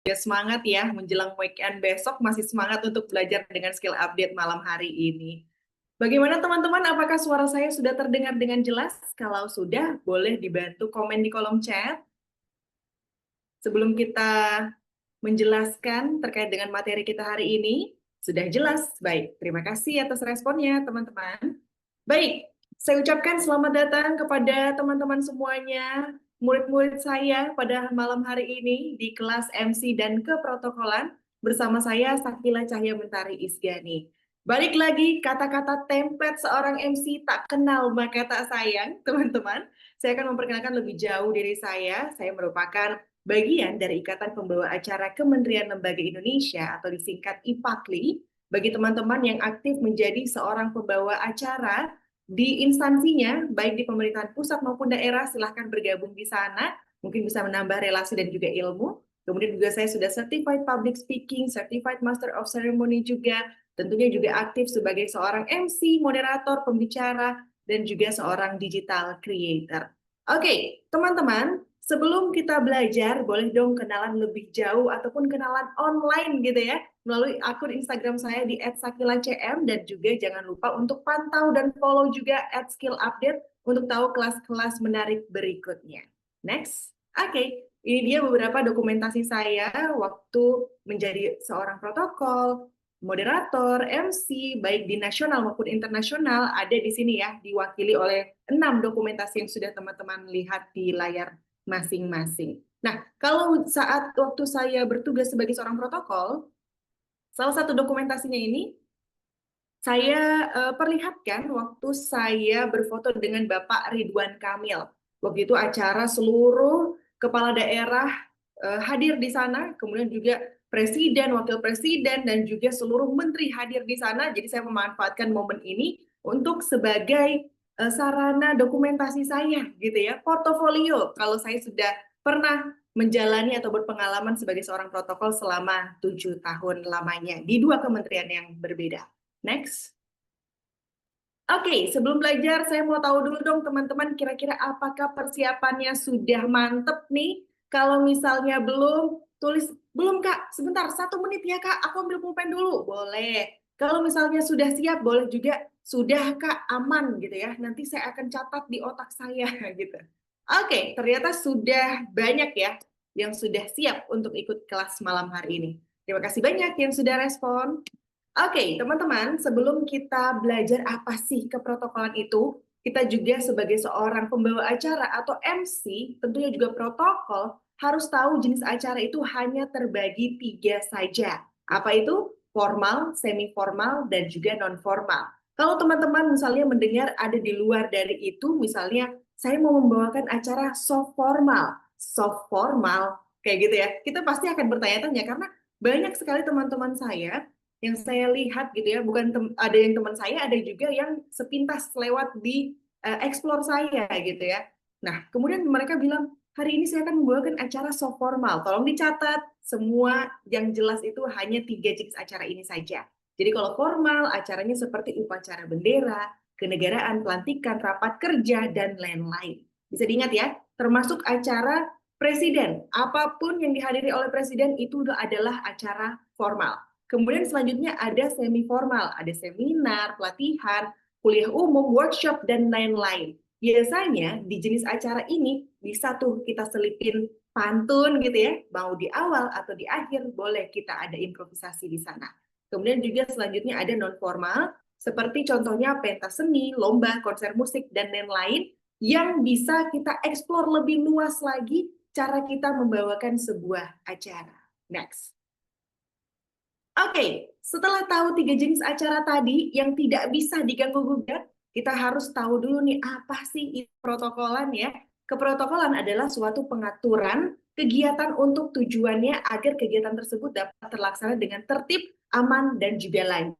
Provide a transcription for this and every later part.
Ya, semangat ya, menjelang weekend besok masih semangat untuk belajar dengan skill update malam hari ini. Bagaimana teman-teman, apakah suara saya sudah terdengar dengan jelas? Kalau sudah, boleh dibantu komen di kolom chat. Sebelum kita menjelaskan terkait dengan materi kita hari ini, sudah jelas? Baik, terima kasih atas responnya teman-teman. Baik, saya ucapkan selamat datang kepada teman-teman semuanya, murid-murid saya pada malam hari ini di kelas MC dan keprotokolan bersama saya Sakila Cahya Mentari Isgani. Balik lagi kata-kata template seorang MC tak kenal maka tak sayang, teman-teman. Saya akan memperkenalkan lebih jauh diri saya. Saya merupakan bagian dari Ikatan Pembawa Acara Kementerian Lembaga Indonesia atau disingkat IPAKLI. Bagi teman-teman yang aktif menjadi seorang pembawa acara di instansinya, baik di pemerintahan pusat maupun daerah, silahkan bergabung di sana. Mungkin bisa menambah relasi dan juga ilmu. Kemudian juga saya sudah Certified Public Speaking, Certified Master of Ceremony juga. Tentunya juga aktif sebagai seorang MC, moderator, pembicara, dan juga seorang digital creator. Oke, teman-teman, sebelum kita belajar, boleh dong kenalan lebih jauh ataupun kenalan online gitu ya, melalui akun Instagram saya di @sakilacm, dan juga jangan lupa untuk pantau dan follow juga @skillupdate untuk tahu kelas-kelas menarik berikutnya. Next. Oke, ini dia beberapa dokumentasi saya waktu menjadi seorang protokol, moderator, MC, baik di nasional maupun internasional, ada di sini ya, diwakili oleh 6 dokumentasi yang sudah teman-teman lihat di layar masing-masing. Nah, kalau saat waktu saya bertugas sebagai seorang protokol, salah satu dokumentasinya ini saya perlihatkan waktu saya berfoto dengan Bapak Ridwan Kamil. Waktu itu acara seluruh kepala daerah hadir di sana, kemudian juga presiden, wakil presiden, dan juga seluruh menteri hadir di sana. Jadi saya memanfaatkan momen ini untuk sebagai sarana dokumentasi saya, gitu ya, portofolio. Kalau saya sudah pernah menjalani atau berpengalaman sebagai seorang protokol selama 7 tahun lamanya di 2 kementerian yang berbeda. Next. Oke, sebelum belajar saya mau tahu dulu dong teman-teman, kira-kira apakah persiapannya sudah mantep nih? Kalau misalnya belum, tulis, belum Kak, sebentar, 1 menit ya Kak, aku ambil pulpen dulu. Boleh. Kalau misalnya sudah siap, boleh juga, sudah Kak, aman gitu ya. Nanti saya akan catat di otak saya gitu. Oke, ternyata sudah banyak ya yang sudah siap untuk ikut kelas malam hari ini. Terima kasih banyak yang sudah respon. Oke, teman-teman, sebelum kita belajar apa sih keprotokolan itu, kita juga sebagai seorang pembawa acara atau MC, tentunya juga protokol, harus tahu jenis acara itu hanya terbagi 3 saja. Apa itu? Formal, semi-formal, dan juga non-formal. Kalau teman-teman misalnya mendengar ada di luar dari itu, misalnya saya mau membawakan acara soft formal, kayak gitu ya, kita pasti akan bertanya-tanya karena banyak sekali teman-teman saya yang saya lihat gitu ya, bukan ada yang teman saya, ada juga yang sepintas lewat di explore saya gitu ya. Nah, kemudian mereka bilang, hari ini saya akan membawakan acara soft formal. Tolong dicatat, semua yang jelas itu hanya 3 jenis acara ini saja. Jadi kalau formal, acaranya seperti upacara bendera, kenegaraan, pelantikan, rapat kerja, dan lain-lain. Bisa diingat ya, termasuk acara presiden. Apapun yang dihadiri oleh presiden itu adalah acara formal. Kemudian selanjutnya ada semi formal, ada seminar, pelatihan, kuliah umum, workshop, dan lain-lain. Biasanya di jenis acara ini bisa tuh kita selipin pantun gitu ya, mau di awal atau di akhir boleh kita ada improvisasi di sana. Kemudian juga selanjutnya ada non formal, seperti contohnya pentas seni, lomba, konser musik, dan lain-lain yang bisa kita eksplor lebih luas lagi cara kita membawakan sebuah acara. Next. Oke, setelah tahu 3 jenis acara tadi yang tidak bisa diganggu-gugat, kita harus tahu dulu nih apa sih protokolan ya. Keprotokolan adalah suatu pengaturan kegiatan untuk tujuannya agar kegiatan tersebut dapat terlaksana dengan tertib, aman, dan juga lancar.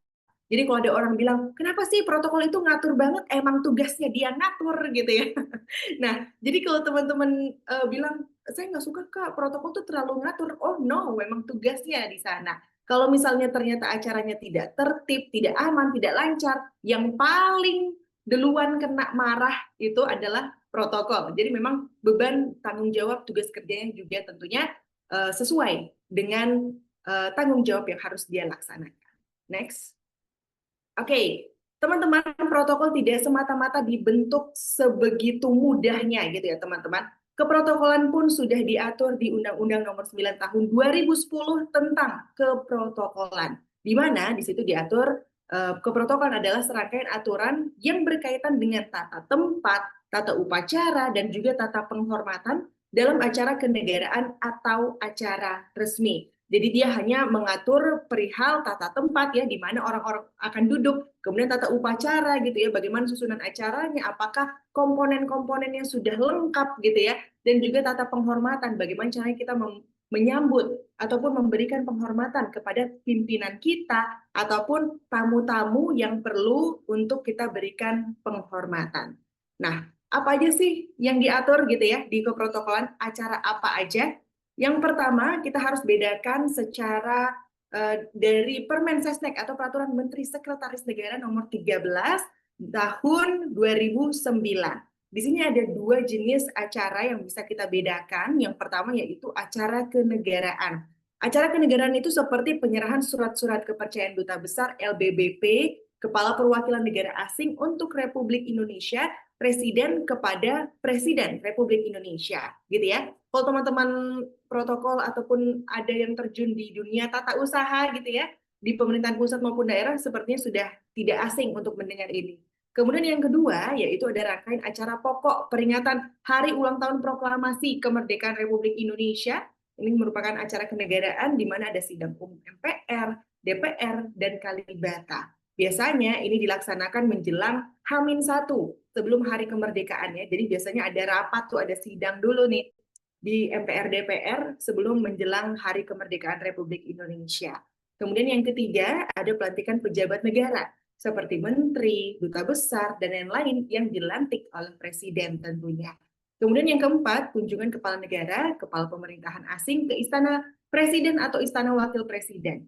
Jadi kalau ada orang bilang, kenapa sih protokol itu ngatur banget? Emang tugasnya dia ngatur gitu ya. Nah, jadi kalau teman-teman bilang, saya nggak suka Kak, protokol tuh terlalu ngatur. Oh no, memang tugasnya di sana. Kalau misalnya ternyata acaranya tidak tertib, tidak aman, tidak lancar, yang paling duluan kena marah itu adalah protokol. Jadi memang beban tanggung jawab tugas kerjanya juga tentunya sesuai dengan tanggung jawab yang harus dia laksanakan. Next. Oke, teman-teman, protokol tidak semata-mata dibentuk sebegitu mudahnya gitu ya, teman-teman. Keprotokolan pun sudah diatur di Undang-Undang Nomor 9 Tahun 2010 tentang keprotokolan. Di mana di situ diatur keprotokolan adalah serangkaian aturan yang berkaitan dengan tata tempat, tata upacara, dan juga tata penghormatan dalam acara kenegaraan atau acara resmi. Jadi dia hanya mengatur perihal tata tempat ya, di mana orang-orang akan duduk, kemudian tata upacara gitu ya, bagaimana susunan acaranya, apakah komponen-komponennya sudah lengkap gitu ya, dan juga tata penghormatan, bagaimana caranya kita menyambut ataupun memberikan penghormatan kepada pimpinan kita ataupun tamu-tamu yang perlu untuk kita berikan penghormatan. Nah, apa aja sih yang diatur gitu ya di keprotokolan, acara apa aja? Yang pertama, kita harus bedakan secara dari Permensesnek atau Peraturan Menteri Sekretaris Negara Nomor 13 tahun 2009. Di sini ada dua jenis acara yang bisa kita bedakan. Yang pertama yaitu acara kenegaraan. Acara kenegaraan itu seperti penyerahan surat-surat kepercayaan Duta Besar LBBP, Kepala Perwakilan Negara Asing untuk Republik Indonesia, Presiden kepada Presiden Republik Indonesia, gitu ya. Kalau teman-teman protokol ataupun ada yang terjun di dunia tata usaha gitu ya, di pemerintahan pusat maupun daerah sepertinya sudah tidak asing untuk mendengar ini. Kemudian yang kedua yaitu ada rangkaian acara pokok peringatan Hari Ulang Tahun Proklamasi Kemerdekaan Republik Indonesia. Ini merupakan acara kenegaraan di mana ada sidang umum MPR, DPR, dan Kalibata. Biasanya ini dilaksanakan menjelang H-1 sebelum hari kemerdekaan ya. Jadi biasanya ada rapat tuh, ada sidang dulu nih di MPR DPR sebelum menjelang Hari Kemerdekaan Republik Indonesia. Kemudian yang ketiga, ada pelantikan pejabat negara seperti menteri, duta besar, dan lain-lain yang dilantik oleh presiden tentunya. Kemudian yang keempat, kunjungan kepala negara, kepala pemerintahan asing ke istana presiden atau istana wakil presiden.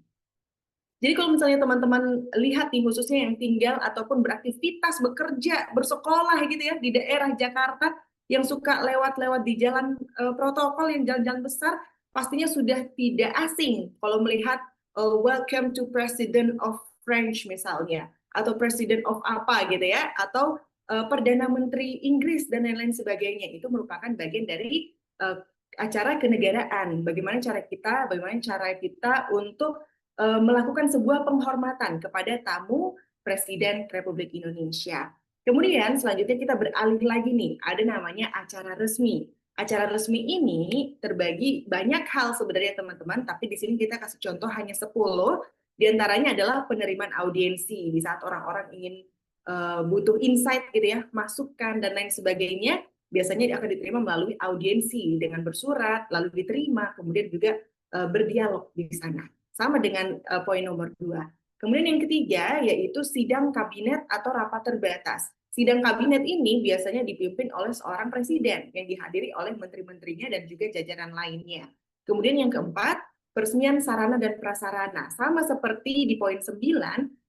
Jadi kalau misalnya teman-teman lihat nih, khususnya yang tinggal ataupun beraktivitas, bekerja, bersekolah gitu ya di daerah Jakarta, yang suka lewat-lewat di jalan protokol, yang jalan-jalan besar, pastinya sudah tidak asing kalau melihat welcome to President of French misalnya, atau President of apa gitu ya, atau Perdana Menteri Inggris dan lain-lain sebagainya. Itu merupakan bagian dari acara kenegaraan. Bagaimana cara kita untuk melakukan sebuah penghormatan kepada tamu Presiden Republik Indonesia. Kemudian selanjutnya kita beralih lagi nih, ada namanya acara resmi. Acara resmi ini terbagi banyak hal sebenarnya teman-teman, tapi di sini kita kasih contoh hanya 10. Di antaranya adalah penerimaan audiensi, di saat orang-orang ingin butuh insight gitu ya, masukan dan lain sebagainya, biasanya akan diterima melalui audiensi dengan bersurat, lalu diterima, kemudian juga berdialog di sana. Sama dengan poin nomor 2. Kemudian yang ketiga yaitu sidang kabinet atau rapat terbatas. Sidang kabinet ini biasanya dipimpin oleh seorang presiden yang dihadiri oleh menteri-menterinya dan juga jajaran lainnya. Kemudian yang keempat, peresmian sarana dan prasarana. Sama seperti di poin 9,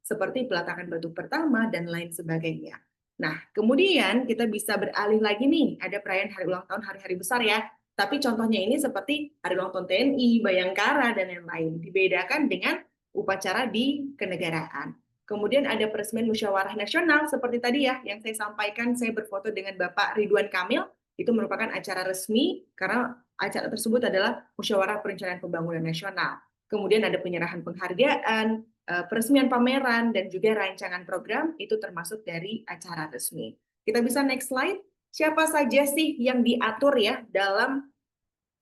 seperti peletakan batu pertama dan lain sebagainya. Nah, kemudian kita bisa beralih lagi nih, ada perayaan hari ulang tahun, hari-hari besar ya. Tapi contohnya ini seperti hari ulang tahun TNI, Bayangkara, dan lain-lain. Dibedakan dengan upacara di kenegaraan. Kemudian ada peresmian musyawarah nasional seperti tadi ya yang saya sampaikan, saya berfoto dengan Bapak Ridwan Kamil, itu merupakan acara resmi karena acara tersebut adalah musyawarah perencanaan pembangunan nasional. Kemudian ada penyerahan penghargaan, peresmian pameran, dan juga rancangan program itu termasuk dari acara resmi. Kita bisa next slide. Siapa saja sih yang diatur ya dalam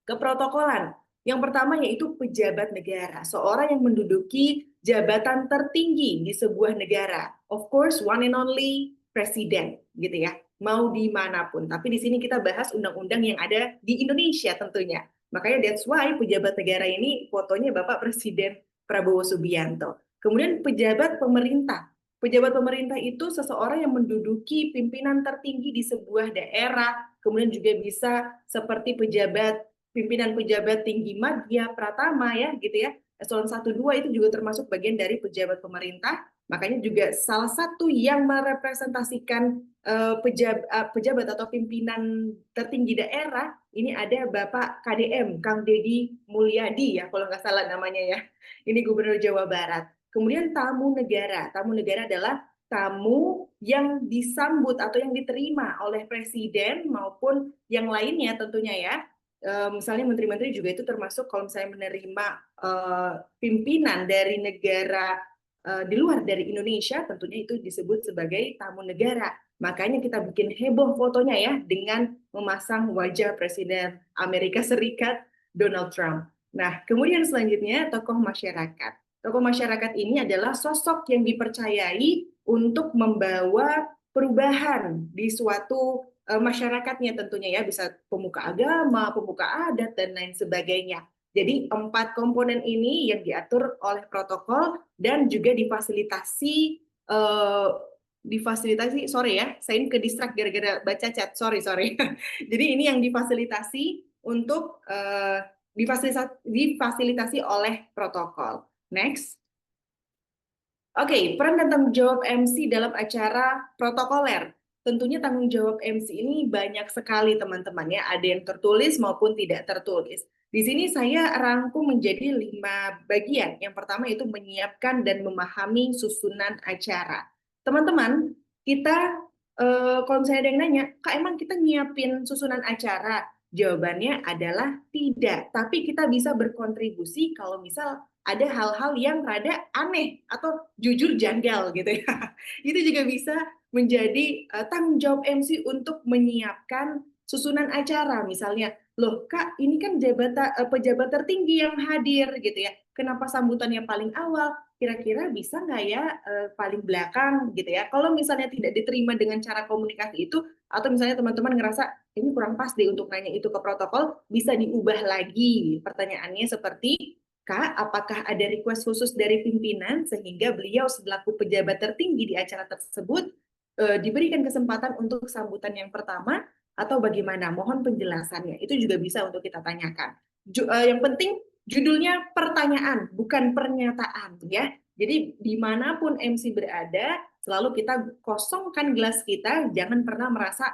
keprotokolan? Yang pertama yaitu pejabat negara, seorang yang menduduki jabatan tertinggi di sebuah negara. Of course, one and only presiden, gitu ya. Mau dimanapun. Tapi di sini kita bahas undang-undang yang ada di Indonesia tentunya. Makanya that's why pejabat negara ini fotonya Bapak Presiden Prabowo Subianto. Kemudian pejabat pemerintah. Pejabat pemerintah itu seseorang yang menduduki pimpinan tertinggi di sebuah daerah, kemudian juga bisa seperti pimpinan pejabat tinggi madya, pratama ya gitu ya. Eselon 1 2 itu juga termasuk bagian dari pejabat pemerintah. Makanya juga salah satu yang merepresentasikan pejabat atau pimpinan tertinggi daerah, ini ada Bapak KDM, Kang Deddy Mulyadi ya, kalau nggak salah namanya ya. Ini Gubernur Jawa Barat. Kemudian tamu negara. Tamu negara adalah tamu yang disambut atau yang diterima oleh presiden maupun yang lainnya tentunya ya. Misalnya menteri-menteri juga itu termasuk kalau misalnya menerima pimpinan dari negara di luar dari Indonesia, tentunya itu disebut sebagai tamu negara. Makanya kita bikin heboh fotonya ya dengan memasang wajah Presiden Amerika Serikat Donald Trump. Nah, kemudian selanjutnya tokoh masyarakat. Tokoh masyarakat ini adalah sosok yang dipercayai untuk membawa perubahan di suatu masyarakatnya tentunya ya, bisa pemuka agama, pemuka adat, dan lain sebagainya. Jadi 4 komponen ini yang diatur oleh protokol dan juga sorry ya, saya ini ke distract gara-gara baca chat, sorry. Jadi ini yang difasilitasi untuk difasilitasi oleh protokol. Next. Oke, peran dan tanggung jawab MC dalam acara protokoler. Tentunya tanggung jawab MC ini banyak sekali teman-teman ya, ada yang tertulis maupun tidak tertulis. Di sini saya rangkum menjadi 5 bagian. Yang pertama itu menyiapkan dan memahami susunan acara. Teman-teman, kita kalau misalnya ada yang nanya, Kak emang kita nyiapin susunan acara? Jawabannya adalah tidak, tapi kita bisa berkontribusi kalau misal ada hal-hal yang rada aneh atau jujur janggal gitu ya. Itu juga bisa menjadi tanggung jawab MC untuk menyiapkan susunan acara. Misalnya, loh Kak, ini kan pejabat tertinggi yang hadir gitu ya. Kenapa sambutannya paling awal? Kira-kira bisa nggak ya paling belakang gitu ya. Kalau misalnya tidak diterima dengan cara komunikasi itu, atau misalnya teman-teman ngerasa ini kurang pas deh untuk nanya itu ke protokol, bisa diubah lagi pertanyaannya seperti, Kak, apakah ada request khusus dari pimpinan sehingga beliau selaku pejabat tertinggi di acara tersebut diberikan kesempatan untuk sambutan yang pertama atau bagaimana? Mohon penjelasannya. Itu juga bisa untuk kita tanyakan. Yang penting judulnya pertanyaan, bukan pernyataan ya. Jadi dimanapun MC berada, selalu kita kosongkan gelas kita, jangan pernah merasa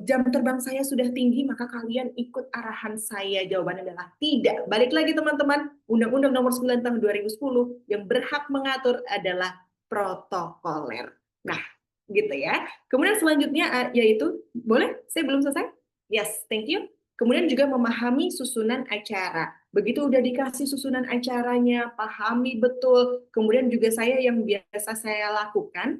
jam terbang saya sudah tinggi, maka kalian ikut arahan saya. Jawabannya adalah tidak. Balik lagi teman-teman, Undang-Undang Nomor 9 Tahun 2010 yang berhak mengatur adalah protokoler. Nah, gitu ya. Kemudian selanjutnya yaitu, boleh? Saya belum selesai? Yes, thank you. Kemudian juga memahami susunan acara. Begitu udah dikasih susunan acaranya, pahami betul. Kemudian juga yang biasa saya lakukan,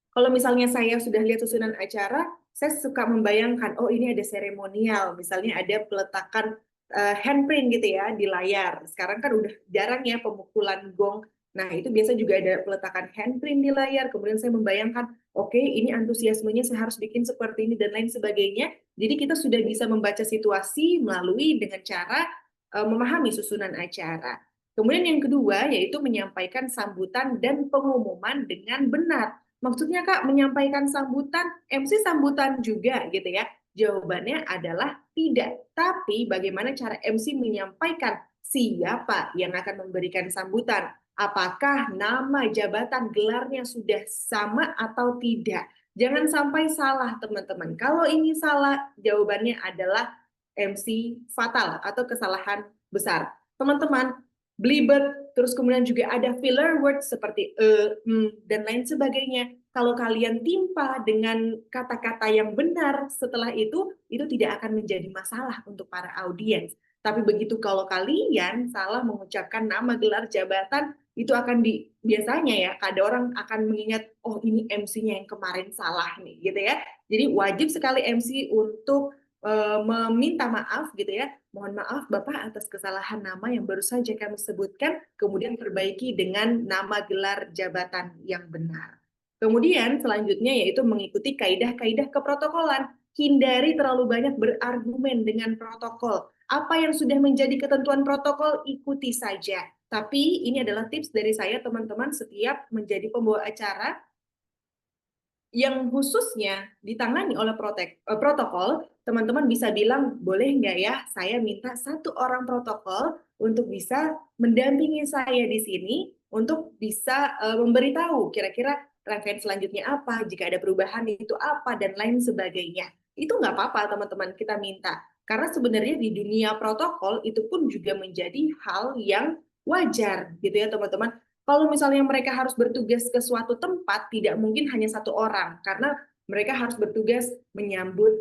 kalau misalnya saya sudah lihat susunan acara, saya suka membayangkan, oh ini ada seremonial, misalnya ada peletakan handprint gitu ya di layar. Sekarang kan udah jarang ya pemukulan gong. Nah itu biasa juga ada peletakan handprint di layar. Kemudian saya membayangkan, oke ini antusiasmenya saya harus bikin seperti ini dan lain sebagainya. Jadi kita sudah bisa membaca situasi melalui dengan cara memahami susunan acara. Kemudian yang kedua yaitu menyampaikan sambutan dan pengumuman dengan benar. Maksudnya Kak, menyampaikan sambutan, MC sambutan juga gitu ya. Jawabannya adalah tidak. Tapi bagaimana cara MC menyampaikan siapa yang akan memberikan sambutan? Apakah nama, jabatan, gelarnya sudah sama atau tidak? Jangan sampai salah teman-teman. Kalau ini salah, jawabannya adalah MC fatal atau kesalahan besar. Teman-teman, belibet, terus kemudian juga ada filler words seperti dan lain sebagainya. Kalau kalian timpa dengan kata-kata yang benar setelah itu tidak akan menjadi masalah untuk para audiens. Tapi begitu kalau kalian salah mengucapkan nama, gelar, jabatan, itu akan biasanya ya, ada orang akan mengingat, oh ini MC-nya yang kemarin salah nih, gitu ya. Jadi wajib sekali MC untuk meminta maaf gitu ya. Mohon maaf Bapak atas kesalahan nama yang baru saja kami sebutkan, kemudian perbaiki dengan nama gelar jabatan yang benar. Kemudian selanjutnya yaitu mengikuti kaidah-kaidah keprotokolan. Hindari terlalu banyak berargumen dengan protokol. Apa yang sudah menjadi ketentuan protokol, ikuti saja. Tapi ini adalah tips dari saya teman-teman setiap menjadi pembawa acara yang khususnya ditangani oleh protokol, teman-teman bisa bilang, boleh nggak ya saya minta 1 orang protokol untuk bisa mendampingi saya di sini, untuk bisa memberitahu kira-kira rangkaian selanjutnya apa, jika ada perubahan itu apa, dan lain sebagainya. Itu nggak apa-apa teman-teman kita minta. Karena sebenarnya di dunia protokol itu pun juga menjadi hal yang wajar gitu ya teman-teman. Kalau misalnya mereka harus bertugas ke suatu tempat, tidak mungkin hanya satu orang, karena mereka harus bertugas menyambut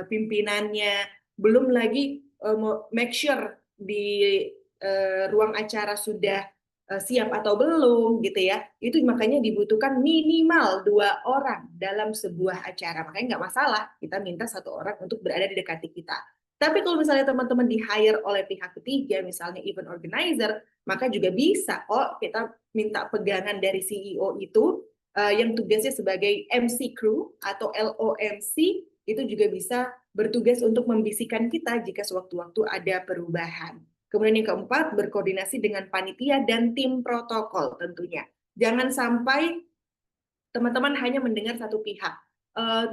pimpinannya, belum lagi make sure di ruang acara sudah siap atau belum gitu ya. Itu makanya dibutuhkan minimal 2 orang dalam sebuah acara. Makanya nggak masalah kita minta 1 orang untuk berada di dekat kita. Tapi kalau misalnya teman-teman di-hire oleh pihak ketiga, misalnya event organizer, maka juga bisa kok kita minta pegangan dari CEO itu yang tugasnya sebagai MC crew atau LOMC, itu juga bisa bertugas untuk membisikkan kita jika sewaktu-waktu ada perubahan. Kemudian yang keempat, berkoordinasi dengan panitia dan tim protokol tentunya. Jangan sampai teman-teman hanya mendengar satu pihak.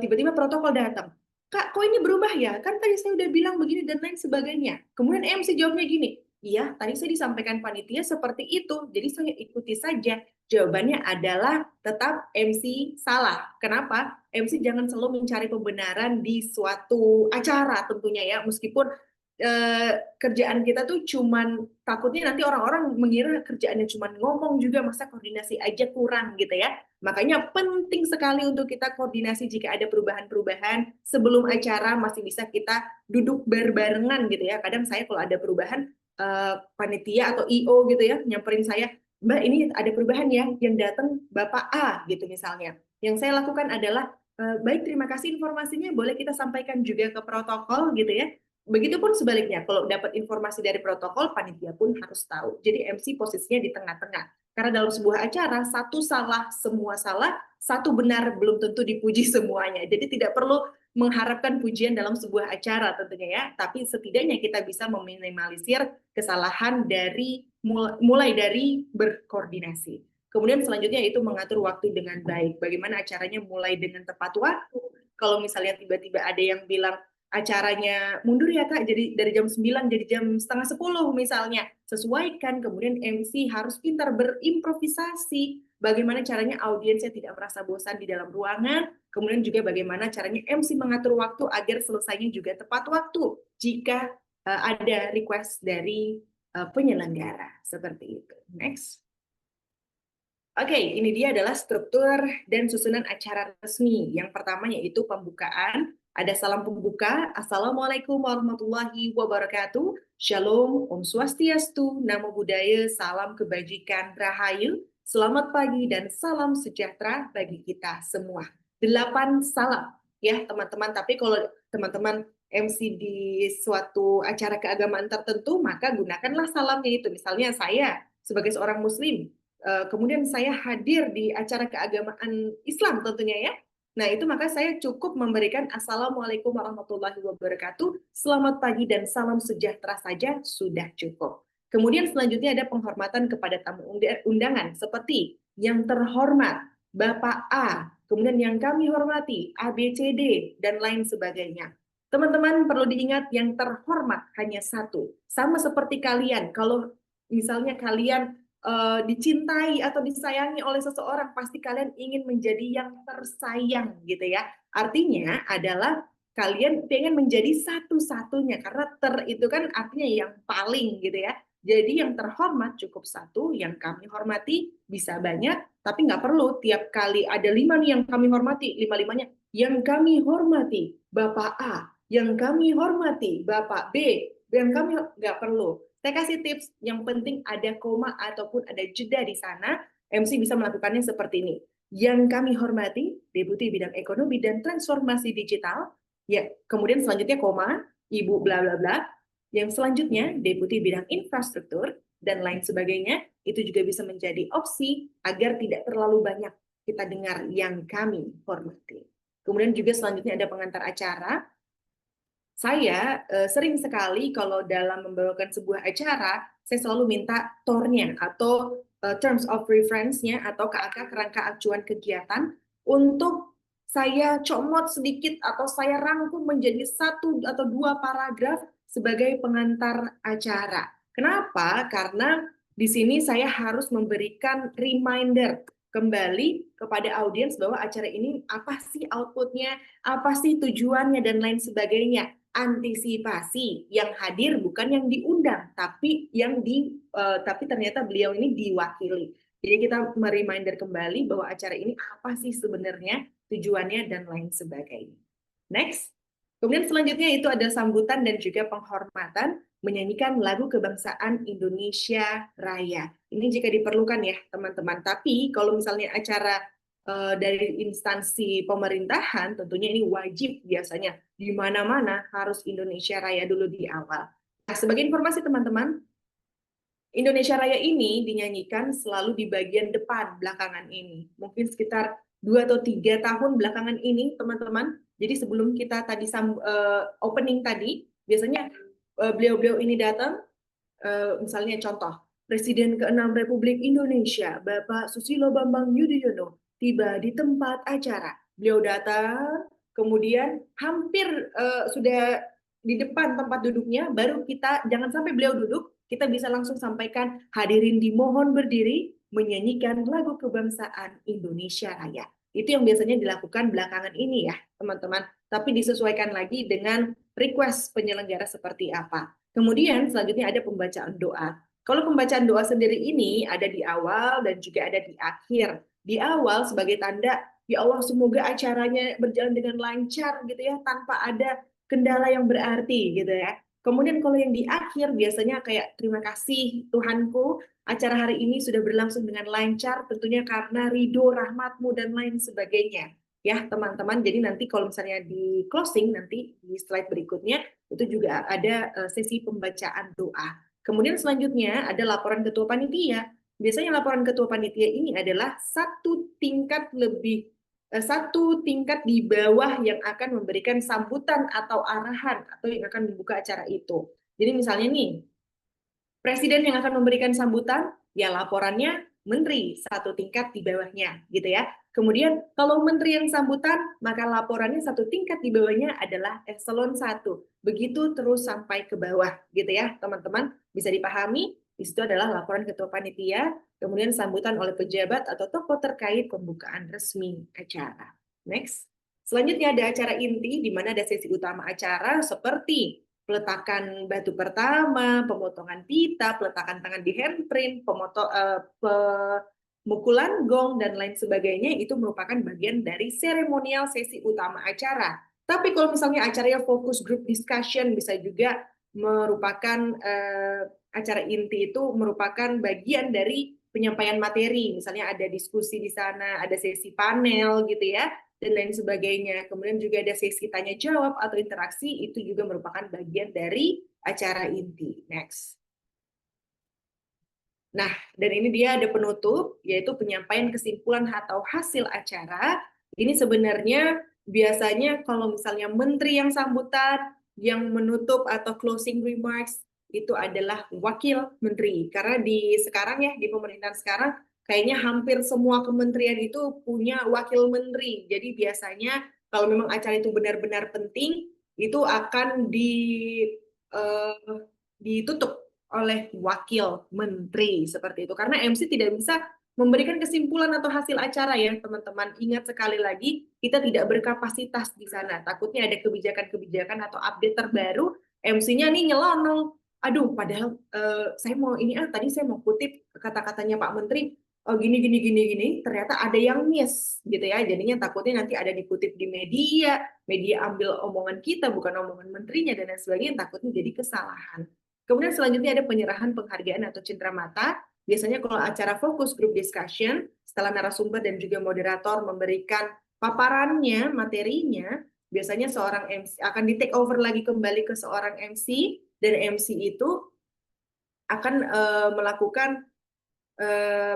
Tiba-tiba protokol datang. Kak, kok ini berubah ya? Kan tadi saya udah bilang begini dan lain sebagainya. Kemudian MC jawabnya gini, iya, tadi saya disampaikan panitia seperti itu, jadi saya ikuti saja. Jawabannya adalah tetap MC salah. Kenapa? MC jangan selalu mencari pembenaran di suatu acara tentunya ya, meskipun kerjaan kita tuh cuman takutnya nanti orang-orang mengira kerjaannya cuman ngomong juga, masa koordinasi aja kurang gitu ya. Makanya penting sekali untuk kita koordinasi jika ada perubahan-perubahan sebelum acara masih bisa kita duduk berbarengan gitu ya. Kadang saya kalau ada perubahan panitia atau IO gitu ya nyamperin saya, Mbak ini ada perubahan ya, yang datang Bapak A gitu misalnya. Yang saya lakukan adalah baik terima kasih informasinya, boleh kita sampaikan juga ke protokol gitu ya. Begitupun sebaliknya, kalau dapat informasi dari protokol, panitia pun harus tahu. Jadi MC posisinya di tengah-tengah. Karena dalam sebuah acara, satu salah, semua salah, satu benar belum tentu dipuji semuanya. Jadi tidak perlu mengharapkan pujian dalam sebuah acara tentunya ya, tapi setidaknya kita bisa meminimalisir kesalahan dari mulai dari berkoordinasi. Kemudian selanjutnya itu mengatur waktu dengan baik. Bagaimana acaranya mulai dengan tepat waktu. Kalau misalnya tiba-tiba ada yang bilang acaranya mundur ya Kak, jadi dari jam 9 jadi jam setengah 10 misalnya. Sesuaikan, kemudian MC harus pintar berimprovisasi. Bagaimana caranya audiensnya tidak merasa bosan di dalam ruangan, kemudian juga bagaimana caranya MC mengatur waktu agar selesainya juga tepat waktu jika ada request dari penyelenggara. Seperti itu. Next. Oke, ini dia adalah struktur dan susunan acara resmi. Yang pertama yaitu pembukaan. Ada salam pembuka. Assalamualaikum warahmatullahi wabarakatuh. Shalom, Om Swastiastu, Namo Buddhaya, salam kebajikan, Rahayu. Selamat pagi dan salam sejahtera bagi kita semua. 8 salam ya teman-teman. Tapi kalau teman-teman MC di suatu acara keagamaan tertentu, maka gunakanlah salamnya itu. Misalnya saya sebagai seorang muslim, kemudian saya hadir di acara keagamaan Islam tentunya ya. Nah itu maka saya cukup memberikan Assalamualaikum warahmatullahi wabarakatuh, selamat pagi dan salam sejahtera saja sudah cukup. Kemudian selanjutnya ada penghormatan kepada tamu undangan seperti yang terhormat Bapak A, kemudian yang kami hormati A, B, C, D, dan lain sebagainya. Teman-teman perlu diingat yang terhormat hanya satu. Sama seperti kalian, kalau misalnya kalian dicintai atau disayangi oleh seseorang, pasti kalian ingin menjadi yang tersayang gitu ya. Artinya adalah kalian pengen menjadi satu-satunya, karena itu kan artinya yang paling gitu ya. Jadi yang terhormat cukup satu, yang kami hormati bisa banyak, tapi nggak perlu tiap kali ada 5 nih yang kami hormati, 5-5-nya yang kami hormati Bapak A, yang kami hormati Bapak B, dan kami nggak perlu. Saya kasih tips, yang penting ada koma ataupun ada jeda di sana, MC bisa melakukannya seperti ini. Yang kami hormati, Deputi Bidang Ekonomi dan Transformasi Digital, ya, kemudian selanjutnya koma, Ibu bla bla bla. Yang selanjutnya, Deputi Bidang Infrastruktur, dan lain sebagainya, itu juga bisa menjadi opsi agar tidak terlalu banyak kita dengar yang kami hormati. Kemudian juga selanjutnya ada pengantar acara. Saya sering sekali kalau dalam membawakan sebuah acara, saya selalu minta tornya atau terms of reference-nya atau KAK, kerangka acuan kegiatan, untuk saya comot sedikit atau saya rangkum menjadi 1 atau 2 paragraf sebagai pengantar acara. Kenapa? Karena di sini saya harus memberikan reminder kembali kepada audiens bahwa acara ini apa sih outputnya, apa sih tujuannya, dan lain sebagainya. Antisipasi yang hadir bukan yang diundang, tapi tapi ternyata beliau ini diwakili. Jadi kita mereminder kembali bahwa acara ini apa sih sebenarnya tujuannya dan lain sebagainya. Next. Kemudian selanjutnya itu ada sambutan dan juga penghormatan menyanyikan lagu kebangsaan Indonesia Raya. Ini jika diperlukan ya teman-teman. Tapi kalau misalnya acara dari instansi pemerintahan, tentunya ini wajib biasanya di mana-mana harus Indonesia Raya dulu di awal. Nah, sebagai informasi teman-teman, Indonesia Raya ini dinyanyikan selalu di bagian depan belakangan ini. Mungkin sekitar 2 atau 3 tahun belakangan ini, teman-teman. Jadi sebelum kita tadi opening tadi, biasanya beliau-beliau ini datang, misalnya contoh, Presiden ke-6 Republik Indonesia, Bapak Susilo Bambang Yudhoyono, tiba di tempat acara. Beliau datang, kemudian hampir sudah di depan tempat duduknya, baru kita, jangan sampai beliau duduk, kita bisa langsung sampaikan, hadirin dimohon berdiri, menyanyikan lagu kebangsaan Indonesia Raya. Itu yang biasanya dilakukan belakangan ini ya, teman-teman. Tapi disesuaikan lagi dengan request penyelenggara seperti apa. Kemudian selanjutnya ada pembacaan doa. Kalau pembacaan doa sendiri ini ada di awal dan juga ada di akhir. Di awal sebagai tanda, ya Allah semoga acaranya berjalan dengan lancar gitu ya, tanpa ada kendala yang berarti gitu ya. Kemudian kalau yang di akhir biasanya kayak terima kasih Tuhanku, acara hari ini sudah berlangsung dengan lancar, tentunya karena ridho, rahmatmu, dan lain sebagainya. Ya teman-teman, jadi nanti kalau misalnya di closing, nanti di slide berikutnya, itu juga ada sesi pembacaan doa. Kemudian selanjutnya ada laporan ketua panitia. Biasanya laporan ketua panitia ini adalah satu tingkat di bawah yang akan memberikan sambutan atau arahan atau yang akan membuka acara itu. Jadi misalnya nih, presiden yang akan memberikan sambutan, ya laporannya menteri satu tingkat di bawahnya, gitu ya. Kemudian kalau menteri yang sambutan, maka laporannya satu tingkat di bawahnya adalah eselon 1. Begitu terus sampai ke bawah, gitu ya, teman-teman. Bisa dipahami, di situ adalah laporan ketua panitia, kemudian sambutan oleh pejabat atau tokoh terkait pembukaan resmi acara. Next. Selanjutnya ada acara inti, di mana ada sesi utama acara seperti peletakan batu pertama, pemotongan pita, peletakan tangan di handprint, pemukulan gong, dan lain sebagainya, itu merupakan bagian dari seremonial sesi utama acara. Tapi kalau misalnya acaranya fokus group discussion, bisa juga merupakan acara inti itu merupakan bagian dari penyampaian materi, misalnya ada diskusi di sana, ada sesi panel gitu ya, dan lain sebagainya. Kemudian juga ada sesi tanya jawab atau interaksi, itu juga merupakan bagian dari acara inti. Next. Nah, dan ini dia ada penutup, yaitu penyampaian kesimpulan atau hasil acara. Ini sebenarnya biasanya kalau misalnya menteri yang sambutan, yang menutup atau closing remarks, itu adalah wakil menteri. Karena di sekarang ya, di pemerintahan sekarang, kayaknya hampir semua kementerian itu punya wakil menteri. Jadi biasanya kalau memang acara itu benar-benar penting, itu akan ditutup oleh wakil menteri seperti itu. Karena MC tidak bisa memberikan kesimpulan atau hasil acara ya teman-teman. Ingat sekali lagi, kita tidak berkapasitas di sana. Takutnya ada kebijakan-kebijakan atau update terbaru, MC-nya nih nyelonong. Aduh, padahal saya mau ini tadi saya mau kutip kata-katanya Pak Menteri, oh gini gini gini gini, ternyata ada yang miss gitu ya. Jadinya takutnya nanti ada dikutip di media, media ambil omongan kita bukan omongan menterinya dan lain sebagainya, takutnya jadi kesalahan. Kemudian selanjutnya ada penyerahan penghargaan atau cenderamata. Biasanya kalau acara fokus group discussion, setelah narasumber dan juga moderator memberikan paparannya, materinya, biasanya seorang MC akan di take over lagi kembali ke seorang MC, dan MC itu akan melakukan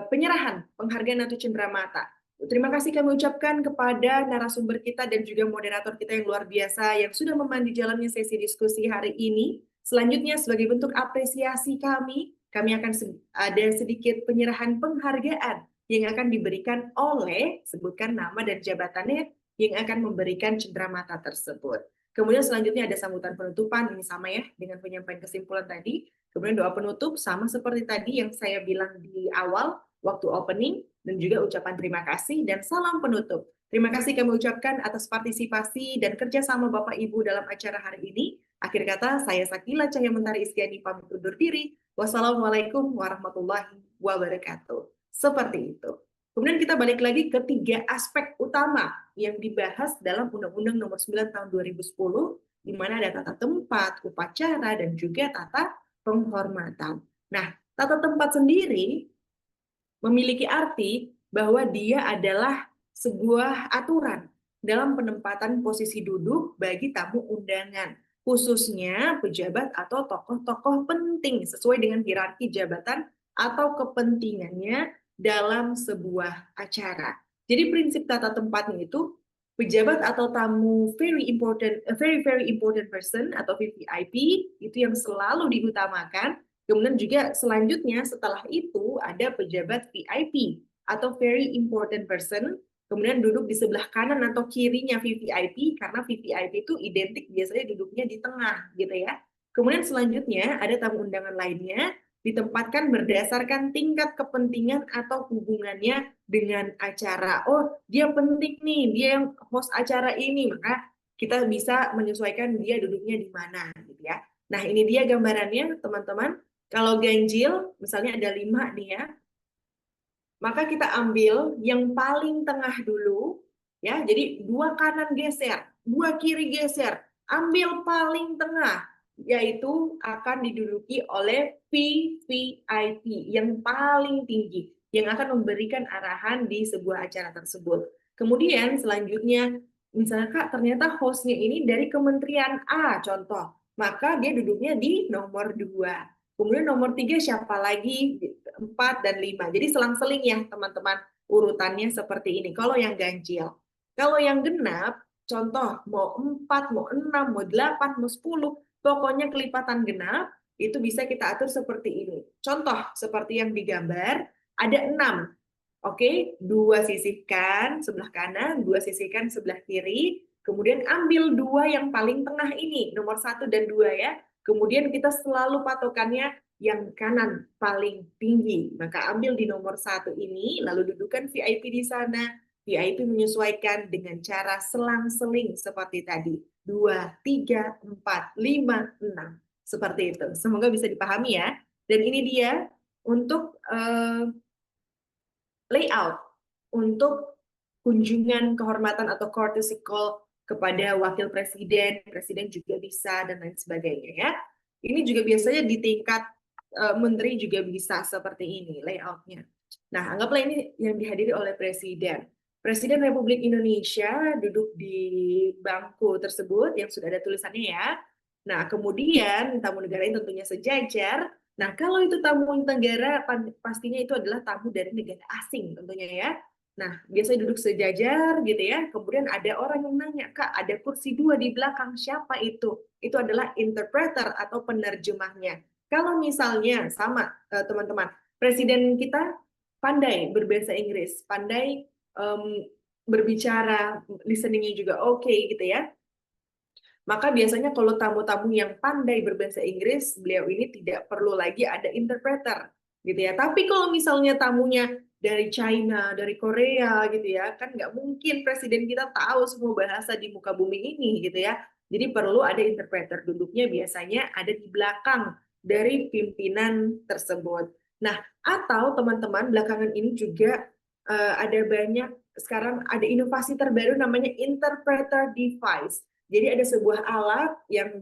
penyerahan penghargaan atau cenderamata. Terima kasih kami ucapkan kepada narasumber kita dan juga moderator kita yang luar biasa yang sudah memandu jalannya sesi diskusi hari ini. Selanjutnya sebagai bentuk apresiasi kami akan ada sedikit penyerahan penghargaan yang akan diberikan oleh, sebutkan nama dan jabatannya, yang akan memberikan cenderamata tersebut. Kemudian selanjutnya ada sambutan penutupan, ini sama ya dengan penyampaian kesimpulan tadi. Kemudian doa penutup sama seperti tadi yang saya bilang di awal waktu opening, dan juga ucapan terima kasih dan salam penutup. Terima kasih kami ucapkan atas partisipasi dan kerjasama Bapak Ibu dalam acara hari ini. Akhir kata, saya Sakila Cahya Mentari Istiani pamit undur diri. Wassalamualaikum warahmatullahi wabarakatuh. Seperti itu. Kemudian kita balik lagi ke 3 aspek utama yang dibahas dalam Undang-Undang Nomor 9 Tahun 2010, di mana ada tata tempat, upacara, dan juga tata penghormatan. Nah, tata tempat sendiri memiliki arti bahwa dia adalah sebuah aturan dalam penempatan posisi duduk bagi tamu undangan, khususnya pejabat atau tokoh-tokoh penting sesuai dengan hierarki jabatan atau kepentingannya dalam sebuah acara. Jadi prinsip tata tempatnya itu pejabat atau tamu very important, a very important person atau VVIP itu yang selalu diutamakan. Kemudian juga selanjutnya setelah itu ada pejabat VIP atau very important person. Kemudian duduk di sebelah kanan atau kirinya VVIP karena VVIP itu identik biasanya duduknya di tengah gitu ya. Kemudian selanjutnya ada tamu undangan lainnya ditempatkan berdasarkan tingkat kepentingan atau hubungannya dengan acara. Oh, dia penting nih, dia yang host acara ini, maka kita bisa menyesuaikan dia duduknya di mana gitu ya. Nah, ini dia gambarannya teman-teman. Kalau ganjil, misalnya ada 5 nih ya, maka kita ambil yang paling tengah dulu, ya. Jadi 2 kanan geser, 2 kiri geser, ambil paling tengah, yaitu akan diduduki oleh VVIP yang paling tinggi, yang akan memberikan arahan di sebuah acara tersebut. Kemudian selanjutnya, misalnya Kak, ternyata hostnya ini dari Kementerian A, contoh, maka dia duduknya di nomor 2. Kemudian nomor 3 siapa lagi? 4 dan 5. Jadi selang-seling ya teman-teman urutannya seperti ini. Kalau yang ganjil. Kalau yang genap, contoh mau 4, mau 6, mau 8, mau 10, pokoknya kelipatan genap, itu bisa kita atur seperti ini. Contoh seperti yang digambar, ada 6. Oke, 2 sisihkan sebelah kanan, 2 sisihkan sebelah kiri, kemudian ambil 2 yang paling tengah ini, nomor 1 dan 2 ya. Kemudian kita selalu patokannya yang kanan paling tinggi. Maka ambil di nomor 1 ini, lalu dudukan VIP di sana. VIP menyesuaikan dengan cara selang-seling seperti tadi. 2, 3, 4, 5, 6. Seperti itu. Semoga bisa dipahami ya. Dan ini dia untuk layout untuk kunjungan kehormatan atau courtesy call kepada wakil presiden, presiden juga bisa, dan lain sebagainya ya. Ini juga biasanya di tingkat menteri juga bisa seperti ini layoutnya. Nah, anggaplah ini yang dihadiri oleh presiden. Presiden Republik Indonesia duduk di bangku tersebut yang sudah ada tulisannya ya. Nah, kemudian tamu negara ini tentunya sejajar. Nah, kalau itu tamu negara, pastinya itu adalah tamu dari negara asing tentunya ya. Nah, biasanya duduk sejajar gitu ya. Kemudian ada orang yang nanya, Kak, ada kursi 2 di belakang, siapa itu? Itu adalah interpreter atau penerjemahnya. Kalau misalnya sama teman-teman, presiden kita pandai berbahasa Inggris, pandai berbicara, listeningnya juga oke gitu ya. Maka biasanya kalau tamu-tamu yang pandai berbahasa Inggris, beliau ini tidak perlu lagi ada interpreter, gitu ya. Tapi kalau misalnya tamunya dari China, dari Korea, gitu ya, kan nggak mungkin presiden kita tahu semua bahasa di muka bumi ini, gitu ya. Jadi perlu ada interpreter. Duduknya biasanya ada di belakang dari pimpinan tersebut. Nah, atau teman-teman belakangan ini juga ada banyak sekarang ada inovasi terbaru namanya interpreter device. Jadi ada sebuah alat yang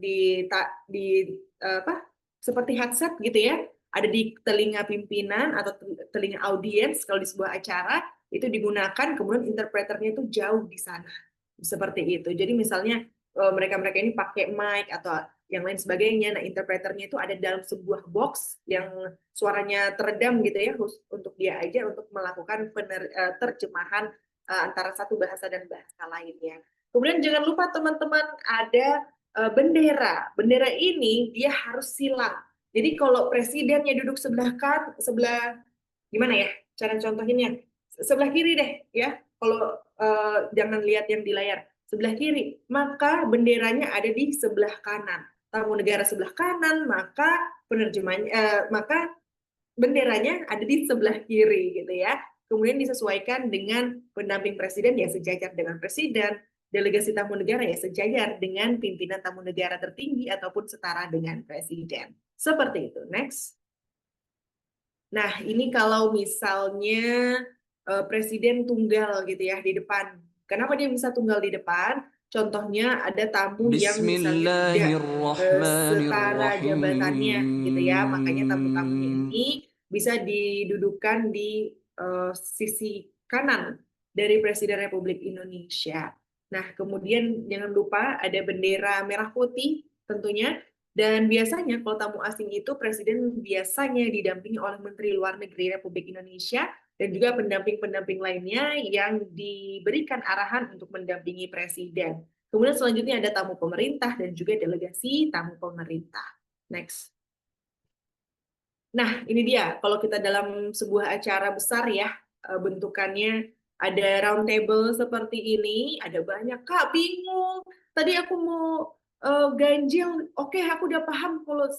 seperti headset gitu ya, ada di telinga pimpinan atau telinga audiens kalau di sebuah acara itu digunakan, kemudian interpreternya itu jauh di sana. Seperti itu. Jadi misalnya mereka-mereka ini pakai mic atau yang lain sebagainya. Nah, interpreternya itu ada dalam sebuah box yang suaranya teredam gitu ya, untuk dia aja untuk melakukan terjemahan antara satu bahasa dan bahasa lainnya. Kemudian jangan lupa teman-teman ada bendera. Bendera ini dia harus silang. Jadi kalau presidennya duduk sebelah gimana ya cara contohinnya? Sebelah kiri deh ya. Kalau jangan lihat yang di layar. Sebelah kiri, maka benderanya ada di sebelah kanan. Tamu negara sebelah kanan, maka penerjemahnya maka benderanya ada di sebelah kiri gitu ya. kemudian disesuaikan dengan pendamping presiden ya sejajar dengan presiden, delegasi tamu negara ya sejajar dengan pimpinan tamu negara tertinggi ataupun setara dengan presiden. Seperti itu. Next. Nah, ini kalau misalnya presiden tunggal gitu ya di depan. Kenapa dia bisa tunggal di depan? Contohnya ada tamu yang misalnya tidak setara jabatannya gitu ya. Makanya tamu-tamunya Bismillahirrahmanirrahim. ini bisa didudukan di sisi kanan dari Presiden Republik Indonesia. Nah, kemudian jangan lupa ada bendera merah putih tentunya. Dan biasanya kalau tamu asing itu presiden biasanya didampingi oleh Menteri Luar Negeri Republik Indonesia dan juga pendamping-pendamping lainnya yang diberikan arahan untuk mendampingi presiden. Kemudian selanjutnya ada tamu pemerintah dan juga delegasi tamu pemerintah. Next. Nah, ini dia. Kalau kita dalam sebuah acara besar ya, bentukannya ada round table seperti ini, ada banyak. Kak, bingung. Tadi aku mau ganjil. Oke, aku udah paham kalau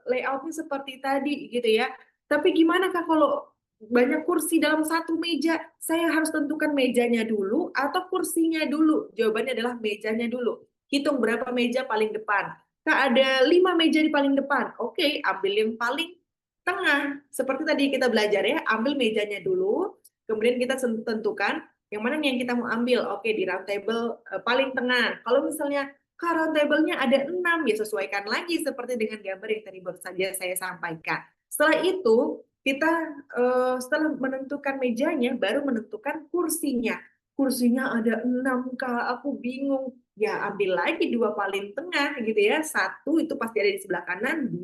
layoutnya seperti tadi gitu ya. Tapi gimana Kak kalau banyak kursi dalam satu meja? Saya harus tentukan mejanya dulu atau kursinya dulu? Jawabannya adalah mejanya dulu. Hitung berapa meja paling depan. Kak, ada 5 meja di paling depan. Oke, ambil yang paling tengah. Seperti tadi kita belajar ya, ambil mejanya dulu, kemudian kita tentukan yang mana yang kita mau ambil. Oke, di round table paling tengah. Kalau misalnya Kak, round table-nya ada 6, ya sesuaikan lagi seperti dengan gambar yang tadi baru saja saya sampaikan. Setelah itu, kita setelah menentukan mejanya, baru menentukan kursinya. Kursinya ada 6, Kak, aku bingung. Ya, ambil lagi 2 paling tengah gitu ya. 1 itu pasti ada di sebelah kanan, 2,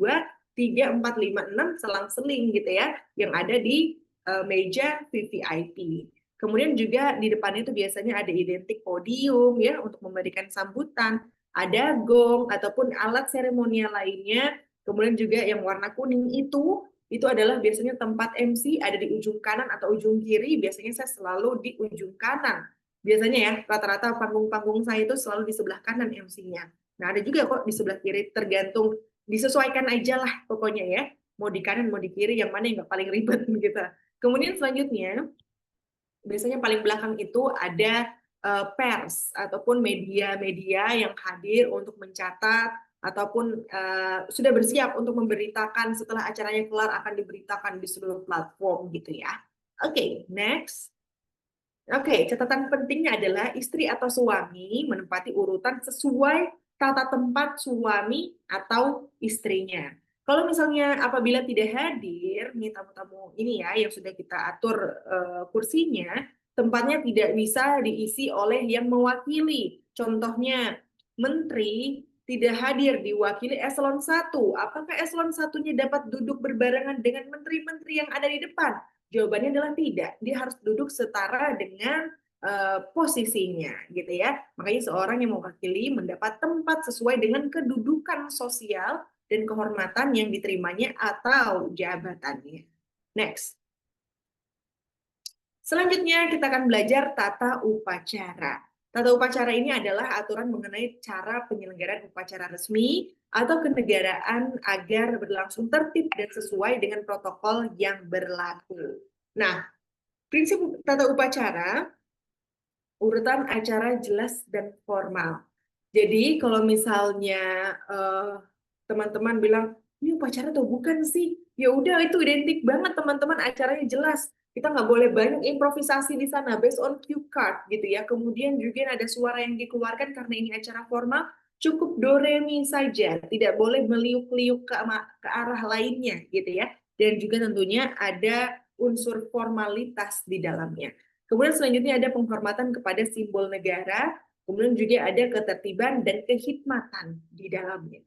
3, 4, 5, 6 selang-seling gitu ya, yang ada di meja VVIP. Kemudian juga di depan itu biasanya ada identik podium ya untuk memberikan sambutan, ada gong ataupun alat seremonial lainnya. Kemudian juga yang warna kuning itu adalah biasanya tempat MC ada di ujung kanan atau ujung kiri. Biasanya saya selalu di ujung kanan. Biasanya ya, rata-rata panggung-panggung saya itu selalu di sebelah kanan MC-nya. Nah, ada juga kok di sebelah kiri, tergantung, disesuaikan aja lah pokoknya ya. Mau di kanan, mau di kiri, yang mana yang nggak paling ribet gitu. Kemudian selanjutnya, biasanya paling belakang itu ada pers ataupun media-media yang hadir untuk mencatat ataupun sudah bersiap untuk memberitakan setelah acaranya kelar akan diberitakan di seluruh platform gitu ya. Oke, next. Oke, catatan pentingnya adalah istri atau suami menempati urutan sesuai tata tempat suami atau istrinya. Kalau misalnya apabila tidak hadir, nih tamu-tamu ini ya yang sudah kita atur kursinya, tempatnya tidak bisa diisi oleh yang mewakili. Contohnya, menteri tidak hadir diwakili eselon 1. Apakah eselon satunya dapat duduk berbarengan dengan menteri-menteri yang ada di depan? Jawabannya adalah tidak. Dia harus duduk setara dengan posisinya, gitu ya. Makanya seorang yang mewakili mendapat tempat sesuai dengan kedudukan sosial dan kehormatan yang diterimanya atau jabatannya. Next. Selanjutnya kita akan belajar tata upacara. Tata upacara ini adalah aturan mengenai cara penyelenggaraan upacara resmi atau kenegaraan agar berlangsung tertib dan sesuai dengan protokol yang berlaku. Nah, prinsip tata upacara, urutan acara jelas dan formal. Jadi kalau misalnya teman-teman bilang, ini upacara atau bukan sih? Ya udah itu identik banget teman-teman, acaranya jelas. Kita nggak boleh banyak improvisasi di sana, based on cue card gitu ya. Kemudian juga ada suara yang dikeluarkan karena ini acara formal, cukup do re mi saja, tidak boleh meliuk-liuk ke arah lainnya gitu ya. Dan juga tentunya ada unsur formalitas di dalamnya. Kemudian selanjutnya ada penghormatan kepada simbol negara, kemudian juga ada ketertiban dan kehikmatan di dalamnya.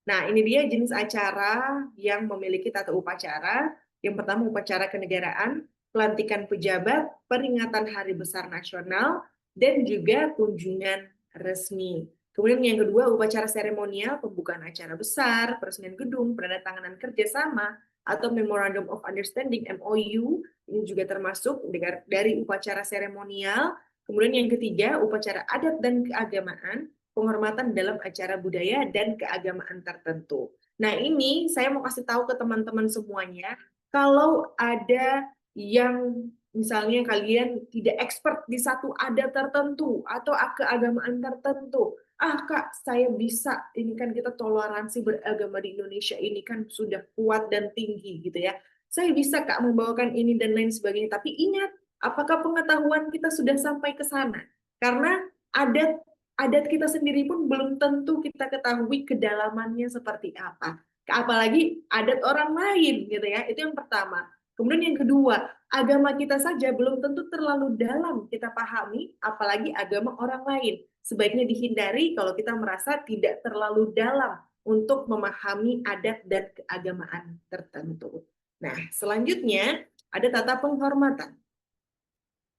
Nah, ini dia jenis acara yang memiliki tata upacara. Yang pertama upacara kenegaraan, pelantikan pejabat, peringatan Hari Besar Nasional, dan juga kunjungan resmi. Kemudian yang kedua upacara seremonial, pembukaan acara besar, peresmian gedung, penandatanganan kerjasama, atau Memorandum of Understanding MOU, ini juga termasuk dari upacara seremonial. Kemudian yang ketiga upacara adat dan keagamaan, penghormatan dalam acara budaya dan keagamaan tertentu. Nah, ini saya mau kasih tahu ke teman-teman semuanya, kalau ada yang misalnya kalian tidak expert di satu adat tertentu atau keagamaan tertentu. Kak, saya bisa, ini kan kita toleransi beragama di Indonesia ini kan sudah kuat dan tinggi gitu ya. Saya bisa Kak membawakan ini dan lain sebagainya. Tapi ingat, apakah pengetahuan kita sudah sampai ke sana? Karena adat adat kita sendiri pun belum tentu kita ketahui kedalamannya seperti apa. Apalagi adat orang lain gitu ya. Itu yang pertama. Kemudian yang kedua, agama kita saja belum tentu terlalu dalam kita pahami, apalagi agama orang lain. Sebaiknya dihindari kalau kita merasa tidak terlalu dalam untuk memahami adat dan keagamaan tertentu. Nah, selanjutnya ada tata penghormatan.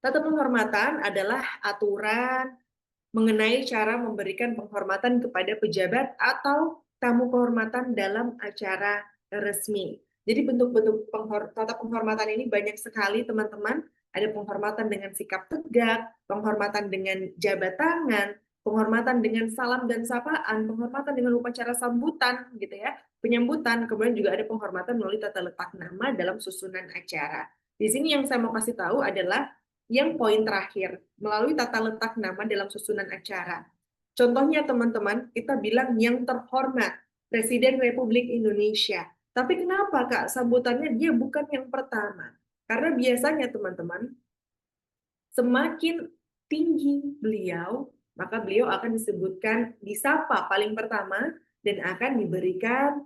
Tata penghormatan adalah aturan mengenai cara memberikan penghormatan kepada pejabat atau tamu kehormatan dalam acara resmi. Jadi bentuk-bentuk tata penghormatan ini banyak sekali teman-teman. Ada penghormatan dengan sikap tegak, penghormatan dengan jabat tangan, penghormatan dengan salam dan sapaan, penghormatan dengan upacara sambutan gitu ya, penyambutan, kemudian juga ada penghormatan melalui tata letak nama dalam susunan acara. Di sini yang saya mau kasih tahu adalah yang poin terakhir, melalui tata letak nama dalam susunan acara. Contohnya teman-teman, kita bilang yang terhormat, Presiden Republik Indonesia. Tapi kenapa Kak sambutannya dia bukan yang pertama? Karena biasanya teman-teman, semakin tinggi beliau, maka beliau akan disebutkan disapa paling pertama dan akan diberikan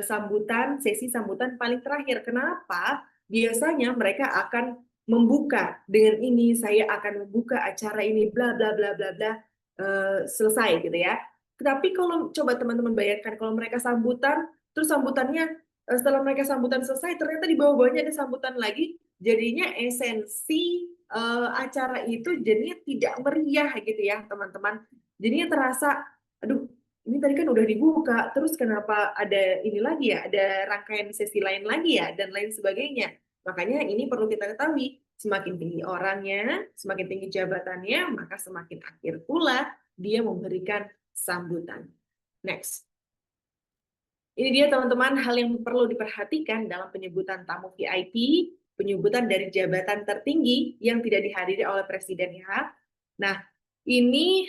sambutan, sesi sambutan paling terakhir. Kenapa? Biasanya mereka akan membuka dengan ini, saya akan membuka acara ini, bla bla bla bla bla, selesai gitu ya. Tapi kalau coba teman-teman bayangkan kalau mereka sambutan, terus sambutannya setelah mereka sambutan selesai, ternyata di bawah-bawahnya ada sambutan lagi, jadinya esensi acara itu jadinya tidak meriah gitu ya teman-teman. Jadinya terasa, aduh ini tadi kan udah dibuka, terus kenapa ada ini lagi ya, ada rangkaian sesi lain lagi ya, dan lain sebagainya. Makanya ini perlu kita ketahui, semakin tinggi orangnya, semakin tinggi jabatannya, maka semakin akhir pula dia memberikan sambutan. Next. Ini dia teman-teman hal yang perlu diperhatikan dalam penyebutan tamu VIP, penyebutan dari jabatan tertinggi yang tidak dihadiri oleh presiden ya. Nah, ini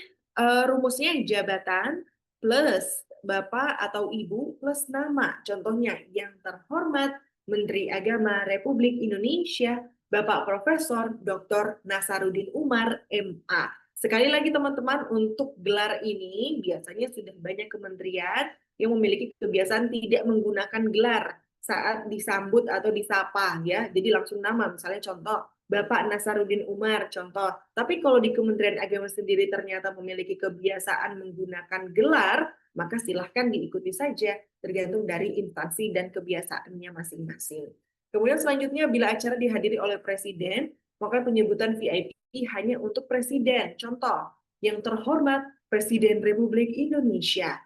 rumusnya jabatan plus Bapak atau Ibu plus nama. Contohnya yang terhormat Menteri Agama Republik Indonesia, Bapak Profesor Dr. Nasaruddin Umar, MA. Sekali lagi teman-teman, untuk gelar ini biasanya sudah banyak kementerian yang memiliki kebiasaan tidak menggunakan gelar saat disambut atau disapa ya. Jadi langsung nama, misalnya contoh Bapak Nasaruddin Umar contoh. Tapi kalau di Kementerian Agama sendiri ternyata memiliki kebiasaan menggunakan gelar, maka silahkan diikuti saja tergantung dari instansi dan kebiasaannya masing-masing. Kemudian selanjutnya bila acara dihadiri oleh presiden, maka penyebutan VIP hanya untuk presiden. Contoh, yang terhormat Presiden Republik Indonesia,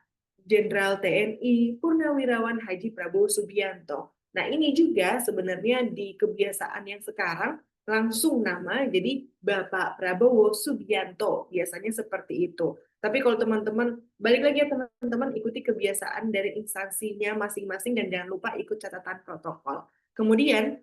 Jenderal TNI Purnawirawan Haji Prabowo Subianto. Nah, ini juga sebenarnya di kebiasaan yang sekarang langsung nama, jadi Bapak Prabowo Subianto, biasanya seperti itu. Tapi kalau teman-teman, balik lagi ya teman-teman, ikuti kebiasaan dari instansinya masing-masing dan jangan lupa ikut catatan protokol. Kemudian,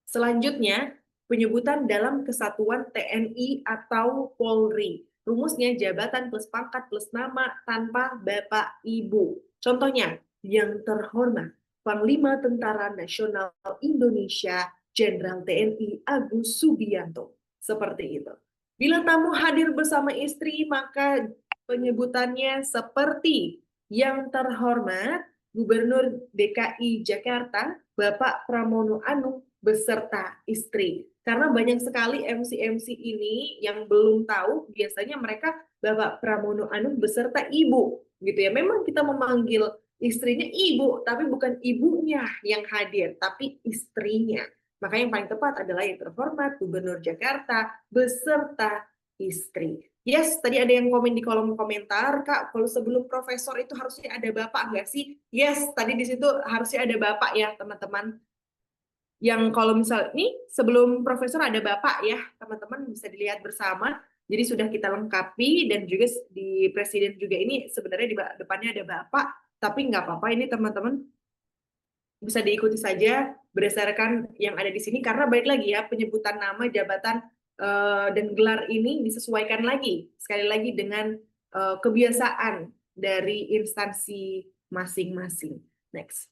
selanjutnya, penyebutan dalam kesatuan TNI atau Polri. Rumusnya jabatan plus pangkat plus nama tanpa Bapak Ibu. Contohnya, yang terhormat Panglima Tentara Nasional Indonesia Jenderal TNI Agus Subianto. Seperti itu. Bila tamu hadir bersama istri, maka penyebutannya seperti yang terhormat Gubernur DKI Jakarta Bapak Pramono Anung beserta istri. Karena banyak sekali MC-MC ini yang belum tahu, biasanya mereka Bapak Pramono Anung beserta ibu, gitu ya. Memang kita memanggil istrinya ibu, tapi bukan ibunya yang hadir, tapi istrinya. Maka yang paling tepat adalah yang terhormat Gubernur Jakarta beserta istri. Yes, tadi ada yang komen di kolom komentar, Kak, kalau sebelum profesor itu harusnya ada bapak nggak sih? Yes, tadi di situ harusnya ada bapak ya, teman-teman. Yang kalau misal ini sebelum profesor ada bapak ya, teman-teman bisa dilihat bersama. Jadi sudah kita lengkapi dan juga di presiden juga ini sebenarnya di depannya ada bapak, tapi nggak apa-apa ini teman-teman. bisa diikuti saja berdasarkan yang ada di sini, karena balik lagi ya, penyebutan nama, jabatan, dan gelar ini disesuaikan lagi, sekali lagi dengan kebiasaan dari instansi masing-masing. Next.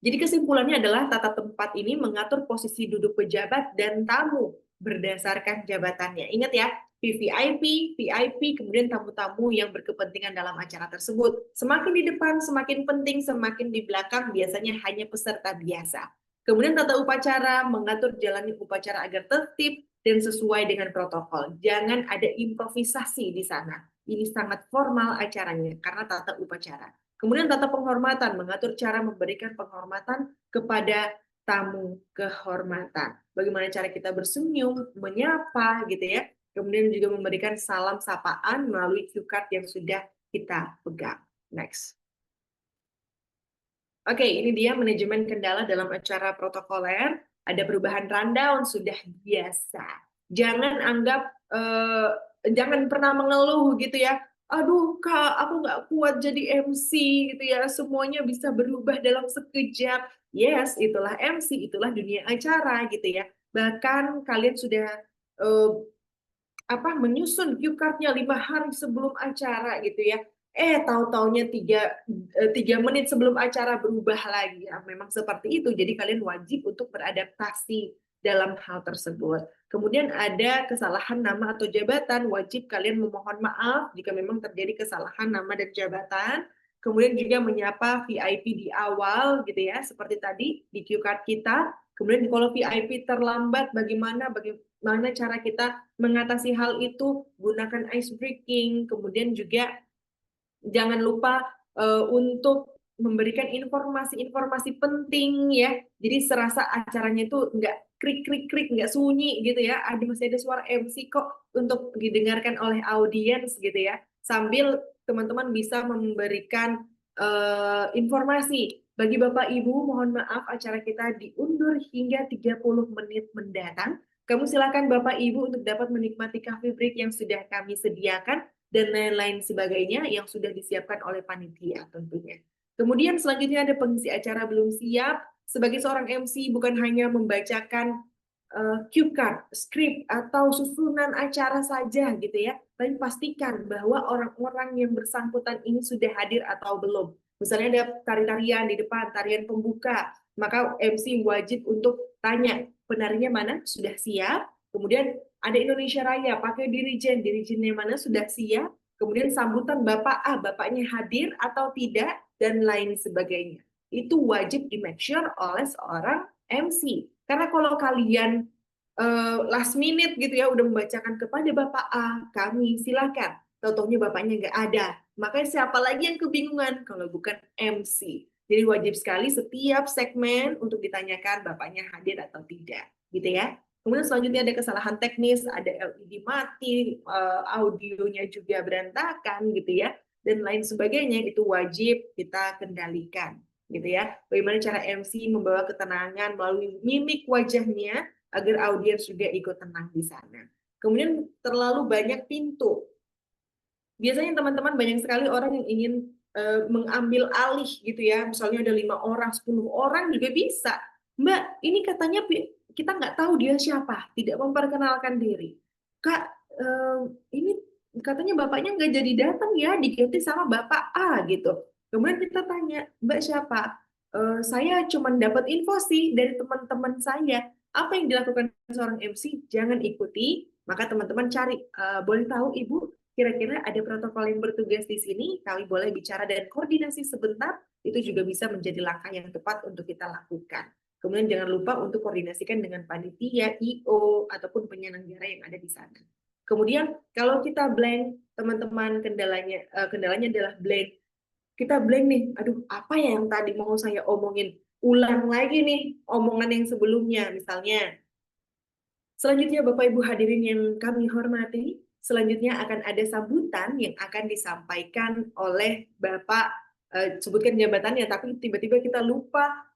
Jadi kesimpulannya adalah tata tempat ini mengatur posisi duduk pejabat dan tamu berdasarkan jabatannya. Ingat ya, VVIP, VIP, kemudian tamu-tamu yang berkepentingan dalam acara tersebut. Semakin di depan, semakin penting, semakin di belakang biasanya hanya peserta biasa. Kemudian tata upacara, mengatur jalannya upacara agar tertib dan sesuai dengan protokol. Jangan ada improvisasi di sana. Ini sangat formal acaranya karena tata upacara. Kemudian tata penghormatan, mengatur cara memberikan penghormatan kepada tamu kehormatan. Bagaimana cara kita bersenyum, menyapa gitu ya. Kemudian juga memberikan salam sapaan melalui cue card yang sudah kita pegang. Next. Oke, ini dia manajemen kendala dalam acara protokoler. Ada perubahan rundown, sudah biasa. Jangan anggap, jangan pernah mengeluh gitu ya. Aduh Kak, aku nggak kuat jadi MC gitu ya. Semuanya bisa berubah dalam sekejap. Yes, itulah MC, itulah dunia acara gitu ya. Bahkan kalian sudah eh, menyusun cue card-nya 5 hari sebelum acara gitu ya. Tahu-taunya 3 menit sebelum acara berubah lagi. Ya, memang seperti itu. Jadi kalian wajib untuk beradaptasi dalam hal tersebut. Kemudian ada kesalahan nama atau jabatan, wajib kalian memohon maaf jika memang terjadi kesalahan nama dan jabatan. Kemudian juga menyapa VIP di awal gitu ya, seperti tadi di cue card kita. Kemudian kalau VIP terlambat, bagaimana cara kita mengatasi hal itu? Gunakan ice breaking, kemudian juga jangan lupa untuk memberikan informasi-informasi penting ya. Jadi serasa acaranya itu nggak krik-krik-krik, nggak sunyi gitu ya. Masih ada suara MC kok untuk didengarkan oleh audiens gitu ya. Sambil teman-teman bisa memberikan informasi. Bagi Bapak Ibu, mohon maaf acara kita diundur hingga 30 menit mendatang. Kamu silakan Bapak Ibu untuk dapat menikmati coffee break yang sudah kami sediakan dan lain-lain sebagainya yang sudah disiapkan oleh panitia tentunya. Kemudian selanjutnya ada pengisi acara belum siap. Sebagai seorang MC bukan hanya membacakan cue card, skrip, atau susunan acara saja gitu ya, tapi pastikan bahwa orang-orang yang bersangkutan ini sudah hadir atau belum. Misalnya ada tari-tarian di depan, tarian pembuka, maka MC wajib untuk tanya, penarinya mana? Sudah siap? Kemudian ada Indonesia Raya, pakai dirijennya mana sudah siap, kemudian sambutan Bapak A, Bapaknya hadir atau tidak, dan lain sebagainya. Itu wajib di make sure oleh seorang MC. Karena kalau kalian last minute gitu ya, udah membacakan kepada Bapak A, kami silakan. Tahu-taunya Bapaknya nggak ada. Makanya siapa lagi yang kebingungan kalau bukan MC. Jadi wajib sekali setiap segmen untuk ditanyakan Bapaknya hadir atau tidak. Gitu ya. Kemudian selanjutnya ada kesalahan teknis, ada LED mati, audionya juga berantakan gitu ya, dan lain sebagainya, itu wajib kita kendalikan gitu ya. Bagaimana cara MC membawa ketenangan melalui mimik wajahnya agar audiens juga ikut tenang di sana. Kemudian terlalu banyak pintu. Biasanya teman-teman banyak sekali orang yang ingin mengambil alih gitu ya, misalnya ada 5 orang, 10 orang juga bisa. Mbak, ini katanya kita nggak tahu dia siapa, tidak memperkenalkan diri. Kak, ini katanya bapaknya nggak jadi datang ya, diganti sama bapak A gitu. Kemudian kita tanya, Mbak siapa? Saya cuma dapat info sih dari teman-teman saya. Apa yang dilakukan seorang MC? Jangan ikuti, maka teman-teman cari. Boleh tahu Ibu, kira-kira ada protokol yang bertugas di sini, kami boleh bicara dan koordinasi sebentar, itu juga bisa menjadi langkah yang tepat untuk kita lakukan. Kemudian jangan lupa untuk koordinasikan dengan panitia, IO, ataupun penyelenggara yang ada di sana. Kemudian kalau kita blank, teman-teman kendalanya adalah blank. Kita blank nih, aduh apa ya yang tadi mau saya omongin? Ulang lagi nih omongan yang sebelumnya, misalnya. Selanjutnya Bapak Ibu hadirin yang kami hormati, selanjutnya akan ada sambutan yang akan disampaikan oleh Bapak, sebutkan jabatannya, tapi tiba-tiba kita lupa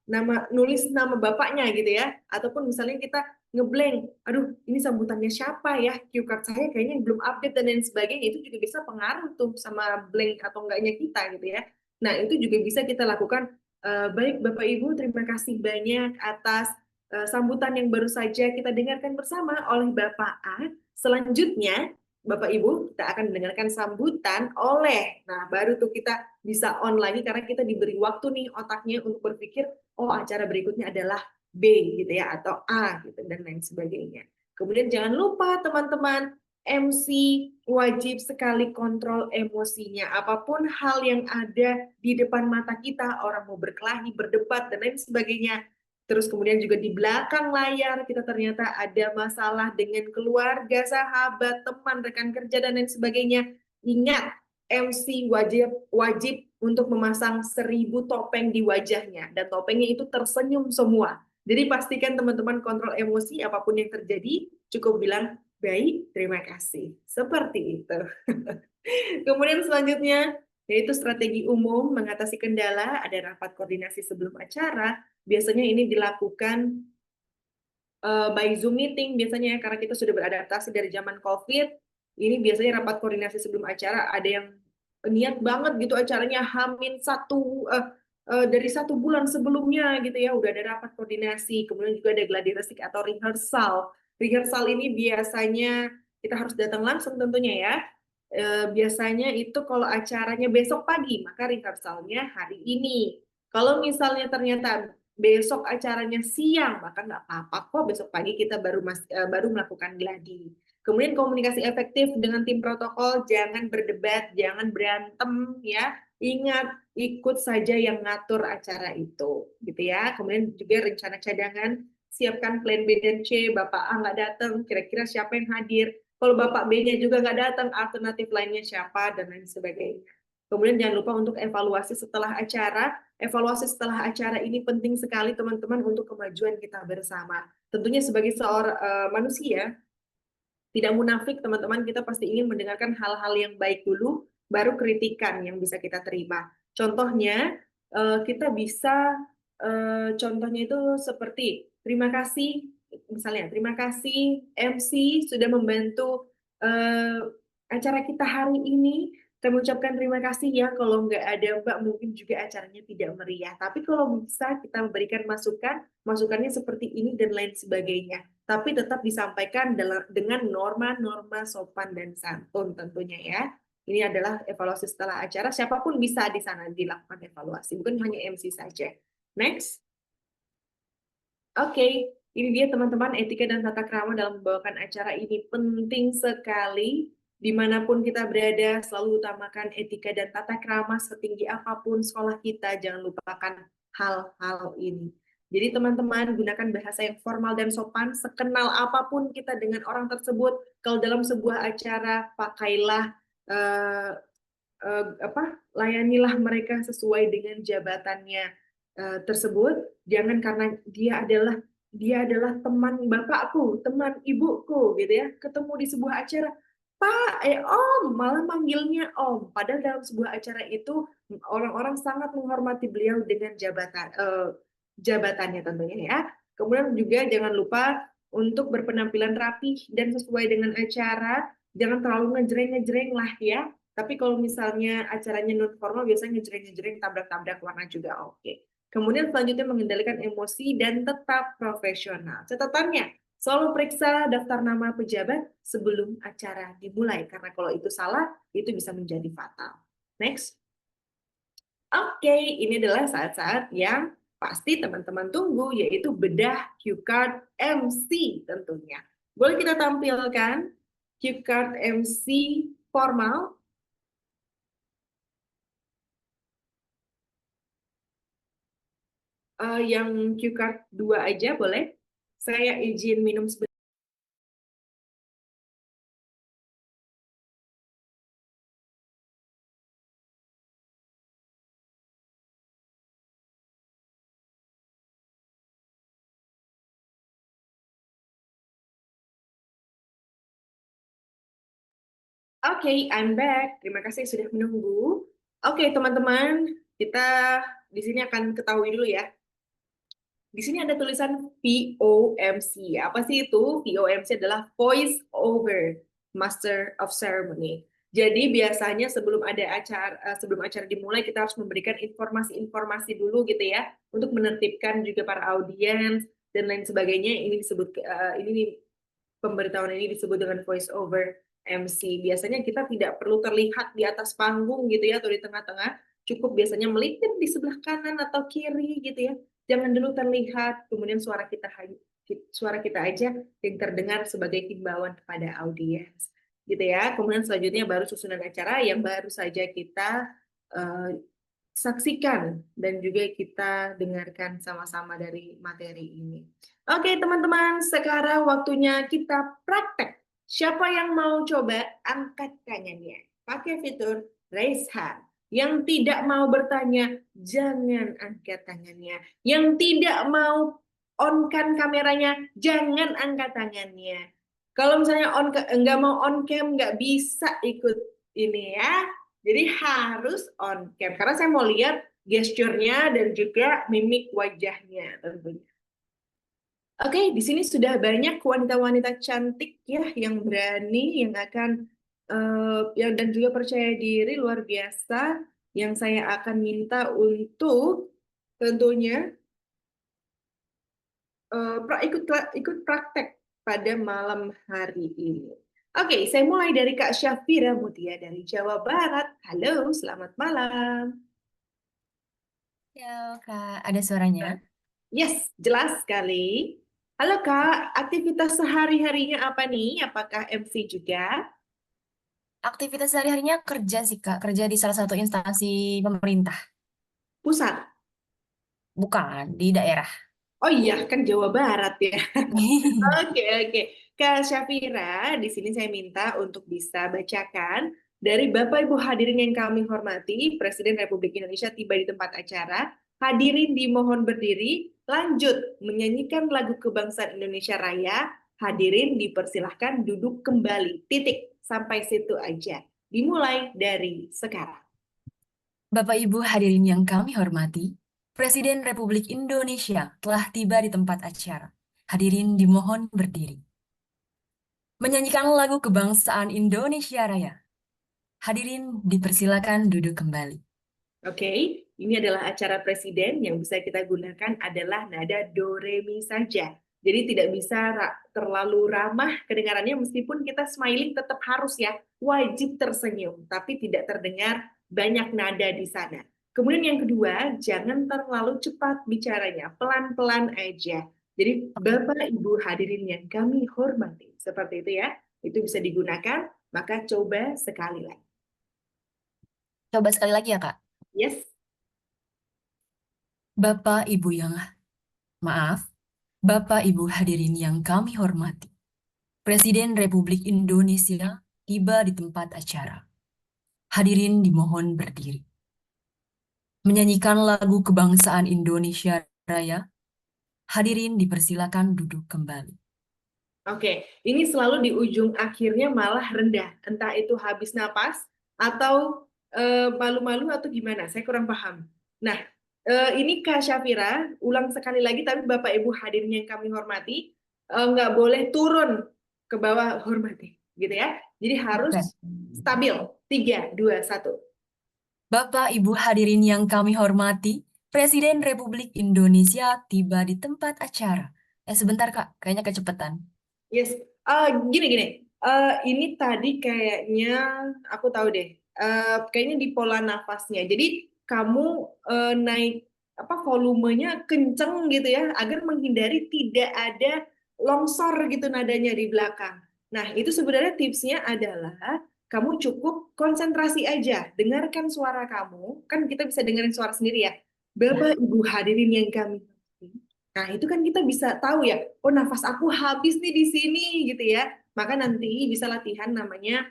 nulis nama bapaknya gitu ya, ataupun misalnya kita ngeblank, aduh ini sambutannya siapa ya, cue card saya kayaknya belum update dan lain sebagainya, itu juga bisa pengaruh tuh sama blank atau enggaknya kita gitu ya. Nah, itu juga bisa kita lakukan. Baik Bapak Ibu, terima kasih banyak atas sambutan yang baru saja kita dengarkan bersama oleh Bapak A. Selanjutnya, Bapak Ibu, kita akan mendengarkan sambutan oleh, nah baru tuh kita bisa on lagi karena kita diberi waktu nih otaknya untuk berpikir, oh acara berikutnya adalah B gitu ya, atau A gitu, dan lain sebagainya. Kemudian jangan lupa teman-teman, MC wajib sekali kontrol emosinya. Apapun hal yang ada di depan mata kita, orang mau berkelahi, berdebat, dan lain sebagainya. Terus kemudian juga di belakang layar kita ternyata ada masalah dengan keluarga, sahabat, teman, rekan kerja, dan lain sebagainya. Ingat, MC wajib untuk memasang 1000 topeng di wajahnya. Dan topengnya itu tersenyum semua. Jadi pastikan teman-teman kontrol emosi, apapun yang terjadi, cukup bilang, baik, terima kasih. Seperti itu. Kemudian selanjutnya, yaitu strategi umum mengatasi kendala, ada rapat koordinasi sebelum acara. Biasanya ini dilakukan by Zoom meeting biasanya ya, karena kita sudah beradaptasi dari zaman COVID. Ini biasanya rapat koordinasi sebelum acara, ada yang niat banget gitu acaranya Hamin dari 1 bulan sebelumnya gitu ya, udah ada rapat koordinasi. Kemudian juga ada gladi resik atau rehearsal. Rehearsal ini biasanya kita harus datang langsung tentunya ya. Biasanya itu kalau acaranya besok pagi, maka rehearsalnya hari ini. Kalau misalnya ternyata besok acaranya siang, maka nggak apa-apa kok, besok pagi kita baru melakukan gladi. Kemudian komunikasi efektif dengan tim protokol, jangan berdebat, jangan berantem ya. Ingat, ikut saja yang ngatur acara itu, gitu ya. Kemudian juga rencana cadangan, siapkan plan B dan C, Bapak A nggak datang, kira-kira siapa yang hadir. Kalau Bapak B-nya juga nggak datang, alternatif lainnya siapa, dan lain sebagainya. Kemudian jangan lupa untuk evaluasi setelah acara. Evaluasi setelah acara ini penting sekali teman-teman untuk kemajuan kita bersama. Tentunya sebagai seorang manusia, tidak munafik teman-teman, kita pasti ingin mendengarkan hal-hal yang baik dulu, baru kritikan yang bisa kita terima. Contohnya, kita bisa, contohnya itu seperti, terima kasih, misalnya, terima kasih MC sudah membantu acara kita hari ini. Kami ucapkan terima kasih ya, kalau nggak ada Mbak mungkin juga acaranya tidak meriah. Tapi kalau bisa kita memberikan masukan, masukannya seperti ini dan lain sebagainya. Tapi tetap disampaikan dengan norma-norma sopan dan santun tentunya ya. Ini adalah evaluasi setelah acara, siapapun bisa di sana dilakukan evaluasi, bukan hanya MC saja. Next. Oke, ini dia teman-teman, etika dan tata krama dalam membawakan acara ini penting sekali. Dimanapun kita berada, selalu utamakan etika dan tata krama setinggi apapun sekolah kita, jangan lupakan hal-hal ini. Jadi teman-teman, gunakan bahasa yang formal dan sopan, sekenal apapun kita dengan orang tersebut. Kalau dalam sebuah acara, pakailah, layanilah mereka sesuai dengan jabatannya tersebut. Jangan karena dia adalah teman bapakku, teman ibuku gitu ya, ketemu di sebuah acara, Pak, Om, malah manggilnya Om. Padahal dalam sebuah acara itu orang-orang sangat menghormati beliau dengan jabatannya tentunya ya. Kemudian juga jangan lupa untuk berpenampilan rapih dan sesuai dengan acara, jangan terlalu ngejreng-ngejreng lah ya. Tapi kalau misalnya acaranya non formal, biasanya ngejreng-ngejreng, tabrak-tabrak warna juga oke. Kemudian selanjutnya mengendalikan emosi dan tetap profesional. Catatannya, selalu periksa daftar nama pejabat sebelum acara dimulai, karena kalau itu salah, itu bisa menjadi fatal. Next. Oke, ini adalah saat-saat yang pasti teman-teman tunggu, yaitu bedah cue card MC tentunya. Boleh kita tampilkan cue card MC formal. Yang cue card 2 aja boleh. Saya izin minum sebentar. Oke, I'm back. Terima kasih sudah menunggu. Oke, teman-teman, kita di sini akan ketahui dulu ya. Di sini ada tulisan VOMC. Apa sih itu? VOMC adalah Voice Over Master of Ceremony. Jadi biasanya sebelum acara dimulai kita harus memberikan informasi-informasi dulu gitu ya untuk menertibkan juga para audiens dan lain sebagainya. Ini nih, pemberitahuan ini disebut dengan voice over MC. Biasanya kita tidak perlu terlihat di atas panggung gitu ya atau di tengah-tengah, cukup biasanya melipir di sebelah kanan atau kiri gitu ya. Jangan dulu terlihat, kemudian suara kita aja yang terdengar sebagai himbauan kepada audiens gitu ya. Kemudian selanjutnya baru susunan acara yang baru saja kita uh, saksikan dan juga kita dengarkan sama-sama dari materi ini. Oke, teman-teman, sekarang waktunya kita praktek. Siapa yang mau coba angkat tangannya? Pakai fitur raise hand. Yang tidak mau bertanya, jangan angkat tangannya. Yang tidak mau on-kan kameranya, jangan angkat tangannya. Kalau misalnya nggak mau on cam, nggak bisa ikut ini ya. Jadi harus on cam karena saya mau lihat gesturnya dan juga mimik wajahnya tentunya. Oke, di sini sudah banyak wanita-wanita cantik ya yang berani, yang akan yang dan juga percaya diri luar biasa yang saya akan minta untuk tentunya ikut praktek pada malam hari ini. Oke, saya mulai dari Kak Syafira Mutia dari Jawa Barat. Halo, selamat malam. Ya, Kak, ada suaranya? Yes, jelas sekali. Halo Kak, aktivitas sehari-harinya apa nih? Apakah MC juga? Aktivitas sehari-harinya kerja sih, Kak. Kerja di salah satu instansi pemerintah. Pusat? Bukan, di daerah. Oh iya, kan Jawa Barat ya. Oke, oke. Kak Syafira, di sini saya minta untuk bisa bacakan dari Bapak Ibu hadirin yang kami hormati, Presiden Republik Indonesia tiba di tempat acara, hadirin dimohon berdiri, lanjut menyanyikan lagu kebangsaan Indonesia Raya, hadirin dipersilahkan duduk kembali, titik, sampai situ aja. Dimulai dari sekarang. Bapak Ibu hadirin yang kami hormati, Presiden Republik Indonesia telah tiba di tempat acara. Hadirin dimohon berdiri. Menyanyikan lagu kebangsaan Indonesia Raya. Hadirin dipersilakan duduk kembali. Oke, ini adalah acara presiden yang bisa kita gunakan adalah nada do re mi saja. Jadi tidak bisa terlalu ramah kedengarannya meskipun kita smiling tetap harus ya, wajib tersenyum, tapi tidak terdengar banyak nada di sana. Kemudian yang kedua, jangan terlalu cepat bicaranya, pelan-pelan aja. Jadi Bapak Ibu hadirin yang kami hormati, seperti itu ya, itu bisa digunakan, maka coba sekali lagi. Coba sekali lagi ya, Kak. Yes. Bapak Ibu maaf, Bapak Ibu hadirin yang kami hormati. Presiden Republik Indonesia tiba di tempat acara. Hadirin dimohon berdiri. Menyanyikan lagu kebangsaan Indonesia Raya. Hadirin dipersilakan duduk kembali. Oke, ini selalu di ujung akhirnya malah rendah. Entah itu habis napas atau malu-malu atau gimana, saya kurang paham. Nah, ini Kak Syafira, ulang sekali lagi, tapi Bapak Ibu hadirin yang kami hormati, nggak boleh turun ke bawah hormati, gitu ya. Jadi harus Oke. stabil, 3, 2, 1. Bapak Ibu hadirin yang kami hormati, Presiden Republik Indonesia tiba di tempat acara. Sebentar Kak, kayaknya kecepatan. Yes, gini. Ini tadi kayaknya aku tahu deh. Kayaknya di pola nafasnya. Jadi kamu naik apa volumenya kenceng gitu ya, agar menghindari tidak ada longsor gitu nadanya di belakang. Nah, itu sebenarnya tipsnya adalah kamu cukup konsentrasi aja, dengarkan suara kamu. Kan kita bisa dengerin suara sendiri ya. Ya. Bapak Ibu hadirin yang kami hormati. Nah, itu kan kita bisa tahu ya, oh nafas aku habis nih di sini gitu ya. Maka nanti bisa latihan namanya,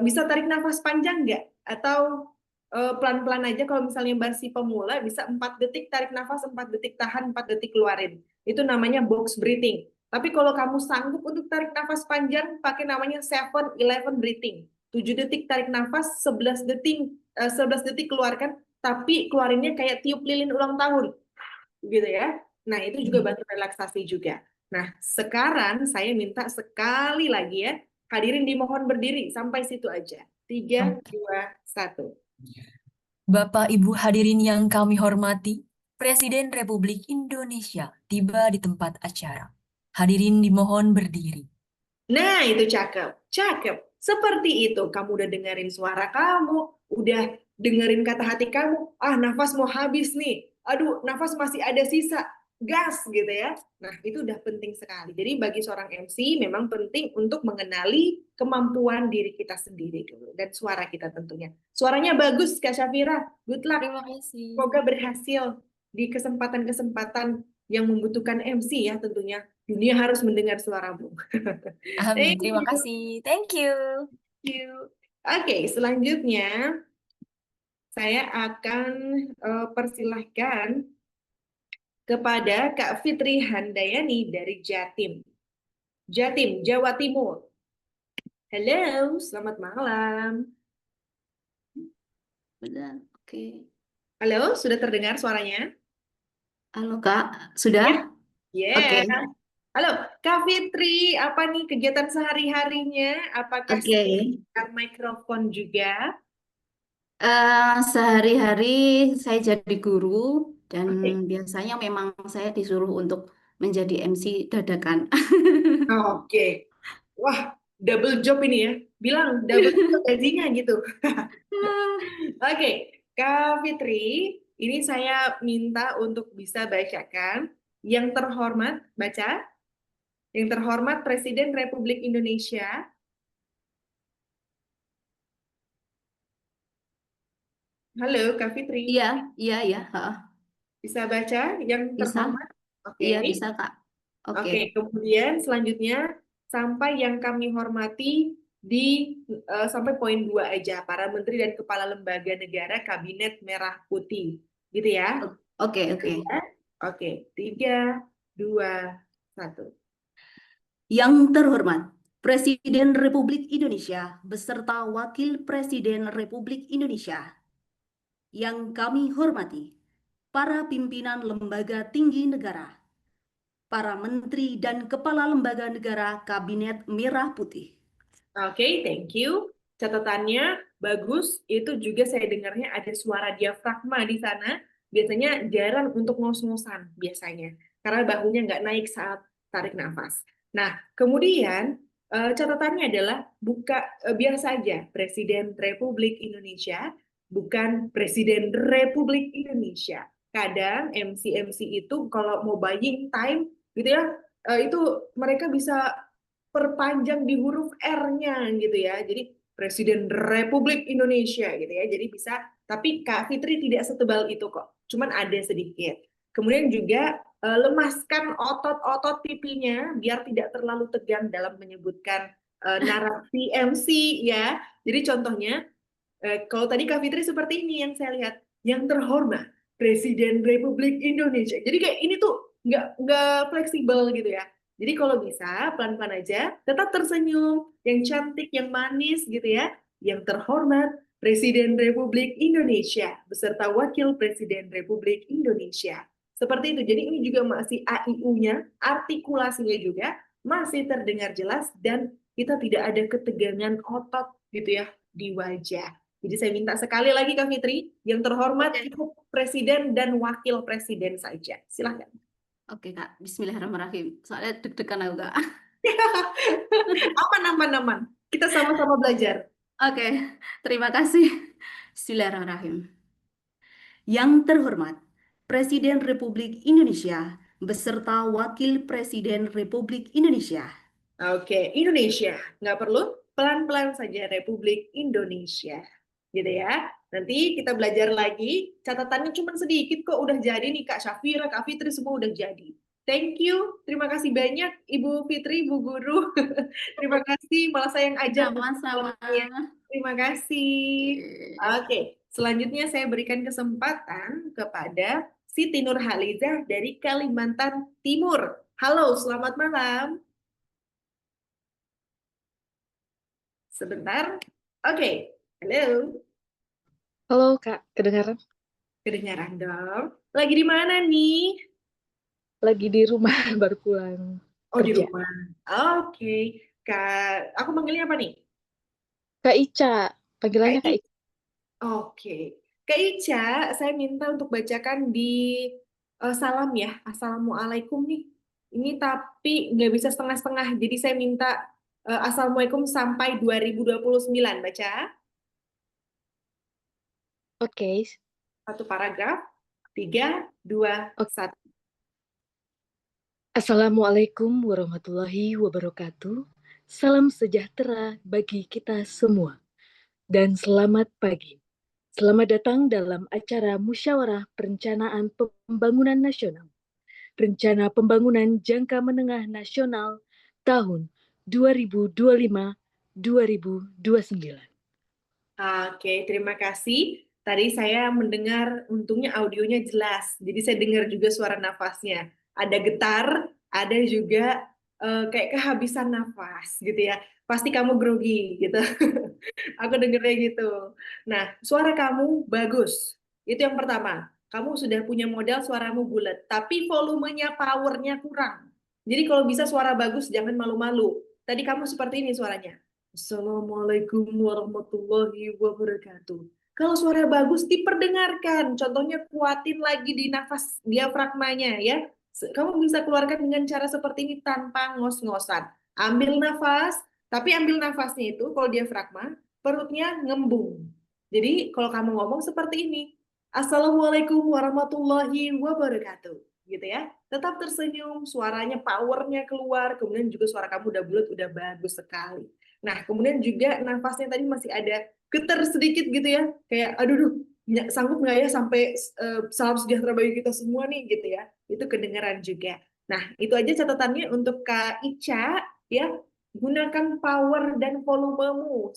bisa tarik nafas panjang nggak? Atau pelan-pelan aja kalau misalnya masih pemula, bisa 4 detik tarik nafas, 4 detik tahan, 4 detik keluarin. Itu namanya box breathing. Tapi kalau kamu sanggup untuk tarik nafas panjang, pakai namanya 7-11 breathing. 7 detik tarik nafas, 11 detik keluarkan, tapi keluarinnya kayak tiup lilin ulang tahun gitu ya. Nah, itu juga bantu relaksasi juga. Nah, sekarang saya minta sekali lagi ya, hadirin dimohon berdiri sampai situ aja. 3, Oke. 2, 1. Bapak Ibu hadirin yang kami hormati, Presiden Republik Indonesia tiba di tempat acara. Hadirin dimohon berdiri. Nah, itu cakep. Cakep. Seperti itu. Kamu udah dengerin suara kamu, udah dengerin kata hati kamu. Ah, nafas mau habis nih. Aduh, nafas masih ada sisa. Gas gitu ya. Nah, itu udah penting sekali. Jadi bagi seorang MC memang penting untuk mengenali kemampuan diri kita sendiri dulu dan suara kita tentunya. Suaranya bagus, Kak Syafira. Good luck. Terima kasih. Semoga berhasil di kesempatan-kesempatan yang membutuhkan MC ya tentunya. Dunia harus mendengar suaramu. Amin. Thank Terima you. kasih. Thank you. Oke, selanjutnya saya akan persilahkan kepada Kak Fitri Handayani dari Jatim. Jatim, Jawa Timur. Halo, selamat malam. Benar, oke. Halo, sudah terdengar suaranya? Halo Kak, sudah? Ya. Oke, Yeah. Halo, Kak Fitri, apa nih kegiatan sehari-harinya? Apakah oke. siapkan mikrofon juga? Sehari-hari saya jadi guru dan Oke. biasanya memang saya disuruh untuk menjadi MC dadakan. Oke. Wah, double job ini ya. Bilang double job gajinya gitu. Oke, Kak Fitri, ini saya minta untuk bisa bacakan. Yang terhormat, baca. Yang terhormat Presiden Republik Indonesia. Halo, Kak Fitri. Iya, iya, iya, heeh. Bisa baca yang Bisa, terhormat? Oke. iya bisa Kak. Oke, Oke, kemudian selanjutnya sampai yang kami hormati di sampai poin 2 aja, para menteri dan kepala lembaga negara Kabinet Merah Putih. Gitu ya. oke, Gitu oke. ya. Oke, 3, 2, 1. Yang terhormat Presiden Republik Indonesia beserta Wakil Presiden Republik Indonesia. Yang kami hormati para pimpinan lembaga tinggi negara, para menteri dan kepala lembaga negara Kabinet Merah Putih. Oke, thank you. Catatannya bagus. Itu juga saya dengarnya ada suara diafragma di sana. Biasanya jarang untuk ngos-ngosan biasanya. Karena bahunya nggak naik saat tarik nafas. Nah, kemudian catatannya adalah biasa saja Presiden Republik Indonesia, bukan Presiden Republik Indonesia. Kadang MC-MC itu kalau mau buying time gitu ya, itu mereka bisa perpanjang di huruf R-nya gitu ya. Jadi Presiden Republik Indonesia gitu ya. Jadi bisa, tapi Kak Fitri tidak setebal itu kok. Cuman ada sedikit. Kemudian juga lemaskan otot-otot pipinya biar tidak terlalu tegang dalam menyebutkan narasi MC ya. Jadi contohnya kalau tadi Kak Fitri seperti ini yang saya lihat, yang terhormat Presiden Republik Indonesia. Jadi kayak ini tuh nggak fleksibel gitu ya. Jadi kalau bisa pelan-pelan aja, tetap tersenyum, yang cantik, yang manis gitu ya. Yang terhormat Presiden Republik Indonesia beserta Wakil Presiden Republik Indonesia. Seperti itu. Jadi ini juga masih AIU-nya, artikulasinya juga masih terdengar jelas dan kita tidak ada ketegangan otot gitu ya di wajah. Jadi saya minta sekali lagi Kak Fitri, yang terhormat cukup Presiden dan Wakil Presiden saja. Silahkan. Oke Kak, Bismillahirrahmanirrahim. Soalnya deg-degan aku Kak. Aman, aman, aman. Kita sama-sama belajar. Oke, terima kasih. Bismillahirrahmanirrahim. Yang terhormat Presiden Republik Indonesia beserta Wakil Presiden Republik Indonesia. Oke, Indonesia. Nggak perlu, pelan-pelan saja Republik Indonesia. Gitu ya. Nanti kita belajar lagi. Catatannya cuma sedikit kok udah jadi nih Kak Syafira, Kak Fitri semua udah jadi. Thank you. Terima kasih banyak Ibu Fitri, Bu Guru. Terima kasih. Malah saya yang ajar. Sama-sama. Terima kasih. Oke, selanjutnya saya berikan kesempatan kepada Siti Nurhalizah dari Kalimantan Timur. Halo, selamat malam. Sebentar. Oke, halo. Halo Kak, kedengaran? Kedengaran dong. Lagi di mana nih? Lagi di rumah baru pulang Oh, di kerja. rumah. Oke. Kak, aku manggilnya apa nih? Kak Ica. Panggilannya Kak Kak Ica. Oke. Kak Ica, saya minta untuk bacakan di salam ya. Assalamualaikum nih. Ini tapi nggak bisa setengah-setengah. Jadi saya minta Assalamualaikum sampai 2029. Baca Oke. satu paragraf. 3, 2, Oke. 1. Assalamualaikum warahmatullahi wabarakatuh. Salam sejahtera bagi kita semua. Dan selamat pagi. Selamat datang dalam acara Musyawarah Perencanaan Pembangunan Nasional. Rencana Pembangunan Jangka Menengah Nasional tahun 2025-2029. Oke, terima kasih. Tadi saya mendengar, untungnya audionya jelas. Jadi saya dengar juga suara nafasnya. Ada getar, ada juga kayak kehabisan nafas gitu ya. Pasti kamu grogi gitu. Aku dengernya gitu. Nah, suara kamu bagus. Itu yang pertama. Kamu sudah punya modal suaramu bulat, tapi volumenya, powernya kurang. Jadi kalau bisa suara bagus, jangan malu-malu. Tadi kamu seperti ini suaranya. Assalamualaikum warahmatullahi wabarakatuh. Kalau suara bagus diperdengarkan, contohnya kuatin lagi di nafas diafragmanya ya. Kamu bisa keluarkan dengan cara seperti ini tanpa ngos-ngosan. Ambil nafas, tapi ambil nafasnya itu kalau diafragma, perutnya ngembung. Jadi kalau kamu ngomong seperti ini, Assalamualaikum warahmatullahi wabarakatuh, gitu ya. Tetap tersenyum, suaranya, powernya keluar, kemudian juga suara kamu udah bulat, udah bagus sekali. Nah, kemudian juga nafasnya tadi masih ada getar sedikit gitu ya, kayak aduh, sanggup nggak ya sampai salam sejahtera bagi kita semua nih gitu ya. Itu kedengaran juga. Nah, itu aja catatannya untuk Kak Ica ya. Gunakan power dan volumemu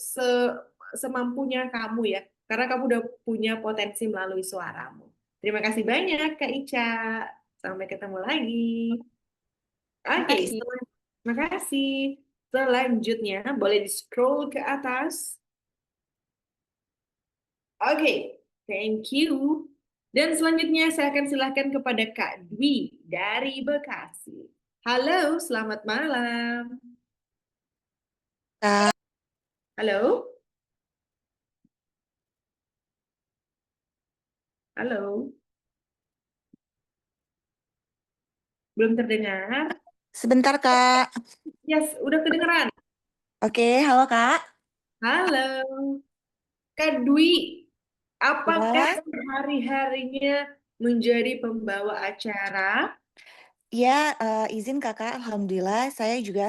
semampunya kamu ya, karena kamu udah punya potensi melalui suaramu. Terima kasih banyak Kak Ica. Sampai ketemu lagi. Oke, Makasih. terima kasih. Selanjutnya, boleh di-scroll ke atas. Oke, thank you. Dan selanjutnya saya akan silakan kepada Kak Dwi dari Bekasi. Halo, selamat malam. Kak, Halo, halo. Belum terdengar? sebentar Kak. Yes, udah kedengeran. Oke, halo Kak. Halo, Kak Dwi. Apakah Ya, hari-harinya menjadi pembawa acara? ya izin Kakak, Alhamdulillah saya juga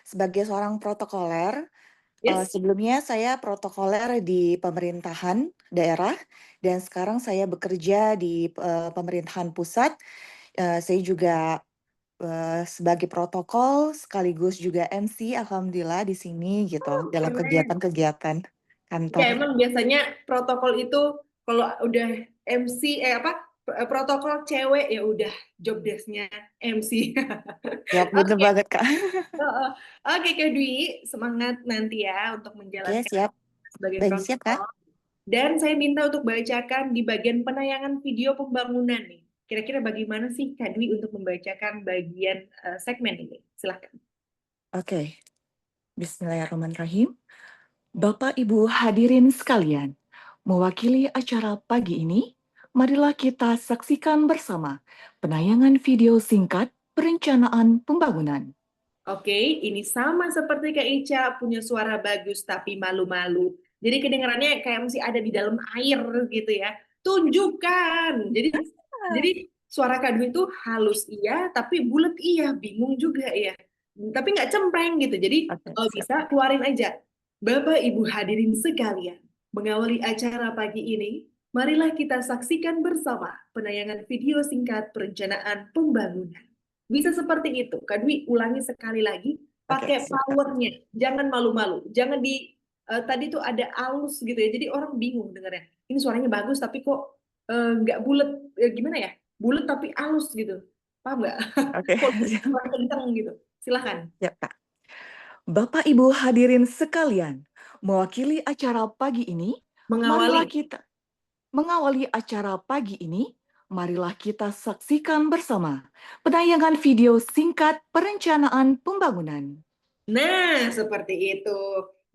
sebagai seorang protokoler. Yes. Sebelumnya saya protokoler di pemerintahan daerah dan sekarang saya bekerja di pemerintahan pusat. Saya juga sebagai protokol sekaligus juga MC, Alhamdulillah di sini gitu dalam Keren. kegiatan-kegiatan Ya, kantor. emang biasanya protokol itu kalau udah MC protokol cewek ya udah job desk-nya MC. Ya, bener Oke. banget Kak. Heeh. Oke, Kak Dwi, semangat nanti ya untuk Oke, menjalankan siap. sebagai Baik, siap Kak. protokol. Dan saya minta untuk bacakan di bagian penayangan video pembangunan nih. Kira-kira bagaimana sih Kak Dwi untuk membacakan bagian segmen ini? Silahkan. Oke, Bismillahirrahmanirrahim. Bapak Ibu hadirin sekalian, mewakili acara pagi ini, marilah kita saksikan bersama penayangan video singkat perencanaan pembangunan. Oke, ini sama seperti Kak Ica, punya suara bagus tapi malu-malu. Jadi kedengarannya kayak masih ada di dalam air gitu ya. Tunjukkan. Jadi suara Kak Dwi itu halus iya, tapi bulat iya, bingung juga ya. Tapi nggak cempreng gitu. Jadi Oke, kalau siap. bisa keluarin aja. Bapak Ibu hadirin sekalian, mengawali acara pagi ini, marilah kita saksikan bersama penayangan video singkat perencanaan pembangunan. Bisa seperti itu. Kak Dwi, ulangi sekali lagi, Oke, pakai siap Kak. powernya. Jangan malu-malu. Jangan tadi tuh ada alus gitu ya. Jadi orang bingung dengarnya. Ini suaranya bagus tapi kok nggak bulat. Gimana ya? Bulat tapi alus gitu. Paham nggak? Oke, Suara kenceng gitu. Silahkan. siap Kak. Bapak Ibu hadirin sekalian, mewakili acara pagi ini, marilah Mengawali. kita mengawali acara pagi ini, marilah kita saksikan bersama penayangan video singkat perencanaan pembangunan. Nah, seperti itu.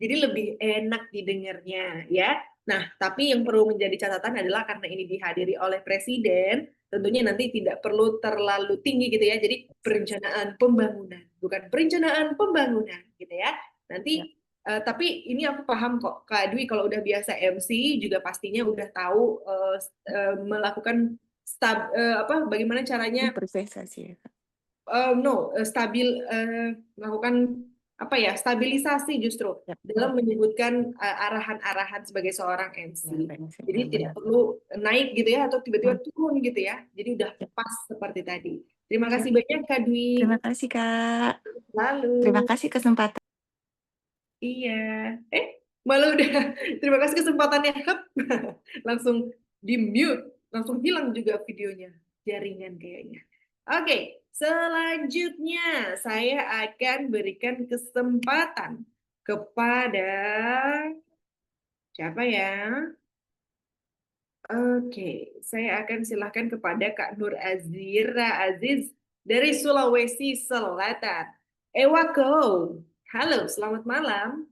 Jadi lebih enak didengarnya ya. Nah, tapi yang perlu menjadi catatan adalah karena ini dihadiri oleh presiden, tentunya nanti tidak perlu terlalu tinggi gitu ya. Jadi perencanaan pembangunan, bukan perencanaan pembangunan gitu ya. Nanti tapi ini aku paham kok, Kak Dwi kalau udah biasa MC juga pastinya udah tahu melakukan bagaimana caranya Berprestasi ya, Kak. melakukan apa ya, stabilisasi justru Ya. dalam menyebutkan arahan-arahan sebagai seorang MC. Jadi tidak benar. perlu naik gitu ya atau tiba-tiba turun gitu ya. Jadi udah Ya. pas seperti tadi. Terima Ya. kasih banyak Kak Dwi. Terima kasih, Kak. Lalu. Terima kasih kesempatan. Iya. Malah udah. Terima kasih kesempatannya. Hup. Langsung di mute. Langsung hilang juga videonya. Jaringan kayaknya. Oke, selanjutnya saya akan berikan kesempatan kepada siapa ya? Oke, saya akan silahkan kepada Kak Nur Azira Aziz dari Sulawesi Selatan. Ewako, halo, selamat malam.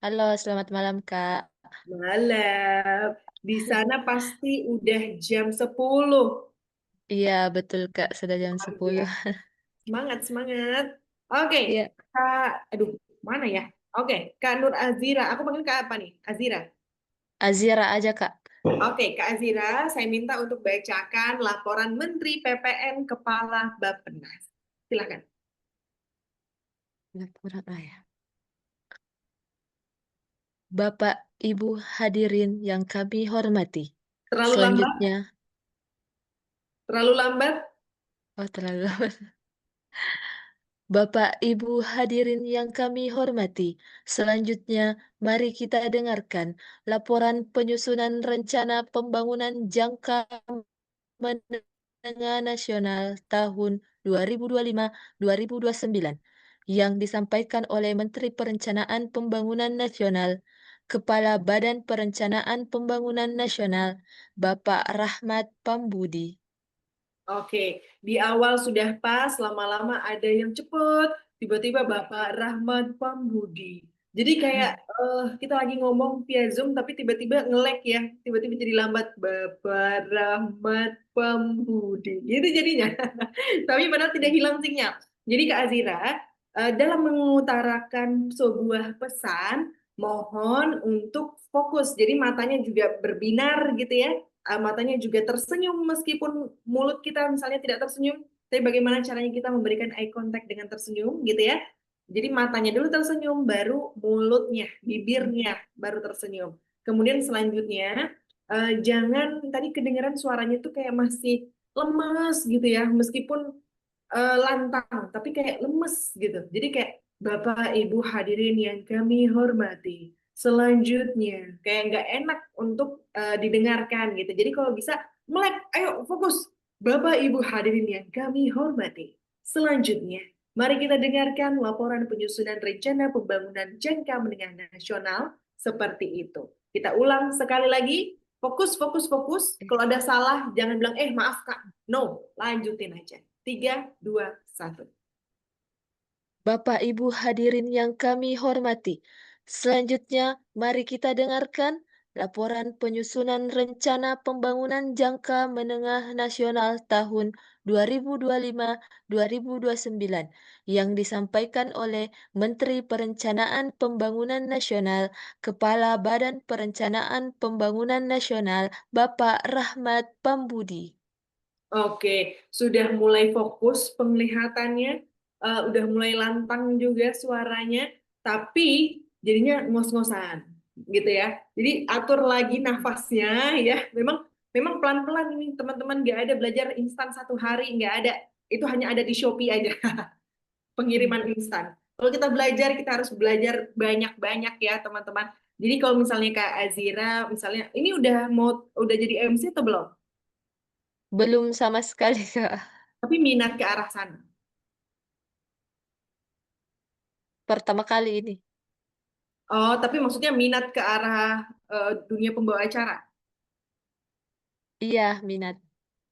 Halo, selamat malam, Kak. Malam. Di sana pasti udah jam 10. Iya, betul, Kak. Sudah jam 10. Semangat, semangat. Oke, Iya, Kak, aduh, mana ya? Oke, Kak Nur Azira. Aku panggil Kak apa nih? Azira. Azira aja, Kak. Oke, Kak Azira, saya minta untuk bacakan laporan Menteri PPN Kepala Bappenas. Silakan. Laporan ayah. Bapak, Ibu hadirin yang kami hormati. Terlalu lambat? Selanjutnya, Terlalu lambat? terlalu lambat. Bapak, Ibu hadirin yang kami hormati. Selanjutnya, mari kita dengarkan laporan penyusunan rencana pembangunan jangka menengah nasional tahun 2025-2029 yang disampaikan oleh Menteri Perencanaan Pembangunan Nasional, Kepala Badan Perencanaan Pembangunan Nasional, Bapak Rahmat Pambudi. Oke, di awal sudah pas, lama-lama ada yang cepet, tiba-tiba Bapak Rahmat Pambudi. Jadi kayak kita lagi ngomong via Zoom, tapi tiba-tiba nge-lag ya, tiba-tiba jadi lambat. Bapak Rahmat Pambudi, gitu jadinya. Tapi padahal tidak hilang sinyal. Jadi Kak Azira, dalam mengutarakan sebuah pesan, mohon untuk fokus. Jadi matanya juga berbinar gitu ya. Matanya juga tersenyum meskipun mulut kita misalnya tidak tersenyum, tapi bagaimana caranya kita memberikan eye contact dengan tersenyum gitu ya. Jadi matanya dulu tersenyum, baru mulutnya, bibirnya baru tersenyum. Kemudian selanjutnya jangan tadi kedengaran suaranya tuh kayak masih lemes gitu ya, meskipun lantang, tapi kayak lemes gitu. Jadi kayak Bapak Ibu hadirin yang kami hormati. Selanjutnya, kayak nggak enak untuk didengarkan gitu. Jadi kalau bisa melek, ayo fokus. Bapak Ibu hadirin yang kami hormati. Selanjutnya, mari kita dengarkan laporan penyusunan rencana pembangunan jangka menengah nasional seperti itu. Kita ulang sekali lagi. Fokus, fokus, fokus. Kalau ada salah, jangan bilang, maaf Kak. No, lanjutin aja. 3, 2, 1. Bapak Ibu hadirin yang kami hormati. Selanjutnya, mari kita dengarkan laporan penyusunan rencana pembangunan jangka menengah nasional tahun 2025-2029 yang disampaikan oleh Menteri Perencanaan Pembangunan Nasional, Kepala Badan Perencanaan Pembangunan Nasional, Bapak Rahmat Pambudi. Oke, sudah mulai fokus penglihatannya, udah mulai lantang juga suaranya, tapi jadinya ngos-ngosan gitu ya. Jadi atur lagi nafasnya ya. Memang pelan-pelan ini teman-teman, nggak ada belajar instan 1 hari, nggak ada. Itu hanya ada di Shopee aja pengiriman instan. Kalau kita belajar, kita harus belajar banyak-banyak ya teman-teman. Jadi kalau misalnya Kak Azira, misalnya ini udah jadi MC atau belum? Belum sama sekali, Kak. Tapi minat ke arah sana. Pertama kali ini. Oh, tapi maksudnya minat ke arah dunia pembawa acara. Iya, minat.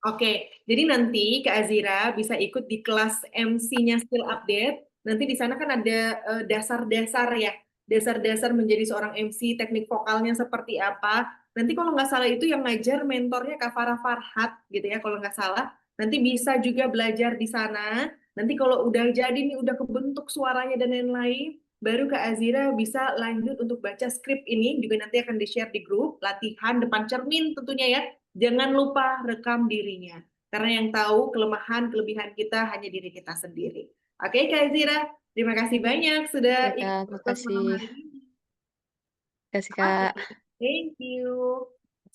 Oke, jadi nanti Kak Azira bisa ikut di kelas MC-nya Skill Update. Nanti di sana kan ada dasar-dasar ya. dasar-dasar menjadi seorang MC, teknik vokalnya seperti apa. Nanti kalau nggak salah itu yang ngajar mentornya Kak Farah Farhat gitu ya, kalau nggak salah. Nanti bisa juga belajar di sana. Nanti kalau udah jadi nih, udah kebentuk suaranya dan lain-lain, baru Kak Azira bisa lanjut untuk baca skrip ini, juga nanti akan di-share di grup, latihan depan cermin tentunya ya. Jangan lupa rekam dirinya. Karena yang tahu kelemahan, kelebihan kita hanya diri kita sendiri. Oke, Kak Azira, terima kasih banyak sudah Ya, ikut Kak, podcast malam makasih. hari ini. Kasih, Oke, Kak. thank you.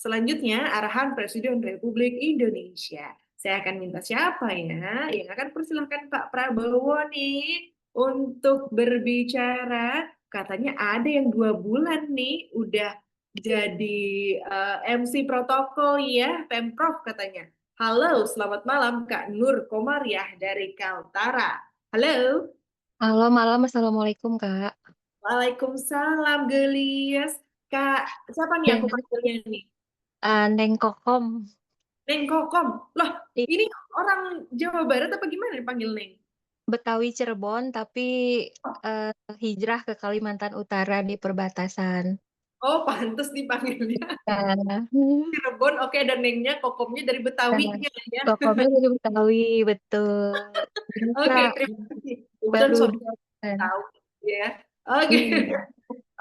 Selanjutnya, arahan Presiden Republik Indonesia. Saya akan minta siapa ya yang akan persilahkan Pak Prabowo nih untuk berbicara. Katanya ada yang 2 bulan nih udah jadi MC protokol ya, Pemprov katanya. Halo, selamat malam Kak Nur Komariah dari Kaltara. Halo. Halo malam, Assalamualaikum Kak. Waalaikumsalam, Gelias. Kak, siapa nih aku panggilnya nih? Neng Kokom, Neng Kokom. Loh, di ini orang Jawa Barat apa gimana dipanggil Neng? Betawi Cirebon, tapi Oh, hijrah ke Kalimantan Utara di perbatasan. oh, pantes dipanggilnya Nah, Cirebon. Oke, dan Nengnya, Kokomnya dari Betawi ya. Kokomnya dari Betawi, betul. Jadi Oke, Kak, terima kasih. Kebetulan baru suami 2 bulan. tahu ya. Oke. Iya,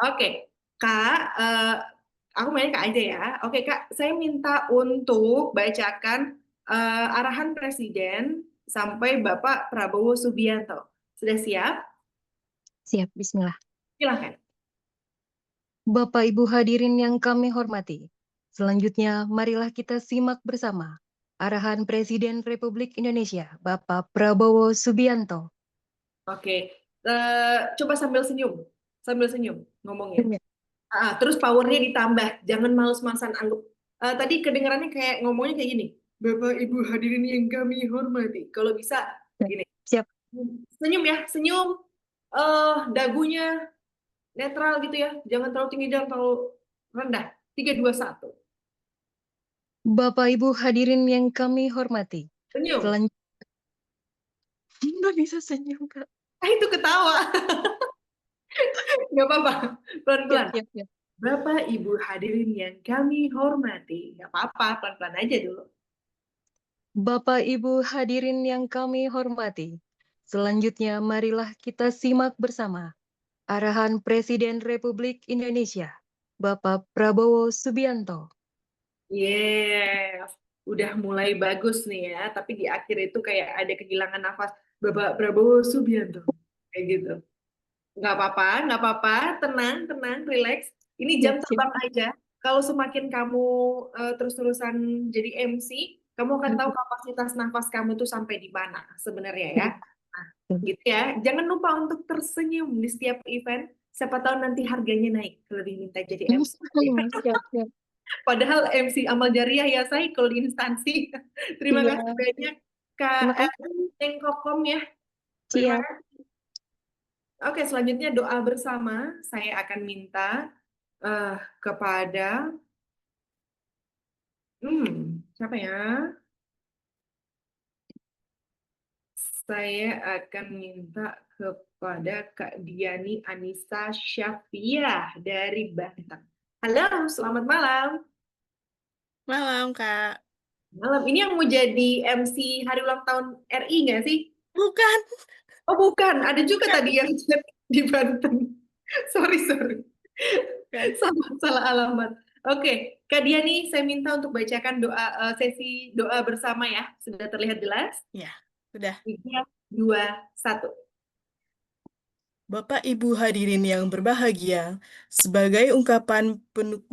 Oke, Kak, aku main Kak aja ya. Oke, Kak, saya minta untuk bacakan arahan Presiden sampai Bapak Prabowo Subianto. Sudah siap? siap, Bismillah. Silahkan. Bapak Ibu hadirin yang kami hormati, selanjutnya marilah kita simak bersama arahan Presiden Republik Indonesia, Bapak Prabowo Subianto. Oke, coba sambil senyum ngomongnya. Terus powernya ditambah, jangan males-malesan anggap. Tadi kedengarannya kayak ngomongnya kayak gini. Bapak Ibu hadirin yang kami hormati. Kalau bisa gini. Siap. Senyum ya, senyum. Dagunya netral gitu ya. Jangan terlalu tinggi, jangan terlalu rendah. 3, 2, 1. Bapak Ibu hadirin yang kami hormati, Senyum. selanjutnya nggak bisa senyum Kak. Itu ketawa. Nggak apa-apa. Pelan-pelan. Siap, siap. Bapak Ibu hadirin yang kami hormati. Nggak apa-apa, pelan-pelan aja dulu. Bapak Ibu hadirin yang kami hormati, selanjutnya marilah kita simak bersama arahan Presiden Republik Indonesia, Bapak Prabowo Subianto. Yes, udah mulai bagus nih ya. Tapi di akhir itu kayak ada kehilangan nafas. Bapak Prabowo Subianto. Kayak gitu. Nggak apa-apa. Tenang, tenang, relax. Ini jam Siap, siap. terbang aja. Kalau semakin kamu terus-terusan jadi MC, kamu akan tahu kapasitas nafas kamu tuh sampai di mana sebenarnya ya. Nah, gitu ya. Jangan lupa untuk tersenyum di setiap event. Siapa tahu nanti harganya naik kalau diminta jadi MC. Siap, siap. Padahal MC amal jariah ya saya kalau di instansi. Terima Iya. kasih banyak Kak Terima kasih. Neng Kokom ya. Terima Siap. kasih. Oke, selanjutnya doa bersama. Saya akan minta kepada siapa ya? Saya akan minta kepada Kak Diani Anissa Syafiah dari Banten. Halo, selamat malam. Malam, Kak. Malam. Ini yang mau jadi MC hari ulang tahun RI nggak sih? Bukan. Oh bukan, ada juga tadi yang chat di Banten. Sorry. Salah alamat. Oke, Kak Diani, saya minta untuk bacakan sesi doa bersama ya. Sudah terlihat jelas? Ya, sudah. 3, 2, 1. Bapak Ibu hadirin yang berbahagia, sebagai ungkapan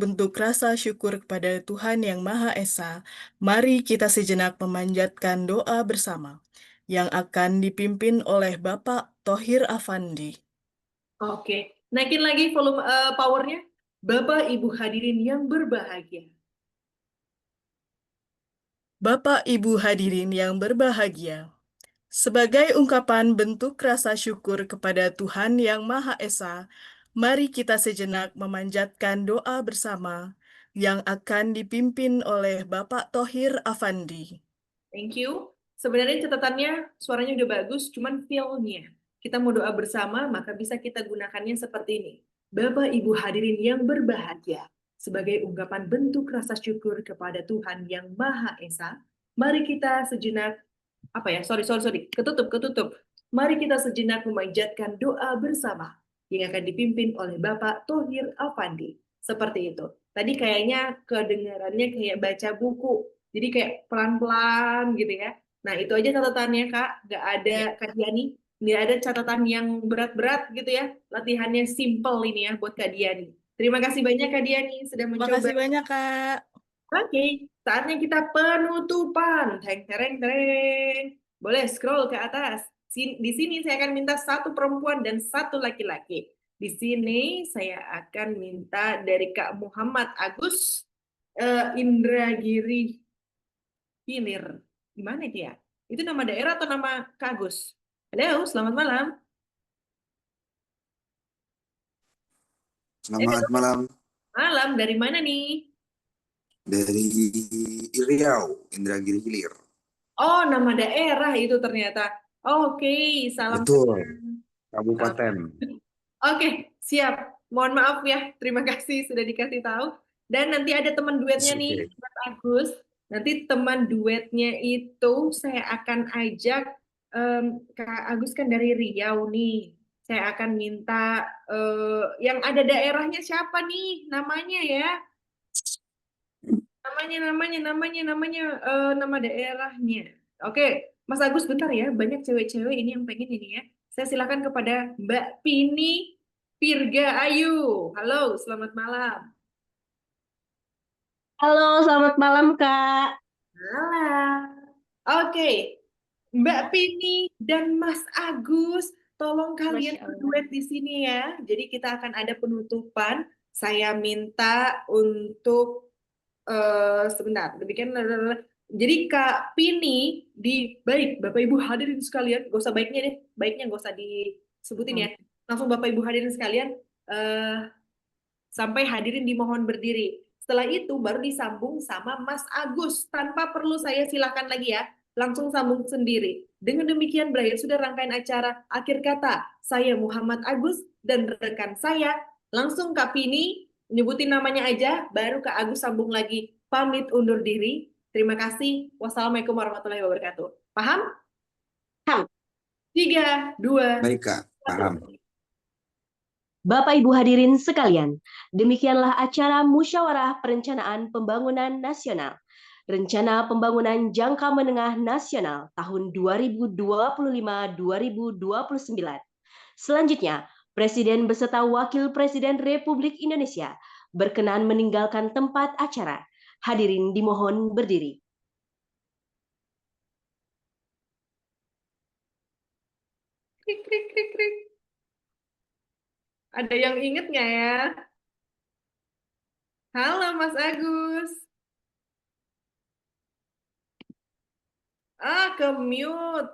bentuk rasa syukur kepada Tuhan Yang Maha Esa, mari kita sejenak memanjatkan doa bersama yang akan dipimpin oleh Bapak Thohir Afandi. Oke, naikin lagi volume powernya. Bapak Ibu hadirin yang berbahagia. Bapak Ibu hadirin yang berbahagia, sebagai ungkapan bentuk rasa syukur kepada Tuhan Yang Maha Esa, mari kita sejenak memanjatkan doa bersama yang akan dipimpin oleh Bapak Thohir Afandi. Thank you. Sebenarnya catatannya suaranya udah bagus, cuman feel-nya. Kita mau doa bersama, maka bisa kita gunakannya seperti ini. Bapak Ibu hadirin yang berbahagia, sebagai ungkapan bentuk rasa syukur kepada Tuhan yang Maha Esa, mari kita sejenak, ketutup. Mari kita sejenak memanjatkan doa bersama yang akan dipimpin oleh Bapak Thohir Afandi. Seperti itu. Tadi kayaknya kedengarannya kayak baca buku, jadi kayak pelan-pelan gitu ya. Nah, itu aja catatannya, Kak. Nggak ada, Kak Diani, nggak ada catatan yang berat-berat gitu ya. Latihannya simple ini ya buat Kak Diani. Terima kasih banyak Kak Diani sudah Terima mencoba. kasih banyak, Kak. Oke, saatnya kita penutupan. Teng, tereng, tereng. Boleh scroll ke atas. Di sini saya akan minta satu perempuan dan satu laki-laki. Di sini saya akan minta dari Kak Muhammad Agus Indragiri Hilir. Gimana itu ya? Itu nama daerah atau nama Kak Agus? Halo, selamat malam. Selamat malam Malam, dari mana nih? dari Riau, Indragiri Hilir. Oh, nama daerah itu ternyata. Oke, salam Betul, kenal. kabupaten. Oke, siap. Mohon maaf ya, terima kasih sudah dikasih tahu. Dan nanti ada teman duetnya It's nih, okay. Mas Agus. Nanti teman duetnya itu saya akan ajak, Kak Agus kan dari Riau nih. Saya akan minta yang ada daerahnya siapa nih namanya ya? Nama daerahnya. Oke, Mas Agus bentar ya, banyak cewek-cewek ini yang pengen ini ya. Saya silakan kepada Mbak Pini Pirga Ayu. Halo, selamat malam. Halo, selamat malam, Kak. Malam. Oke, Mbak Pini dan Mas Agus, tolong kalian Masya Allah. berduet di sini ya. Jadi kita akan ada penutupan. Saya minta untuk sebentar, demikian. Jadi Kak Pini baik Bapak Ibu hadirin sekalian, gak usah baiknya deh, baiknya gak usah disebutin ya. Langsung Bapak Ibu hadirin sekalian sampai hadirin dimohon berdiri. Setelah itu baru disambung sama Mas Agus tanpa perlu saya silakan lagi ya. Langsung sambung sendiri. Dengan demikian berakhir sudah rangkaian acara akhir kata. Saya Muhammad Agus dan rekan saya langsung Kak Pini nyebutin namanya aja, baru Kak Agus sambung lagi. Pamit undur diri. Terima kasih. Wassalamualaikum warahmatullahi wabarakatuh. Paham? Paham. 3, 2, Baik, Kak. 1. Paham. Bapak Ibu hadirin sekalian, demikianlah acara Musyawarah Perencanaan Pembangunan Nasional. Rencana Pembangunan Jangka Menengah Nasional tahun 2025-2029. Selanjutnya, Presiden beserta Wakil Presiden Republik Indonesia berkenan meninggalkan tempat acara. Hadirin dimohon berdiri. Krik, krik, krik, krik. Ada yang inget nggak ya? Halo Mas Agus. Ke mute.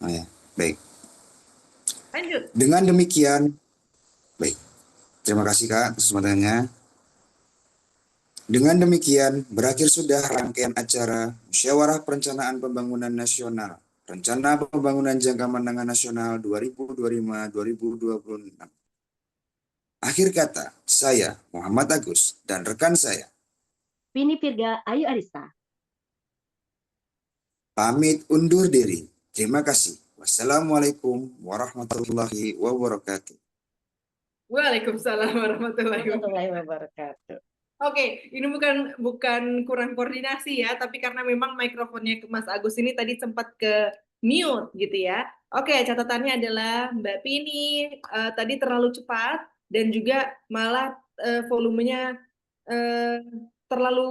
Oh, ya. Baik. Lanjut. Dengan demikian, baik. Terima kasih, Kak, atas kesempatannya. Dengan demikian, berakhir sudah rangkaian acara Musyawarah Perencanaan Pembangunan Nasional, Rencana Pembangunan Jangka Menengah Nasional 2025-2026. Akhir kata, saya Muhammad Agus dan rekan saya Pini Pirga Ayu Arista. pamit undur diri. Terima kasih. Wassalamualaikum warahmatullahi wabarakatuh. Waalaikumsalam warahmatullahi wabarakatuh. Warahmatullahi wabarakatuh. Oke, ini bukan kurang koordinasi ya, tapi karena memang mikrofonnya ke Mas Agus ini tadi sempat ke mute gitu ya. Oke, catatannya adalah Mbak Pini tadi terlalu cepat dan juga malah volumenya terlalu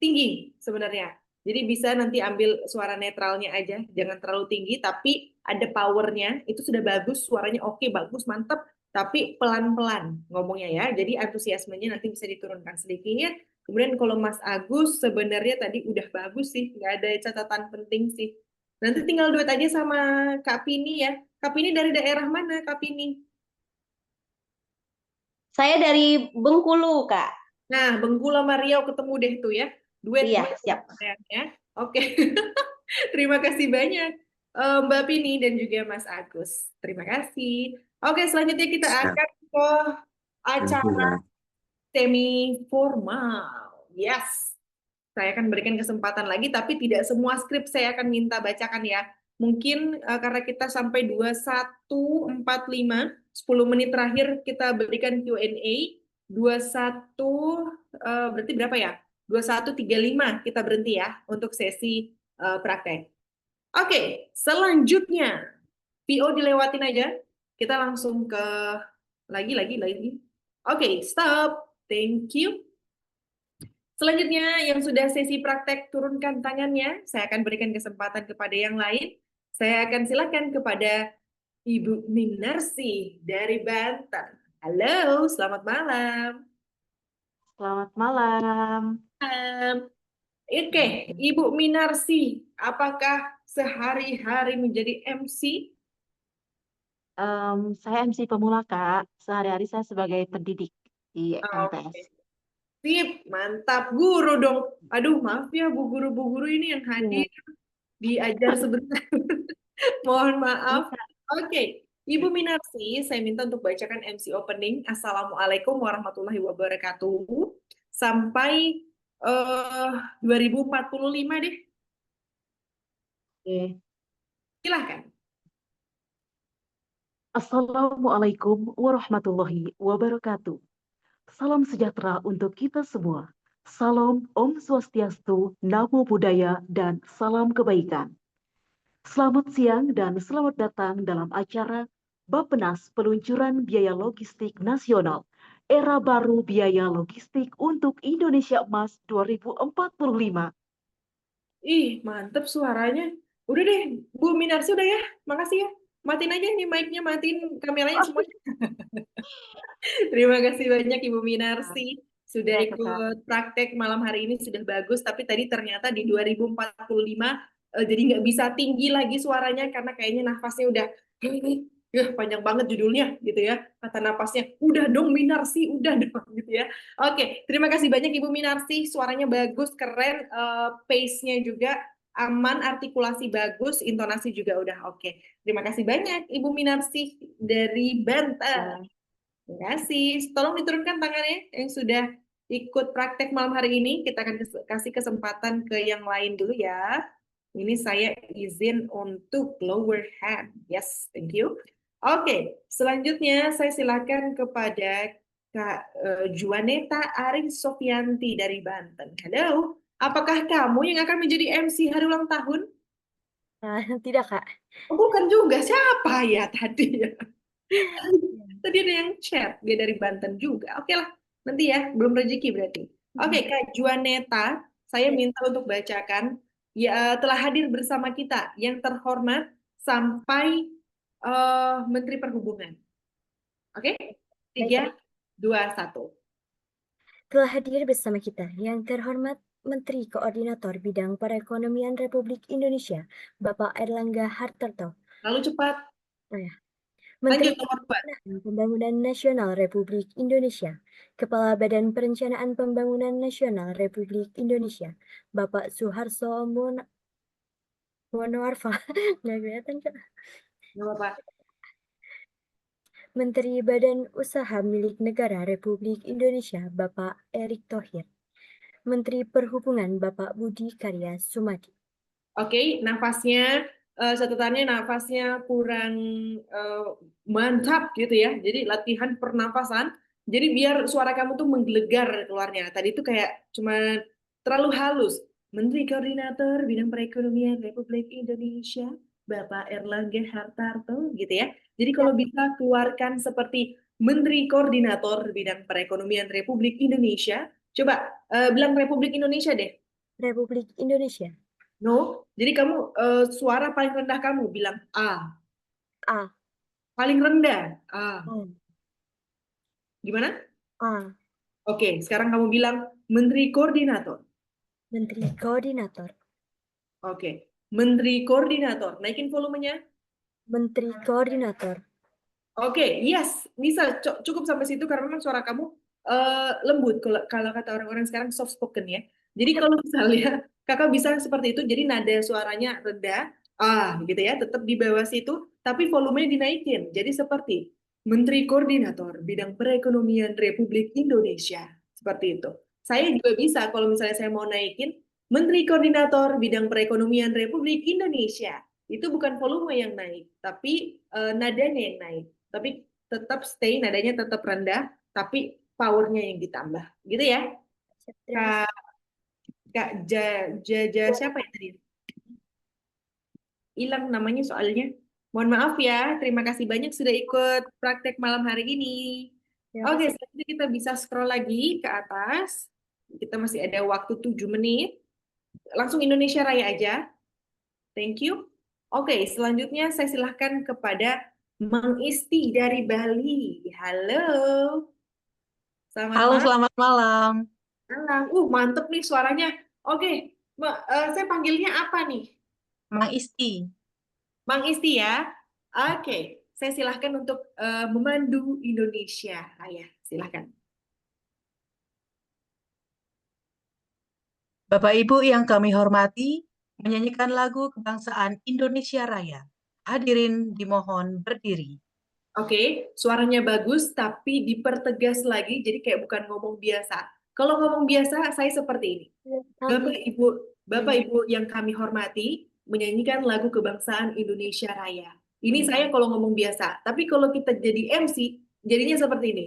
tinggi sebenarnya. Jadi bisa nanti ambil suara netralnya aja, jangan terlalu tinggi, tapi ada powernya, itu sudah bagus, suaranya oke, bagus, mantap. Tapi pelan-pelan ngomongnya ya, jadi antusiasmenya nanti bisa diturunkan sedikit. Kemudian kalau Mas Agus sebenarnya tadi udah bagus sih, nggak ada catatan penting sih. Nanti tinggal duet aja sama Kak Pini ya. Kak Pini dari daerah mana, Kak Pini? Saya dari Bengkulu, Kak. Nah, Bengkulu sama Riau ketemu deh tuh ya. Duet. Iya, siap. Ya. Oke. Terima kasih banyak Mbak Pini dan juga Mas Agus. Terima kasih. Oke, selanjutnya kita Siap. akan ke acara semi formal. Yes. Saya akan berikan kesempatan lagi, tapi tidak semua skrip saya akan minta bacakan ya. Mungkin karena kita sampai 21.45, 10 menit terakhir kita berikan Q&A. 21, berarti berapa ya? 21.35 kita berhenti ya untuk sesi praktek. Oke, selanjutnya. PO dilewatin aja. Kita langsung ke lagi. Oke, stop. Thank you. Selanjutnya, yang sudah sesi praktek, turunkan tangannya. Saya akan berikan kesempatan kepada yang lain. Saya akan silakan kepada Ibu Minarsi dari Banten. Halo, selamat malam. Selamat malam. Oke, Ibu Minarsi, apakah sehari-hari menjadi MC? Saya MC pemula, Kak. Sehari-hari saya sebagai pendidik di Oke. MTS. Sip, mantap. Guru dong. Aduh, maaf ya Bu guru ini yang hadir. Diajar sebentar. Mohon maaf. Oke, Ibu Minarsi, saya minta untuk bacakan MC opening. Assalamualaikum warahmatullahi wabarakatuh. Sampai 2045 deh. Oke. Silahkan. Assalamualaikum warahmatullahi wabarakatuh. Salam sejahtera untuk kita semua. Salam Om Swastiastu, Namo Buddhaya, dan salam kebaikan. Selamat siang dan selamat datang dalam acara Bappenas Peluncuran Biaya Logistik Nasional, Era Baru Biaya Logistik untuk Indonesia Emas 2045. Ih, mantep suaranya. Udah deh, Bu Minarsi udah ya. Makasih ya. Matiin aja nih mic-nya, matiin kameranya semuanya. Terima kasih banyak Ibu Minarsi. Sudah Ya, ikut praktek malam hari ini sudah bagus, tapi tadi ternyata di 2045 jadi nggak bisa tinggi lagi suaranya karena kayaknya nafasnya udah panjang banget judulnya gitu ya. Kata nafasnya, udah dong Minarsi, udah dong gitu ya. Oke, terima kasih banyak Ibu Minarsi, suaranya bagus, keren, pace-nya juga aman, artikulasi bagus, intonasi juga udah oke. Terima kasih banyak Ibu Minarsi dari Banten. Terima kasih. Tolong diturunkan tangannya yang sudah ikut praktek malam hari ini. Kita akan kasih kesempatan ke yang lain dulu ya. Ini saya izin untuk lower hand. Yes, thank you. Oke, selanjutnya saya silakan kepada Kak Juaneta Arin Sofianti dari Banten. Halo, apakah kamu yang akan menjadi MC hari ulang tahun? Tidak, Kak. Oh, bukan juga. Siapa ya tadi ya? Tadi ada yang chat, dia dari Banten juga. Oke lah, nanti ya, belum rezeki berarti. Oke, Kak Juaneta, saya minta untuk bacakan ya telah hadir bersama kita yang terhormat sampai Menteri Perhubungan. Oke? 3, 2, 1. Telah hadir bersama kita yang terhormat Menteri Koordinator Bidang Perekonomian Republik Indonesia, Bapak Erlangga Hartarto. Lalu cepat. Oh ya. Menteri Lanjut nomor 2. Pembangunan Nasional Republik Indonesia, Kepala Badan Perencanaan Pembangunan Nasional Republik Indonesia, Bapak Suharto Monoarfa. Nggak kelihatan, Kak. Nggak apa-apa. Menteri Badan Usaha Milik Negara Republik Indonesia, Bapak Erick Thohir. Menteri Perhubungan, Bapak Budi Karya Sumadi. Oke, nafasnya, catatannya nafasnya kurang mantap gitu ya. Jadi latihan pernapasan. Jadi biar suara kamu tuh menggelegar keluarnya. Tadi itu kayak cuma terlalu halus. Menteri Koordinator Bidang Perekonomian Republik Indonesia, Bapak Erlangga Hartarto gitu ya. Jadi kalau bisa keluarkan seperti Menteri Koordinator Bidang Perekonomian Republik Indonesia. Coba bilang Republik Indonesia deh. Republik Indonesia. No, jadi kamu suara paling rendah kamu bilang A. A. Paling rendah A. Gimana? A. Oke, sekarang kamu bilang Menteri Koordinator. Menteri Koordinator. Oke, Menteri Koordinator. Naikin volumenya. Menteri Koordinator. Oke, yes, bisa cukup sampai situ karena memang suara kamu lembut kalau kata orang-orang sekarang soft spoken ya. Jadi kalau misalnya kakak bisa seperti itu, jadi nada suaranya rendah, gitu ya, tetap di bawah situ, tapi volumenya dinaikin. Jadi seperti Menteri Koordinator Bidang Perekonomian Republik Indonesia. Seperti itu. Saya juga bisa kalau misalnya saya mau naikin Menteri Koordinator Bidang Perekonomian Republik Indonesia. Itu bukan volume yang naik, tapi nadanya yang naik. Tapi tetap stay, nadanya tetap rendah, tapi powernya yang ditambah. Gitu ya. Terima Kak siapa ya tadi? Hilang namanya soalnya. Mohon maaf ya, terima kasih banyak sudah ikut praktek malam hari ini. Oke, kasih. selanjutnya kita bisa scroll lagi ke atas. Kita masih ada waktu 7 menit. Langsung Indonesia Raya aja. Thank you. Oke, selanjutnya saya silahkan kepada Mang Isti dari Bali. Halo. Selamat Halo, malam. selamat malam. Mantep nih suaranya. Oke, saya panggilnya apa nih? Mang Isti. Mang Isti ya. Oke, saya silahkan untuk memandu Indonesia Raya. Silahkan. Bapak Ibu yang kami hormati, menyanyikan lagu kebangsaan Indonesia Raya. Hadirin dimohon berdiri. Oke, suaranya bagus tapi dipertegas lagi jadi kayak bukan ngomong biasa. Kalau ngomong biasa saya seperti ini. Bapak Ibu yang kami hormati, menyanyikan lagu kebangsaan Indonesia Raya. Ini saya kalau ngomong biasa, tapi kalau kita jadi MC, jadinya seperti ini.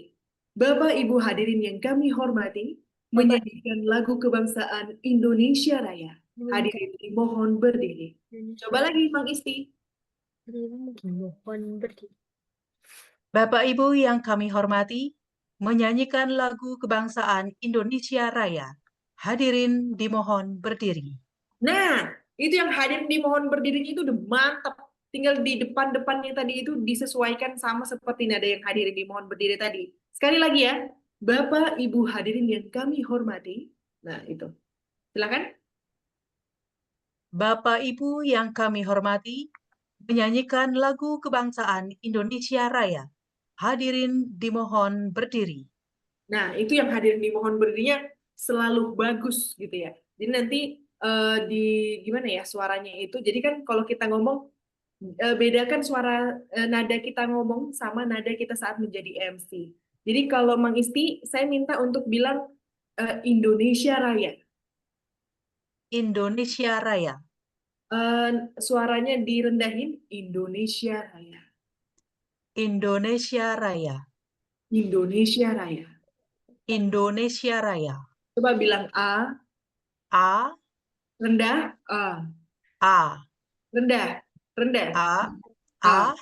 Bapak Ibu hadirin yang kami hormati, menyanyikan lagu kebangsaan Indonesia Raya. Hadirin dimohon berdiri. Coba lagi, Mang Isti. Mohon berdiri. Bapak Ibu yang kami hormati, menyanyikan lagu kebangsaan Indonesia Raya. Hadirin dimohon berdiri. Nah, itu yang hadir di mohon berdirinya itu udah mantap. Tinggal di depan-depannya tadi itu disesuaikan sama seperti nada yang hadirin di mohon berdiri tadi. Sekali lagi ya, Bapak Ibu hadirin yang kami hormati. Nah, itu. Silakan. Bapak Ibu yang kami hormati, menyanyikan lagu kebangsaan Indonesia Raya. Hadirin dimohon berdiri. Nah, itu yang hadirin di mohon berdirinya selalu bagus gitu ya. Jadi nanti di gimana ya suaranya itu. Jadi kan kalau kita ngomong bedakan suara nada kita ngomong sama nada kita saat menjadi MC. Jadi kalau Mang Isti, saya minta untuk bilang Indonesia Raya. Indonesia Raya. Suaranya direndahin Indonesia Raya. Indonesia Raya. Indonesia Raya. Indonesia Raya. Coba bilang A. A. Rendah A. A. Rendah. Rendah. A. A.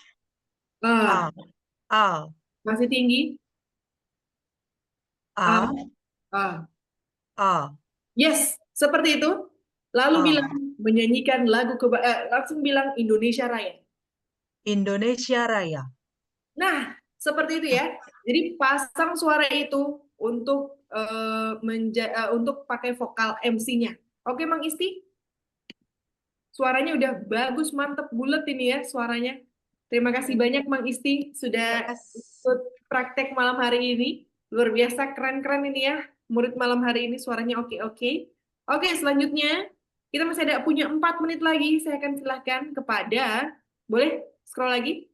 A. A. A. Masih tinggi. A. A. A. Yes, seperti itu. Lalu A. bilang menyanyikan lagu langsung bilang Indonesia Raya. Indonesia Raya. Nah, seperti itu ya. Jadi pasang suara itu untuk untuk pakai vokal MC-nya. Oke, Mang Isti? Suaranya udah bagus, mantep, bulet ini ya suaranya. Terima kasih banyak Mang Isti sudah ikut praktek malam hari ini. Luar biasa, keren-keren ini ya. Murid malam hari ini suaranya oke-oke. Oke, selanjutnya kita masih ada punya 4 menit lagi. Saya akan silahkan kepada, boleh scroll lagi?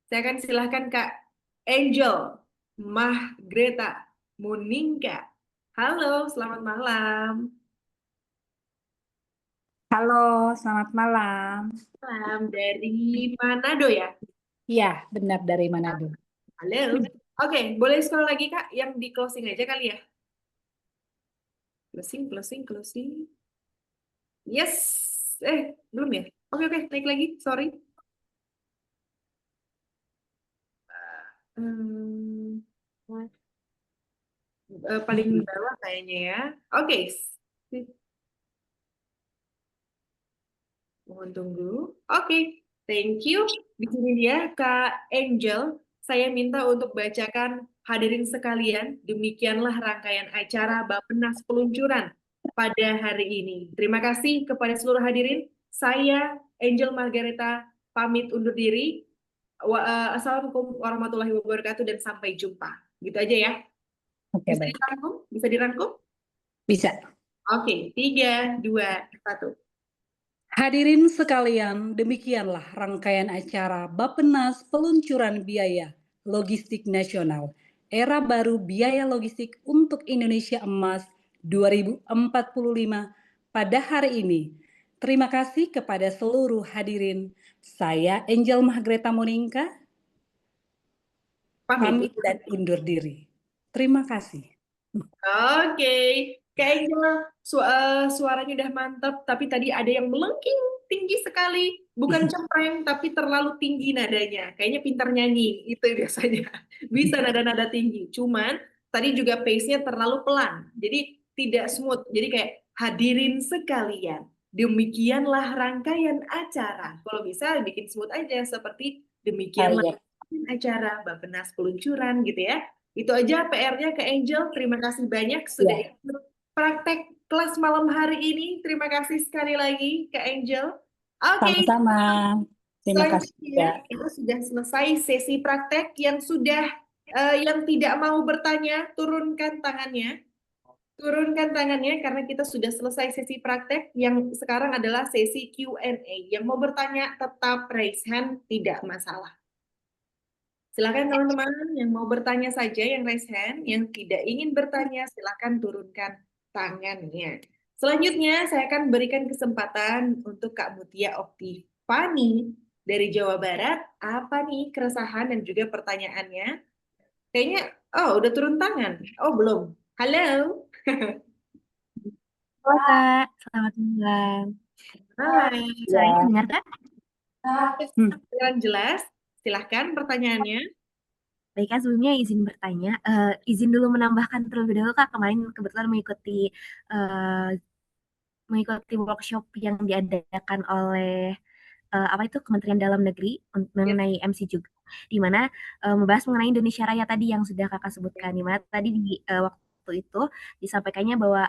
Saya akan silahkan Kak Angel, Mah Greta, Monika. Halo, selamat malam. Halo, selamat malam. Malam dari Manado ya? Iya, benar dari Manado. Halo. Oke, boleh scroll lagi Kak, yang di closing aja kali ya. Closing. Yes. Belum ya? Oke, naik lagi, sorry. Paling bawah kayaknya ya. Oke. Mohon tunggu. Oke, thank you. Di sini dia Kak Angel. Saya minta untuk bacakan hadirin sekalian. Demikianlah rangkaian acara Bappenas Peluncuran pada hari ini. Terima kasih kepada seluruh hadirin. Saya Angel Margareta pamit undur diri. Assalamualaikum warahmatullahi wabarakatuh dan sampai jumpa. Gitu aja ya. Oke, Bisa baik. dirangkum? Bisa dirangkum? Bisa. Oke, 3, 2, 1. Hadirin sekalian, demikianlah rangkaian acara Bappenas Peluncuran Biaya Logistik Nasional Era Baru Biaya Logistik untuk Indonesia Emas 2045 pada hari ini. Terima kasih kepada seluruh hadirin. Saya Angel Mahgreta Monika, pamit dan undur diri. Terima kasih. Oke, Kak Angel, suaranya udah mantap, tapi tadi ada yang melengking tinggi sekali. Bukan cempreng, tapi terlalu tinggi nadanya. Kayaknya pintar nyanyi, itu biasanya. Bisa nada-nada tinggi. Cuman, tadi juga pace-nya terlalu pelan. Jadi, tidak smooth. Jadi kayak, hadirin sekalian, demikianlah rangkaian acara. Kalau bisa, bikin smooth aja. Seperti, demikianlah rangkaian acara Bappenas Peluncuran, gitu ya. Itu aja PR-nya ke Angel. Terima kasih banyak sudah ikut praktek kelas malam hari ini. Terima kasih sekali lagi ke Angel. Oke, Sama-sama. Terima kasih selanjutnya juga. kita sudah selesai sesi praktek. Yang yang tidak mau bertanya, turunkan tangannya. Turunkan tangannya karena kita sudah selesai sesi praktek. Yang sekarang adalah sesi Q&A. Yang mau bertanya tetap raise hand, tidak masalah. Silakan teman-teman yang mau bertanya saja yang raise hand, yang tidak ingin bertanya silakan turunkan tangannya. Selanjutnya saya akan berikan kesempatan untuk Kak Mutia Oktifani dari Jawa Barat. Apa nih keresahan dan juga pertanyaannya? Kayaknya, oh udah turun tangan. Oh belum. Halo. Halo Kak, selamat malam. Hai. Suaranya dengar Kak? Jelas. Silahkan pertanyaannya. Baik Kak, sebelumnya izin bertanya, izin dulu menambahkan terlebih dahulu Kak, kemarin kebetulan mengikuti workshop yang diadakan oleh Kementerian Dalam Negeri mengenai MC juga, di mana membahas mengenai Indonesia Raya tadi yang sudah Kakak sebutkan, di mana tadi di waktu itu disampaikannya bahwa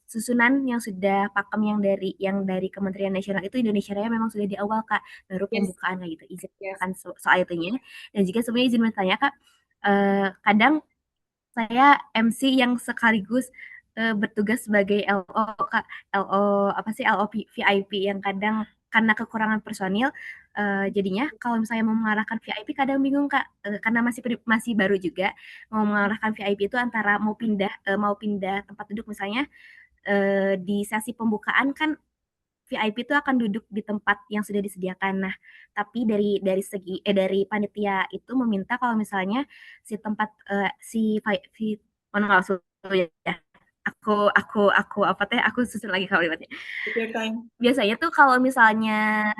susunan yang sudah pakem yang dari Kementerian Nasional itu Indonesia Raya memang sudah di awal Kak, baru pembukaan kayak gitu. Izin akan soal itunya. Dan juga sebenarnya izin bertanya Kak, kadang saya MC yang sekaligus bertugas sebagai LO Kak, LO VIP yang kadang karena kekurangan personil jadinya kalau misalnya mau mengarahkan VIP kadang bingung Kak, karena masih baru juga mau mengarahkan VIP itu antara mau pindah tempat duduk misalnya di sesi pembukaan kan VIP itu akan duduk di tempat yang sudah disediakan. Nah, tapi dari panitia itu meminta kalau misalnya si tempat ya. Aku susun lagi kalimatnya. Biasanya tuh kalau misalnya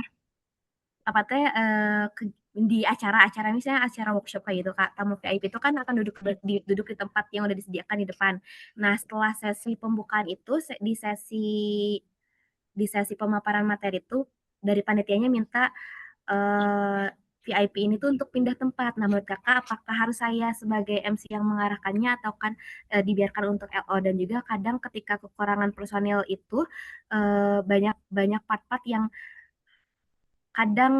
di acara-acara misalnya acara workshop kayak gitu Kak, tamu VIP itu kan akan duduk di tempat yang udah disediakan di depan. Nah, setelah sesi pembukaan itu di sesi pemaparan materi itu dari panitianya minta VIP ini tuh untuk pindah tempat. Nah, menurut Kakak apakah harus saya sebagai MC yang mengarahkannya atau kan dibiarkan untuk LO, dan juga kadang ketika kekurangan personil itu banyak part-part yang kadang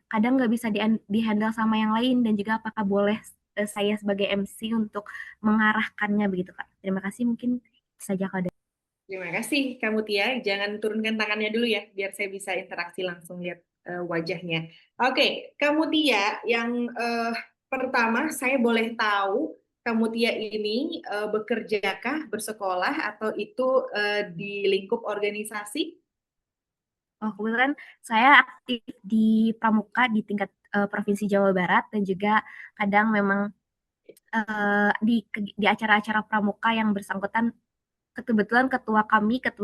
kadang nggak bisa di-handle sama yang lain, dan juga apakah boleh saya sebagai MC untuk mengarahkannya begitu Kak. Terima kasih, mungkin saja kalau ada. Terima kasih kamu Tia. Jangan turunkan tangannya dulu ya, biar saya bisa interaksi langsung lihat wajahnya. Oke, kamu Tia, yang pertama saya boleh tahu kamu Tia ini bekerjakah, bersekolah, atau itu di lingkup organisasi? Oh, kebetulan saya aktif di Pramuka di tingkat Provinsi Jawa Barat, dan juga kadang memang di acara-acara Pramuka yang bersangkutan kebetulan ketua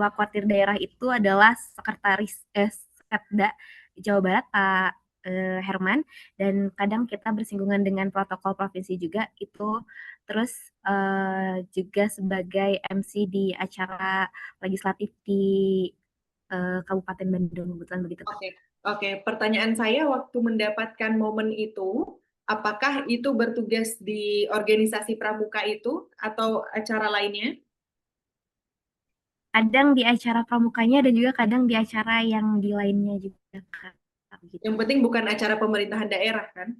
kuartir daerah itu adalah sekretaris Sekda Jawa Barat Pak Herman, dan kadang kita bersinggungan dengan protokol provinsi juga itu, terus juga sebagai MC di acara legislatif di Kabupaten Bandung, kebetulan begitu. Oke. Pertanyaan saya waktu mendapatkan momen itu, apakah itu bertugas di organisasi Pramuka itu atau acara lainnya? Kadang di acara pramukanya dan juga kadang di acara yang di lainnya juga Kak. Gitu. Yang penting bukan acara pemerintahan daerah kan?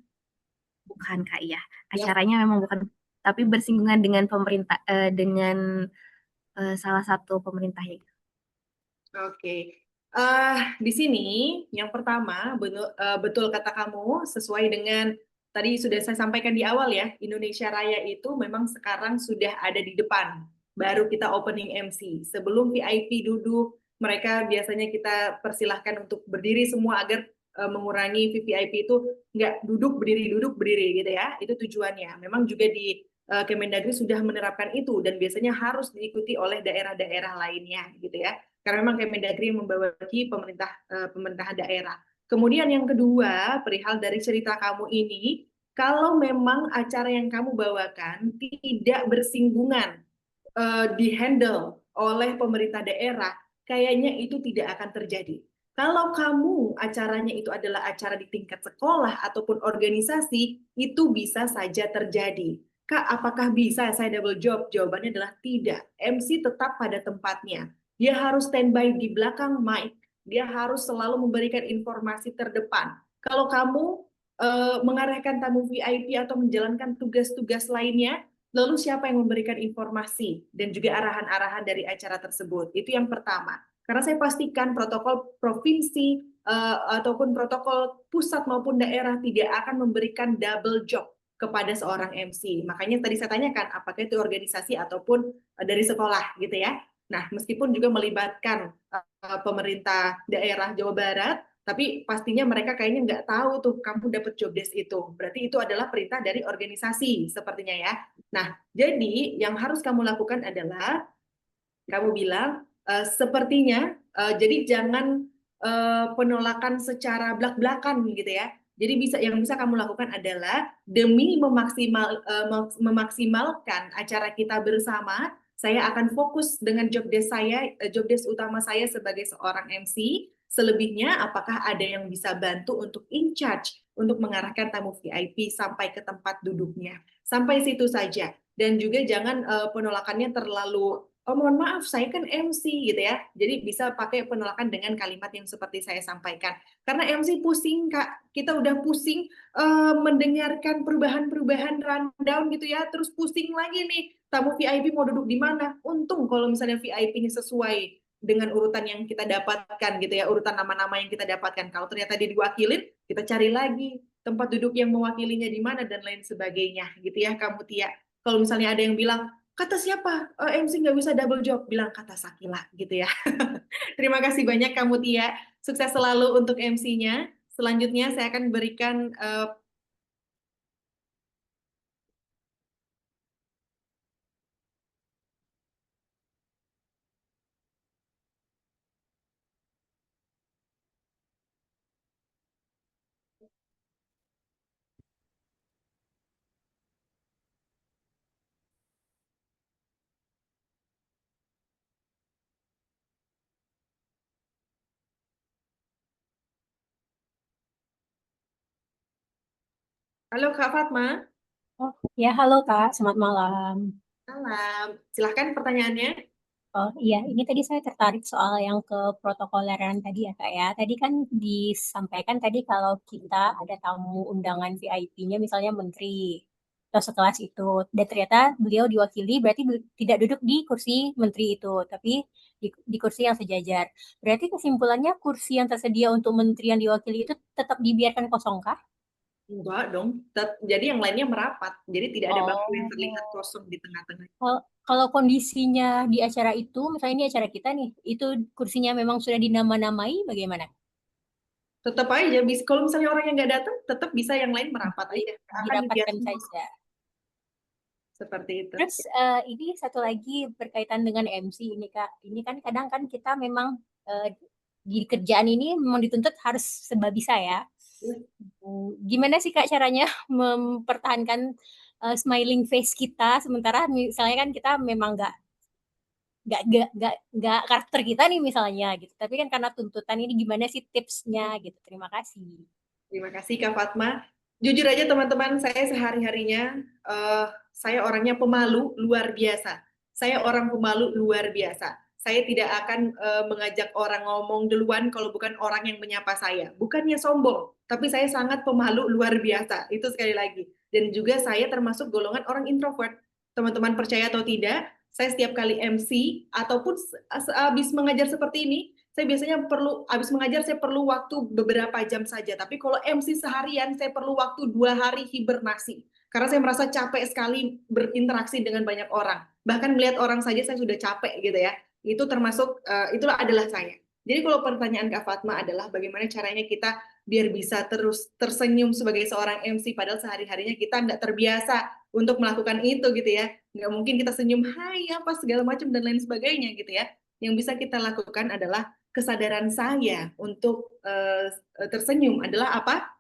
Bukan Kak, ya. Acaranya memang bukan, tapi bersinggungan dengan pemerintah dengan salah satu pemerintah. Oke. Di sini yang pertama betul kata kamu, sesuai dengan tadi sudah saya sampaikan di awal ya, Indonesia Raya itu memang sekarang sudah ada di depan. Baru kita opening MC. Sebelum VIP duduk, mereka biasanya kita persilahkan untuk berdiri semua agar mengurangi VIP itu nggak duduk berdiri gitu ya. Itu tujuannya. Memang juga di Kemendagri sudah menerapkan itu dan biasanya harus diikuti oleh daerah-daerah lainnya gitu ya. Karena memang Kemendagri membawahi pemerintahan daerah. Kemudian yang kedua, perihal dari cerita kamu ini, kalau memang acara yang kamu bawakan tidak bersinggungan dihandle oleh pemerintah daerah, kayaknya itu tidak akan terjadi. Kalau kamu acaranya itu adalah acara di tingkat sekolah ataupun organisasi, itu bisa saja terjadi. Kak, apakah bisa saya double job? Jawabannya adalah tidak. MC tetap pada tempatnya. Dia harus standby di belakang mic. Dia harus selalu memberikan informasi terdepan. Kalau kamu mengarahkan tamu VIP atau menjalankan tugas-tugas lainnya, lalu siapa yang memberikan informasi dan juga arahan-arahan dari acara tersebut? Itu yang pertama. Karena saya pastikan protokol provinsi ataupun protokol pusat maupun daerah tidak akan memberikan double job kepada seorang MC. Makanya tadi saya tanyakan apakah itu organisasi ataupun dari sekolah gitu ya. Nah, meskipun juga melibatkan pemerintah daerah Jawa Barat, tapi pastinya mereka kayaknya nggak tahu tuh kamu dapat job desk itu. Berarti itu adalah perintah dari organisasi sepertinya ya. Nah, jadi yang harus kamu lakukan adalah kamu bilang sepertinya, jadi jangan penolakan secara belak-belakan gitu ya. Jadi yang bisa kamu lakukan adalah demi memaksimalkan acara kita bersama, saya akan fokus dengan job desk utama saya sebagai seorang MC. Selebihnya, apakah ada yang bisa bantu untuk in charge, untuk mengarahkan tamu VIP sampai ke tempat duduknya. Sampai situ saja. Dan juga jangan penolakannya terlalu, oh mohon maaf, saya kan MC gitu ya. Jadi bisa pakai penolakan dengan kalimat yang seperti saya sampaikan. Karena MC pusing, Kak. Kita udah pusing mendengarkan perubahan-perubahan rundown gitu ya. Terus pusing lagi nih, tamu VIP mau duduk di mana. Untung kalau misalnya VIP-nya sesuai dengan urutan yang kita dapatkan gitu ya, urutan nama-nama yang kita dapatkan. Kalau ternyata dia diwakilin, kita cari lagi tempat duduk yang mewakilinya di mana dan lain sebagainya gitu ya, kamu Tia. Kalau misalnya ada yang bilang, kata siapa MC nggak bisa double job, bilang kata Sakila gitu ya. Terima kasih banyak kamu Tia, sukses selalu untuk MC-nya. Selanjutnya saya akan berikan halo Kak Fatma. Oh, ya halo Kak, selamat malam. Malam, silahkan pertanyaannya. Oh iya, ini tadi saya tertarik soal yang ke protokoleran tadi ya Kak ya. Tadi kan disampaikan tadi kalau kita ada tamu undangan VIP-nya misalnya menteri atau sekelas itu. Dan ternyata beliau diwakili berarti tidak duduk di kursi menteri itu, tapi di kursi yang sejajar. Berarti kesimpulannya kursi yang tersedia untuk menteri yang diwakili itu tetap dibiarkan kosong kah? Enggak dong, jadi yang lainnya merapat. Jadi tidak ada bangku yang terlihat kosong di tengah-tengah. Kalau kondisinya di acara itu, misalnya ini acara kita nih, itu kursinya memang sudah dinama-namai, bagaimana? Tetap aja, kalau misalnya orang yang nggak datang, tetap bisa yang lain merapat aja. Dirapatkan saja. Seperti itu. Terus ini satu lagi berkaitan dengan MC ini Kak. Ini kan kadang kan kita memang di kerjaan ini memang dituntut harus serba bisa ya. Gimana sih Kak caranya mempertahankan smiling face kita sementara misalnya kan kita memang nggak karakter kita nih misalnya gitu, tapi kan karena tuntutan ini gimana sih tipsnya gitu. Terima kasih Kak Fatma. Jujur aja teman-teman, saya sehari-harinya saya orangnya pemalu luar biasa. Saya orang pemalu luar biasa. Saya tidak akan mengajak orang ngomong duluan kalau bukan orang yang menyapa saya. Bukannya sombong, tapi saya sangat pemalu luar biasa. Itu sekali lagi. Dan juga saya termasuk golongan orang introvert. Teman-teman percaya atau tidak, saya setiap kali MC ataupun habis mengajar seperti ini, saya biasanya habis mengajar saya perlu waktu beberapa jam saja. Tapi kalau MC seharian, saya perlu waktu 2 hari hibernasi. Karena saya merasa capek sekali berinteraksi dengan banyak orang. Bahkan melihat orang saja saya sudah capek gitu ya. Itu termasuk, itulah adalah saya. Jadi kalau pertanyaan Kak Fatma adalah bagaimana caranya kita biar bisa terus tersenyum sebagai seorang MC, padahal sehari-harinya kita nggak terbiasa untuk melakukan itu gitu ya. Nggak mungkin kita senyum, hai apa segala macam dan lain sebagainya gitu ya. Yang bisa kita lakukan adalah kesadaran saya untuk tersenyum adalah apa?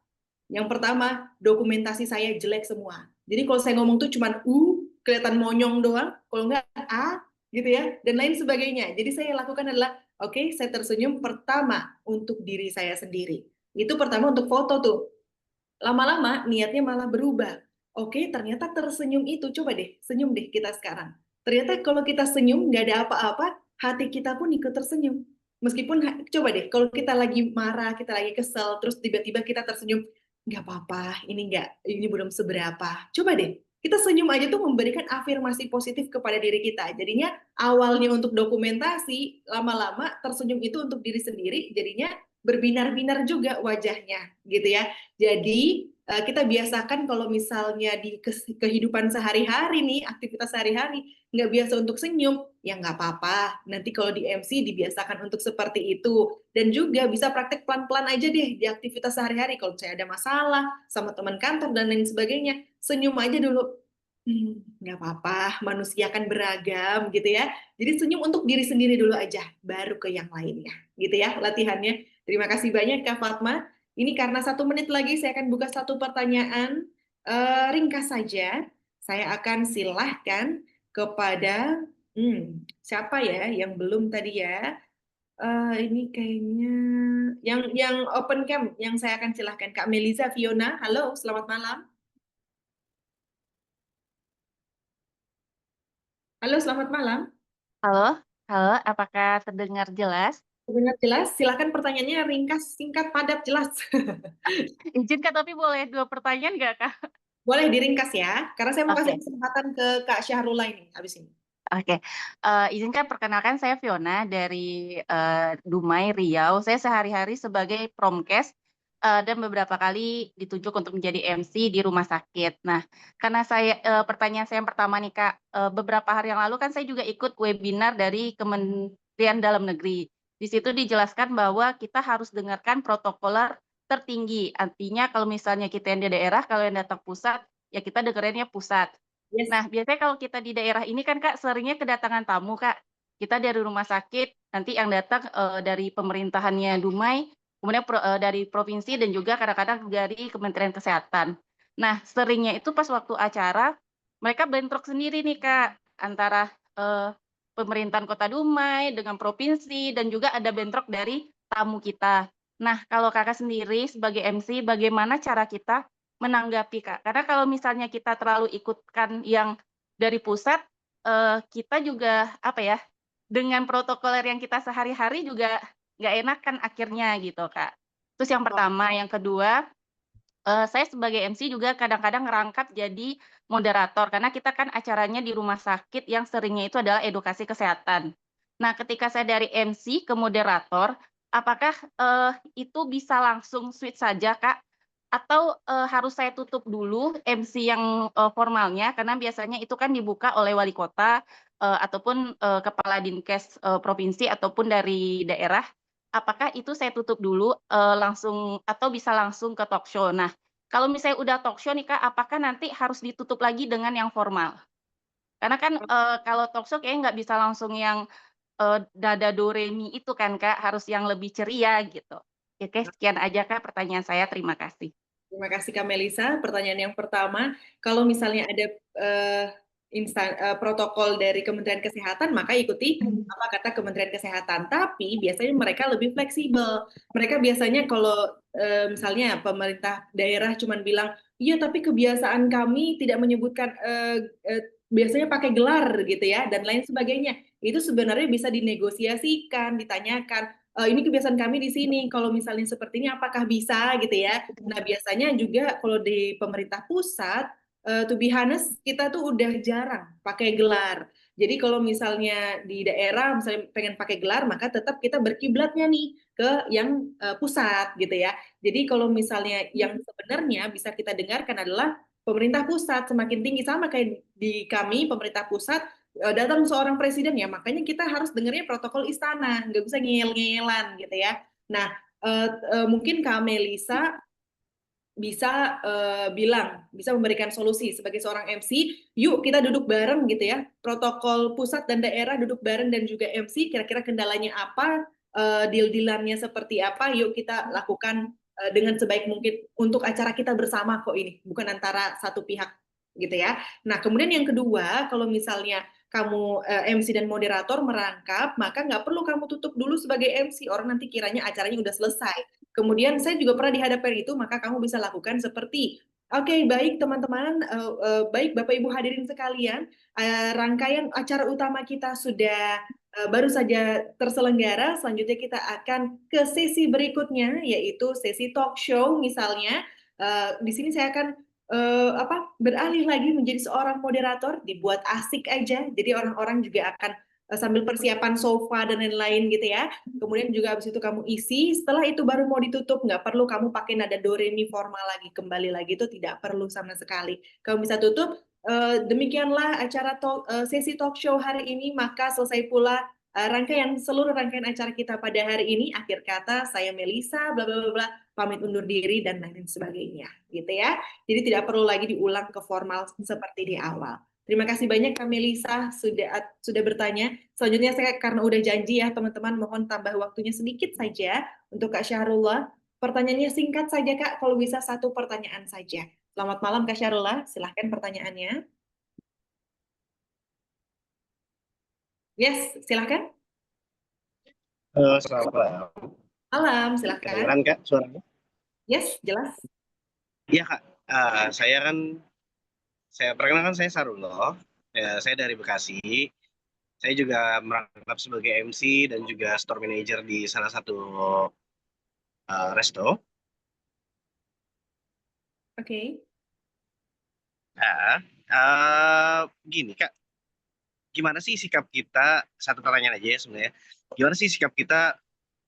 Yang pertama, dokumentasi saya jelek semua. Jadi kalau saya ngomong tuh cuman kelihatan monyong doang, kalau enggak gitu ya, dan lain sebagainya. Jadi saya lakukan adalah, oke, saya tersenyum pertama untuk diri saya sendiri. Itu pertama untuk foto tuh. Lama-lama niatnya malah berubah. Oke, ternyata tersenyum itu, coba deh, senyum deh kita sekarang. Ternyata kalau kita senyum, nggak ada apa-apa, hati kita pun ikut tersenyum. Meskipun, coba deh, kalau kita lagi marah, kita lagi kesel, terus tiba-tiba kita tersenyum, nggak apa-apa, ini belum seberapa. Coba deh, kita senyum aja tuh memberikan afirmasi positif kepada diri kita. Jadinya awalnya untuk dokumentasi, lama-lama tersenyum itu untuk diri sendiri, jadinya berbinar-binar juga wajahnya, gitu ya. Jadi kita biasakan kalau misalnya di kehidupan sehari-hari nih, aktivitas sehari-hari, nggak biasa untuk senyum, ya nggak apa-apa. Nanti kalau di MC dibiasakan untuk seperti itu. Dan juga bisa praktek pelan-pelan aja deh di aktivitas sehari-hari. Kalau saya ada masalah sama teman kantor dan lain sebagainya, senyum aja dulu. Nggak apa-apa, manusia kan beragam gitu ya. Jadi senyum untuk diri sendiri dulu aja, baru ke yang lainnya. Gitu ya latihannya. Terima kasih banyak Kak Fatma. Ini karena 1 menit lagi saya akan buka 1 pertanyaan ringkas saja. Saya akan silahkan kepada siapa ya yang belum tadi ya? Ini kayaknya yang open cam yang saya akan silahkan Kak Melisa Fiona. Halo, selamat malam. Halo, selamat malam. Halo, apakah terdengar jelas? Terdengar jelas. Silakan pertanyaannya ringkas, singkat, padat, jelas. Izin Kak, tapi boleh 2 pertanyaan nggak Kak? Boleh diringkas ya, karena saya mau kasih Oke. kesempatan ke Kak Syahrullah ini habis ini. Oke, izinkan perkenalkan saya Fiona dari Dumai, Riau. Saya sehari-hari sebagai promkes dan beberapa kali ditunjuk untuk menjadi MC di rumah sakit. Nah, karena pertanyaan saya yang pertama nih Kak, beberapa hari yang lalu kan saya juga ikut webinar dari Kementerian Dalam Negeri. Di situ dijelaskan bahwa kita harus dengarkan protokoler tertinggi. Artinya kalau misalnya kita yang di daerah, kalau yang datang pusat, ya kita dengerinnya pusat. Yes. Nah, biasanya kalau kita di daerah ini kan Kak, seringnya kedatangan tamu Kak. Kita dari rumah sakit, nanti yang datang dari pemerintahannya Dumai, kemudian dari provinsi dan juga kadang-kadang dari Kementerian Kesehatan. Nah, seringnya itu pas waktu acara, mereka bentrok sendiri nih Kak, antara pemerintahan Kota Dumai dengan provinsi dan juga ada bentrok dari tamu kita. Nah, kalau Kakak sendiri sebagai MC, bagaimana cara kita menanggapi Kak? Karena kalau misalnya kita terlalu ikutkan yang dari pusat, kita juga apa ya, dengan protokoler yang kita sehari-hari juga nggak enak kan akhirnya gitu Kak. Terus yang pertama, yang kedua, saya sebagai MC juga kadang-kadang ngerangkap jadi moderator, karena kita kan acaranya di rumah sakit yang seringnya itu adalah edukasi kesehatan. Nah, ketika saya dari MC ke moderator, apakah itu bisa langsung switch saja, Kak? Atau harus saya tutup dulu MC yang formalnya, karena biasanya itu kan dibuka oleh wali kota ataupun kepala dinkes provinsi ataupun dari daerah. Apakah itu saya tutup dulu langsung atau bisa langsung ke talk show? Nah, kalau misalnya udah talk show nih Kak, apakah nanti harus ditutup lagi dengan yang formal? Karena kan kalau talk show kayaknya nggak bisa langsung yang dada do re mi itu kan Kak, harus yang lebih ceria gitu. Oke, sekian aja Kak pertanyaan saya, terima kasih. Terima kasih Kak Melisa. Pertanyaan yang pertama, kalau misalnya ada protokol dari Kementerian Kesehatan, maka ikuti apa kata Kementerian Kesehatan. Tapi biasanya mereka lebih fleksibel. Mereka biasanya kalau misalnya pemerintah daerah cuma bilang, iya tapi kebiasaan kami tidak menyebutkan, biasanya pakai gelar gitu ya, dan lain sebagainya. Itu sebenarnya bisa dinegosiasikan, ditanyakan, ini kebiasaan kami di sini, kalau misalnya seperti ini apakah bisa gitu ya. Nah biasanya juga kalau di pemerintah pusat, to be honest, kita tuh udah jarang pakai gelar. Jadi kalau misalnya di daerah misalnya pengen pakai gelar, maka tetap kita berkiblatnya nih ke yang pusat gitu ya. Jadi kalau misalnya yang sebenarnya bisa kita dengarkan adalah pemerintah pusat semakin tinggi, sama kayak di kami pemerintah pusat datang seorang presiden ya, makanya kita harus dengarnya protokol istana, nggak bisa ngeyel-ngeyelan gitu ya. Nah, mungkin Kak Melisa bisa bisa memberikan solusi sebagai seorang MC, yuk kita duduk bareng gitu ya, protokol pusat dan daerah duduk bareng dan juga MC, kira-kira kendalanya apa, deal-dealannya seperti apa, yuk kita lakukan dengan sebaik mungkin untuk acara kita bersama kok ini, bukan antara satu pihak gitu ya. Nah kemudian yang kedua, kalau misalnya kamu MC dan moderator merangkap, maka nggak perlu kamu tutup dulu sebagai MC, orang nanti kiranya acaranya udah selesai. Kemudian saya juga pernah dihadapkan itu, maka kamu bisa lakukan seperti, oke, baik teman-teman, baik Bapak Ibu hadirin sekalian, rangkaian acara utama kita sudah baru saja terselenggara, selanjutnya kita akan ke sesi berikutnya, yaitu sesi talk show misalnya. Di sini saya akan beralih lagi menjadi seorang moderator, dibuat asik aja, jadi orang-orang juga akan sambil persiapan sofa dan lain-lain gitu ya. Kemudian juga habis itu kamu isi, setelah itu baru mau ditutup, nggak perlu kamu pakai nada do re mi formal lagi, kembali lagi itu tidak perlu sama sekali. Kamu bisa tutup, demikianlah acara sesi talk show hari ini, maka selesai pula seluruh rangkaian acara kita pada hari ini. Akhir kata, saya Melisa, bla bla bla, pamit undur diri dan lain sebagainya, gitu ya. Jadi tidak perlu lagi diulang ke formal seperti di awal. Terima kasih banyak Kak Melisa sudah bertanya. Selanjutnya saya karena udah janji ya teman-teman, mohon tambah waktunya sedikit saja untuk Kak Syahrullah. Pertanyaannya singkat saja Kak, kalau bisa satu pertanyaan saja. Selamat malam Kak Syahrullah, silahkan pertanyaannya. Yes, silahkan. Selamat malam. Malam, silahkan. Kedengeran Kak suaranya? Yes, jelas. Iya Kak, saya perkenalkan, saya Sarullah, saya dari Bekasi. Saya juga merangkap sebagai MC dan juga store manager di salah satu resto. Oke. Gini Kak, gimana sih sikap kita, satu pertanyaan aja ya sebenarnya, gimana sih sikap kita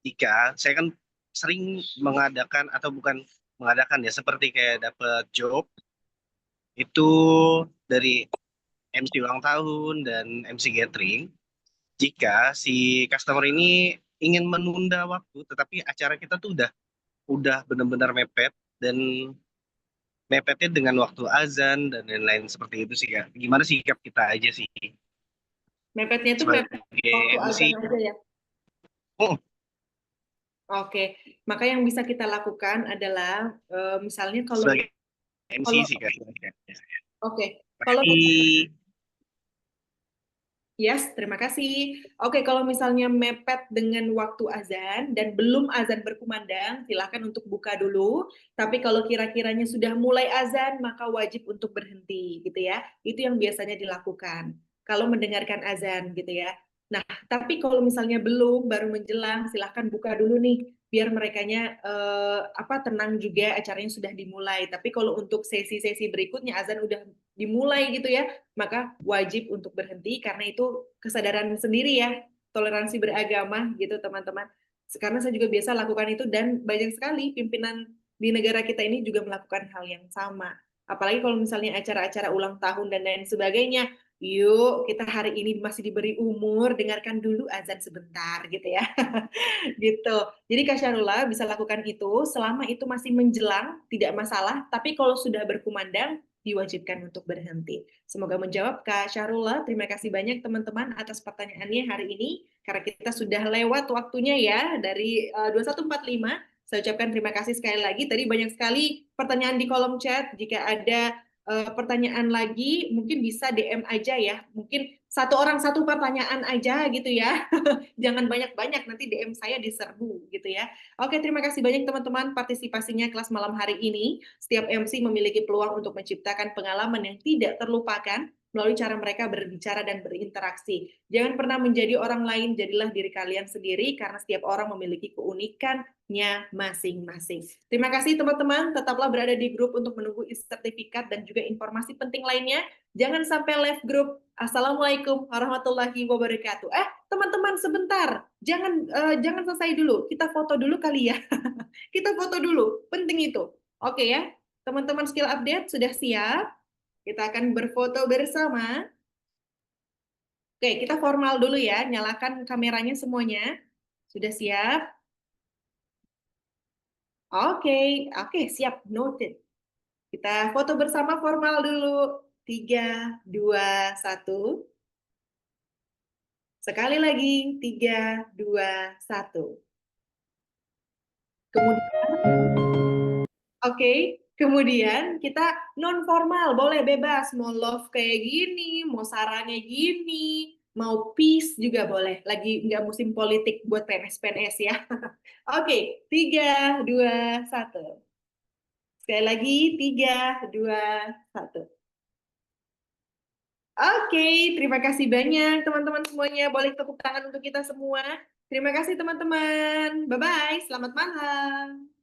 jika saya kan sering mengadakan atau bukan mengadakan ya, seperti kayak dapat job itu dari MC ulang tahun dan MC gathering, jika si customer ini ingin menunda waktu tetapi acara kita tuh udah benar-benar mepet, dan mepetnya dengan waktu azan dan lain-lain seperti itu sih Kak. Gimana sikap kita aja sih Mepetnya itu sebagai waktu MC? azan aja ya? Oke, maka yang bisa kita lakukan adalah misalnya kalau Sebagai MC sih Kak. Oke, kalau yes, terima kasih. Oke, kalau misalnya mepet dengan waktu azan dan belum azan berkumandang, silakan untuk buka dulu. Tapi kalau kira-kiranya sudah mulai azan, maka wajib untuk berhenti, gitu ya. Itu yang biasanya dilakukan kalau mendengarkan azan, gitu ya. Nah, tapi kalau misalnya belum, baru menjelang, silahkan buka dulu nih, biar merekanya tenang juga, acaranya sudah dimulai. Tapi kalau untuk sesi-sesi berikutnya azan udah dimulai gitu ya, maka wajib untuk berhenti, karena itu kesadaran sendiri ya, toleransi beragama gitu teman-teman. Karena saya juga biasa lakukan itu, dan banyak sekali pimpinan di negara kita ini juga melakukan hal yang sama. Apalagi kalau misalnya acara-acara ulang tahun dan lain sebagainya, yuk kita hari ini masih diberi umur, dengarkan dulu azan sebentar gitu ya. Gitu. Jadi Kak Syahrullah bisa lakukan itu, selama itu masih menjelang, tidak masalah, tapi kalau sudah berkumandang, diwajibkan untuk berhenti. Semoga menjawab Kak Syahrullah. Terima kasih banyak teman-teman atas pertanyaannya hari ini, karena kita sudah lewat waktunya ya, dari 21.45. Saya ucapkan terima kasih sekali lagi. Tadi banyak sekali pertanyaan di kolom chat. Jika ada pertanyaan lagi, mungkin bisa DM aja ya. Mungkin satu orang satu pertanyaan aja gitu ya. Jangan banyak-banyak, nanti DM saya diserbu gitu ya. Oke, terima kasih banyak teman-teman partisipasinya kelas malam hari ini. Setiap MC memiliki peluang untuk menciptakan pengalaman yang tidak terlupakan melalui cara mereka berbicara dan berinteraksi. Jangan pernah menjadi orang lain, jadilah diri kalian sendiri, karena setiap orang memiliki keunikan masing-masing. Terima kasih teman-teman, tetaplah berada di grup untuk menunggu sertifikat dan juga informasi penting lainnya. Jangan sampai left grup. Assalamualaikum warahmatullahi wabarakatuh. Teman-teman sebentar, jangan selesai dulu. Kita foto dulu kali ya. Kita foto dulu, penting itu. Oke ya, teman-teman skill update sudah siap? Kita akan berfoto bersama. Oke, kita formal dulu ya, nyalakan kameranya semuanya. Sudah siap? Oke, siap, noted. Kita foto bersama formal dulu. 3, 2, 1. Sekali lagi, 3, 2, 1. Kemudian kita non formal, boleh bebas, mau love kayak gini, mau sarangnya gini, mau peace juga boleh. Lagi nggak musim politik buat PNS-PNS ya. Oke, 3, 2, 1. Sekali lagi, 3, 2, 1. Oke, terima kasih banyak teman-teman semuanya. Boleh tepuk tangan untuk kita semua. Terima kasih teman-teman. Bye-bye, selamat malam.